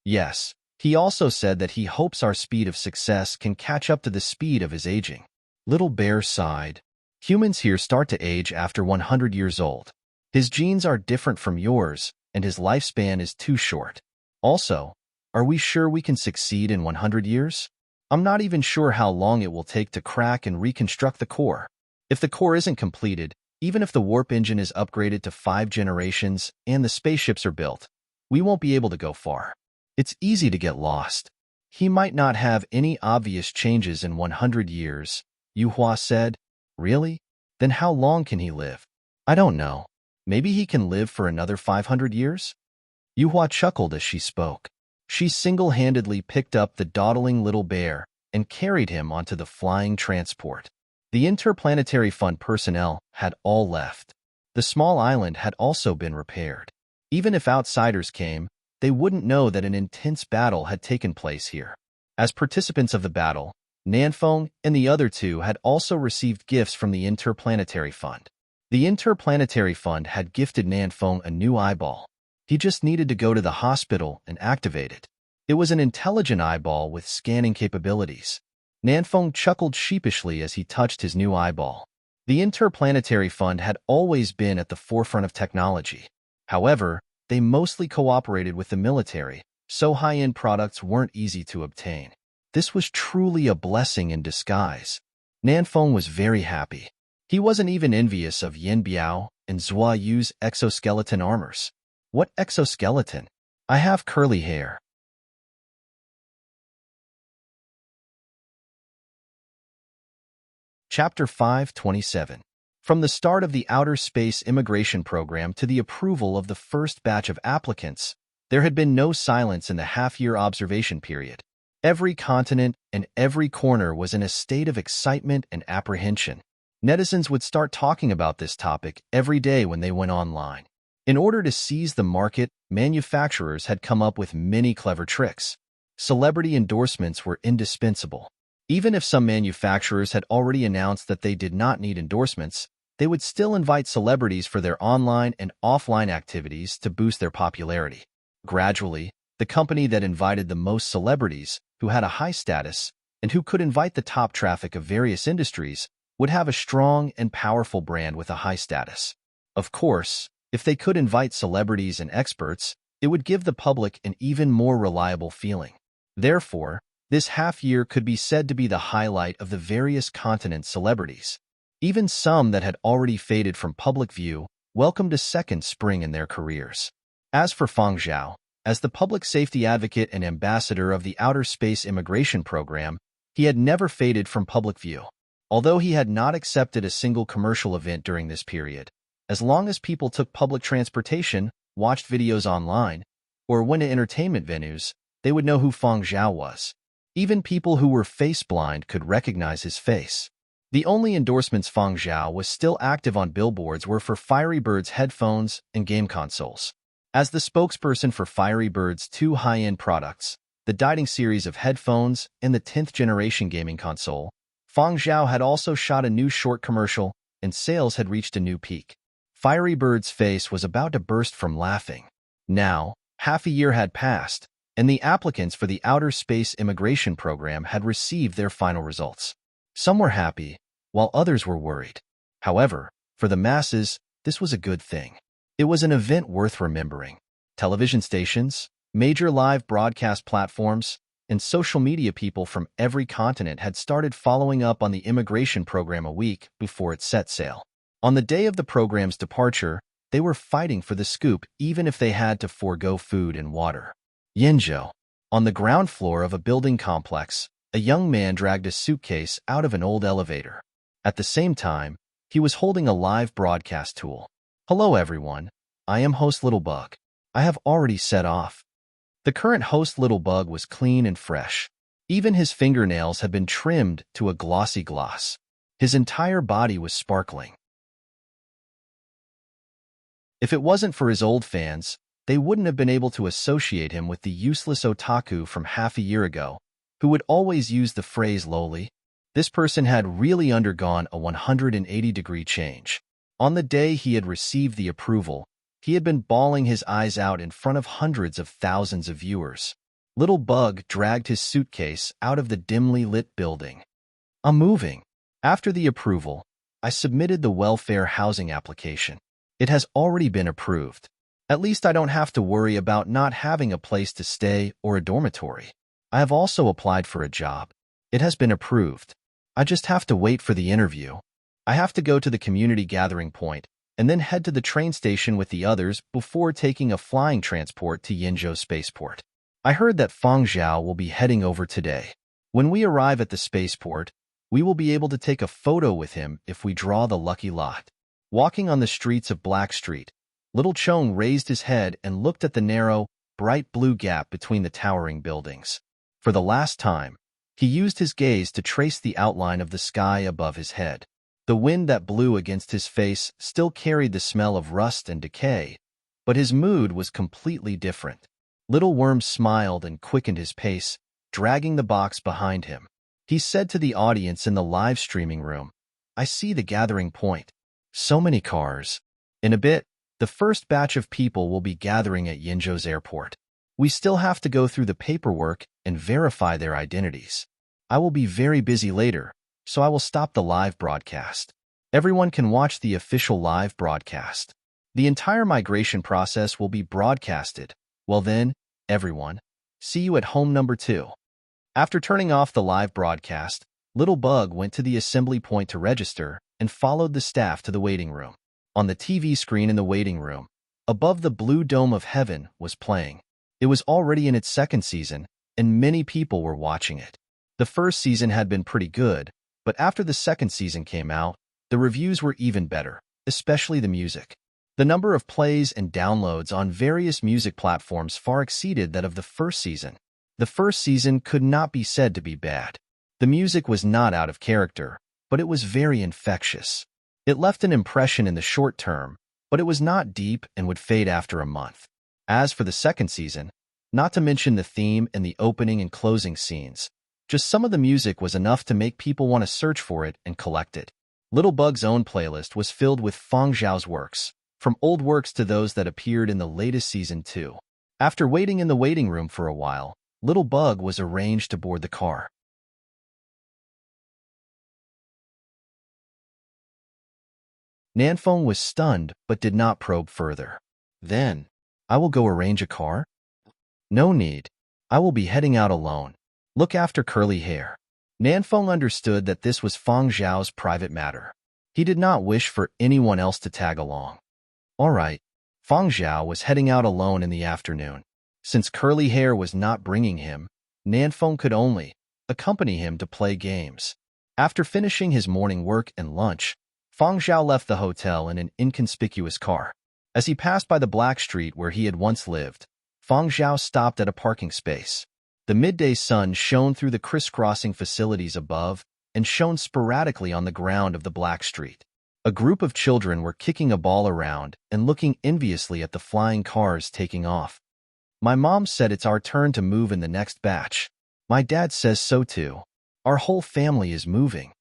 Yes, he also said that he hopes our speed of success can catch up to the speed of his aging. Little Bear sighed. Humans here start to age after 100 years old. His genes are different from yours, and his lifespan is too short. Also, are we sure we can succeed in 100 years? I'm not even sure how long it will take to crack and reconstruct the core. If the core isn't completed, even if the warp engine is upgraded to 5 generations and the spaceships are built, we won't be able to go far. It's easy to get lost. He might not have any obvious changes in 100 years, Yuhua said. Really? Then how long can he live? I don't know. Maybe he can live for another 500 years? Yuhua chuckled as she spoke. She single-handedly picked up the dawdling Little Bear and carried him onto the flying transport. The Interplanetary Fund personnel had all left. The small island had also been repaired. Even if outsiders came, they wouldn't know that an intense battle had taken place here. As participants of the battle, Nanfeng and the other 2 had also received gifts from the Interplanetary Fund. The Interplanetary Fund had gifted Nanfeng a new eyeball. He just needed to go to the hospital and activate it. It was an intelligent eyeball with scanning capabilities. Nanfeng chuckled sheepishly as he touched his new eyeball. The Interplanetary Fund had always been at the forefront of technology. However, they mostly cooperated with the military, so high-end products weren't easy to obtain. This was truly a blessing in disguise. Nanfeng was very happy. He wasn't even envious of Yin Biao and Zhua Yu's exoskeleton armors. What exoskeleton? I have curly hair. Chapter 527. From the start of the Outer Space Immigration Program to the approval of the first batch of applicants, there had been no silence in the half-year observation period. Every continent and every corner was in a state of excitement and apprehension. Netizens would start talking about this topic every day when they went online. In order to seize the market, manufacturers had come up with many clever tricks. Celebrity endorsements were indispensable. Even if some manufacturers had already announced that they did not need endorsements, they would still invite celebrities for their online and offline activities to boost their popularity. Gradually, the company that invited the most celebrities, who had a high status, and who could invite the top traffic of various industries, would have a strong and powerful brand with a high status. Of course, if they could invite celebrities and experts, it would give the public an even more reliable feeling. Therefore, this half-year could be said to be the highlight of the various continent celebrities. Even some that had already faded from public view welcomed a second spring in their careers. As for Feng Zhao, As the public safety advocate and ambassador of the Outer Space Immigration Program, he had never faded from public view. Although he had not accepted a single commercial event during this period, as long as people took public transportation, watched videos online, or went to entertainment venues, they would know who Feng Zhao was. Even people who were face-blind could recognize his face. The only endorsements Feng Zhao was still active on billboards were for Fiery Bird's headphones and game consoles. As the spokesperson for Fiery Bird's two high-end products, the Dining series of headphones and the 10th generation gaming console, Feng Zhao had also shot a new short commercial, and sales had reached a new peak. Fiery Bird's face was about to burst from laughing. Now, half a year had passed, and the applicants for the Outer Space Immigration Program had received their final results. Some were happy, while others were worried. However, for the masses, this was a good thing. It was an event worth remembering. Television stations, major live broadcast platforms, and social media people from every continent had started following up on the immigration program a week before it set sail. On the day of the program's departure, they were fighting for the scoop even if they had to forego food and water. Yenzhou. On the ground floor of a building complex, a young man dragged a suitcase out of an old elevator. At the same time, he was holding a live broadcast tool. Hello everyone, I am host Little Bug. I have already set off. The current host Little Bug was clean and fresh. Even his fingernails had been trimmed to a glossy gloss. His entire body was sparkling. If it wasn't for his old fans, they wouldn't have been able to associate him with the useless otaku from half a year ago, who would always use the phrase lowly. This person had really undergone a 180-degree change. On the day he had received the approval, he had been bawling his eyes out in front of hundreds of thousands of viewers. Little Bug dragged his suitcase out of the dimly lit building. I'm moving. After the approval, I submitted the welfare housing application. It has already been approved. At least I don't have to worry about not having a place to stay or a dormitory. I have also applied for a job. It has been approved. I just have to wait for the interview. I have to go to the community gathering point and then head to the train station with the others before taking a flying transport to Yenzhou Spaceport. I heard that Feng Zhao will be heading over today. When we arrive at the spaceport, we will be able to take a photo with him if we draw the lucky lot. Walking on the streets of Black Street, Little Chong raised his head and looked at the narrow, bright blue gap between the towering buildings. For the last time, he used his gaze to trace the outline of the sky above his head. The wind that blew against his face still carried the smell of rust and decay, but his mood was completely different. Little Worm smiled and quickened his pace, dragging the box behind him. He said to the audience in the live streaming room, I see the gathering point. So many cars. In a bit, the first batch of people will be gathering at Yenzhou's airport. We still have to go through the paperwork and verify their identities. I will be very busy later, so I will stop the live broadcast. Everyone can watch the official live broadcast. The entire migration process will be broadcasted. Well then, everyone, see you at home number 2. After turning off the live broadcast, Little Bug went to the assembly point to register and followed the staff to the waiting room. On the TV screen in the waiting room, above the blue dome of heaven was playing. It was already in its second season, and many people were watching it. The first season had been pretty good, but after the second season came out, the reviews were even better, especially the music. The number of plays and downloads on various music platforms far exceeded that of the first season. The first season could not be said to be bad. The music was not out of character, but it was very infectious. It left an impression in the short term, but it was not deep and would fade after a month. As for the second season, not to mention the theme and the opening and closing scenes, just some of the music was enough to make people want to search for it and collect it. Little Bug's own playlist was filled with Feng Zhao's works, from old works to those that appeared in the latest season too. After waiting in the waiting room for a while, Little Bug was arranged to board the car. Nanfeng was stunned but did not probe further. Then, I will go arrange a car? No need. I will be heading out alone. Look after curly hair. Nanfeng understood that this was Feng Zhao's private matter. He did not wish for anyone else to tag along. All right. Feng Zhao was heading out alone in the afternoon. Since curly hair was not bringing him, Nanfeng could only accompany him to play games. After finishing his morning work and lunch, Feng Zhao left the hotel in an inconspicuous car. As he passed by the black street where he had once lived, Feng Zhao stopped at a parking space. The midday sun shone through the crisscrossing facilities above and shone sporadically on the ground of the black street. A group of children were kicking a ball around and looking enviously at the flying cars taking off. My mom said it's our turn to move in the next batch. My dad says so too. Our whole family is moving.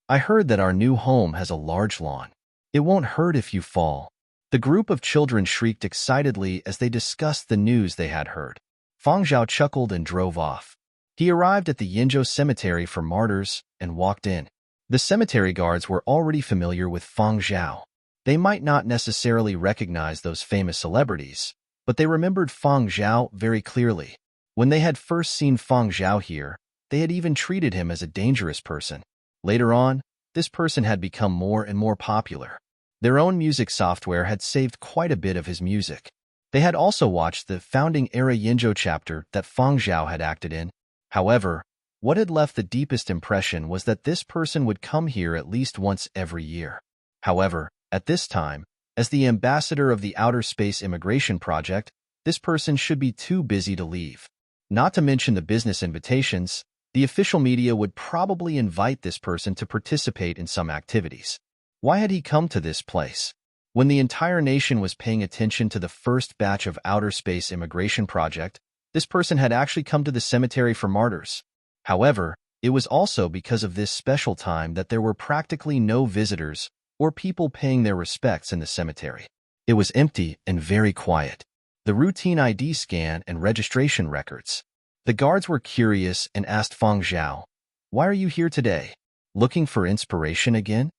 I heard that our new home has a large lawn. It won't hurt if you fall. The group of children shrieked excitedly as they discussed the news they had heard. Feng Zhao chuckled and drove off. He arrived at the Yinzhou Cemetery for Martyrs and walked in. The cemetery guards were already familiar with Feng Zhao. They might not necessarily recognize those famous celebrities, but they remembered Feng Zhao very clearly. When they had first seen Feng Zhao here, they had even treated him as a dangerous person. Later on, this person had become more and more popular. Their own music software had saved quite a bit of his music. They had also watched the founding-era Yinzhou chapter that Feng Zhao had acted in. However, what had left the deepest impression was that this person would come here at least once every year. However, at this time, as the ambassador of the Outer Space Immigration Project, this person should be too busy to leave. Not to mention the business invitations, the official media would probably invite this person to participate in some activities. Why had he come to this place? When the entire nation was paying attention to the first batch of Outer Space Immigration Project, this person had actually come to the cemetery for martyrs. However, it was also because of this special time that there were practically no visitors or people paying their respects in the cemetery. It was empty and very quiet. The routine ID scan and registration records. The guards were curious and asked Feng Zhao, "Why are you here today? Looking for inspiration again?"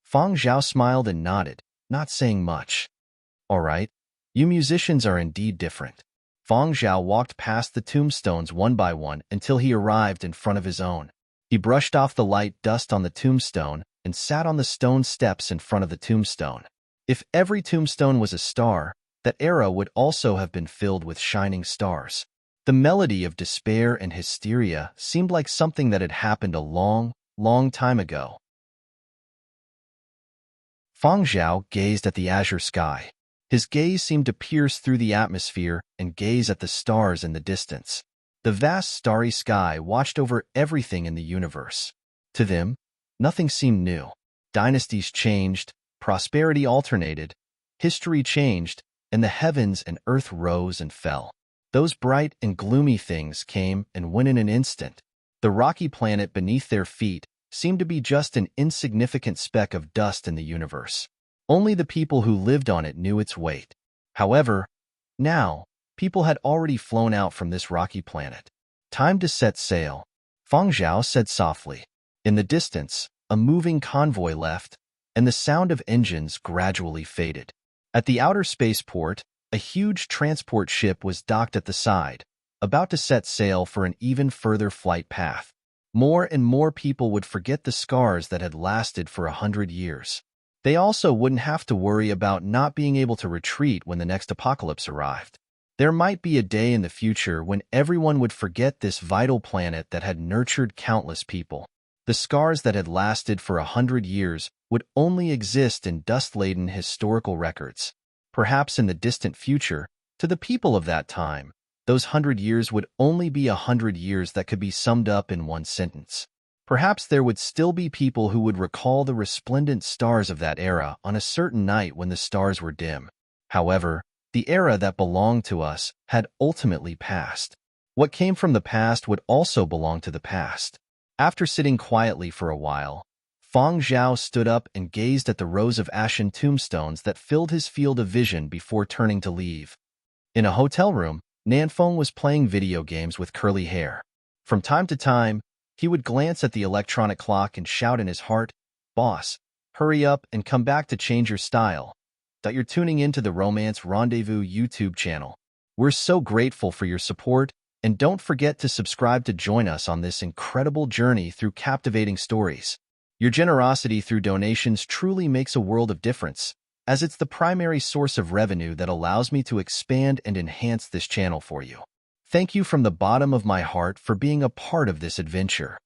Feng Zhao smiled and nodded, not saying much. "All right, you musicians are indeed different." Feng Zhao walked past the tombstones one by one until he arrived in front of his own. He brushed off the light dust on the tombstone and sat on the stone steps in front of the tombstone. If every tombstone was a star, that era would also have been filled with shining stars. The melody of despair and hysteria seemed like something that had happened a long, long time ago. Feng Zhao gazed at the azure sky. His gaze seemed to pierce through the atmosphere and gaze at the stars in the distance. The vast starry sky watched over everything in the universe. To them, nothing seemed new. Dynasties changed, prosperity alternated, history changed, and the heavens and earth rose and fell. Those bright and gloomy things came and went in an instant. The rocky planet beneath their feet seemed to be just an insignificant speck of dust in the universe. Only the people who lived on it knew its weight. However, now, people had already flown out from this rocky planet. "Time to set sail," Feng Zhao said softly. In the distance, a moving convoy left, and the sound of engines gradually faded. At the outer spaceport, a huge transport ship was docked at the side, about to set sail for an even further flight path. More and more people would forget the scars that had lasted for 100 years. They also wouldn't have to worry about not being able to retreat when the next apocalypse arrived. There might be a day in the future when everyone would forget this vital planet that had nurtured countless people. The scars that had lasted for 100 years would only exist in dust-laden historical records. Perhaps in the distant future, to the people of that time, those 100 years would only be 100 years that could be summed up in one sentence. Perhaps there would still be people who would recall the resplendent stars of that era on a certain night when the stars were dim. However, the era that belonged to us had ultimately passed. What came from the past would also belong to the past. After sitting quietly for a while, Feng Zhao stood up and gazed at the rows of ashen tombstones that filled his field of vision before turning to leave. In a hotel room, Nanfeng was playing video games with curly hair. From time to time, he would glance at the electronic clock and shout in his heart, "Boss, hurry up and come back to change your style." You're tuning into the Romance Rendezvous YouTube channel. We're so grateful for your support, and don't forget to subscribe to join us on this incredible journey through captivating stories. Your generosity through donations truly makes a world of difference. as it's the primary source of revenue that allows me to expand and enhance this channel for you. Thank you from the bottom of my heart for being a part of this adventure.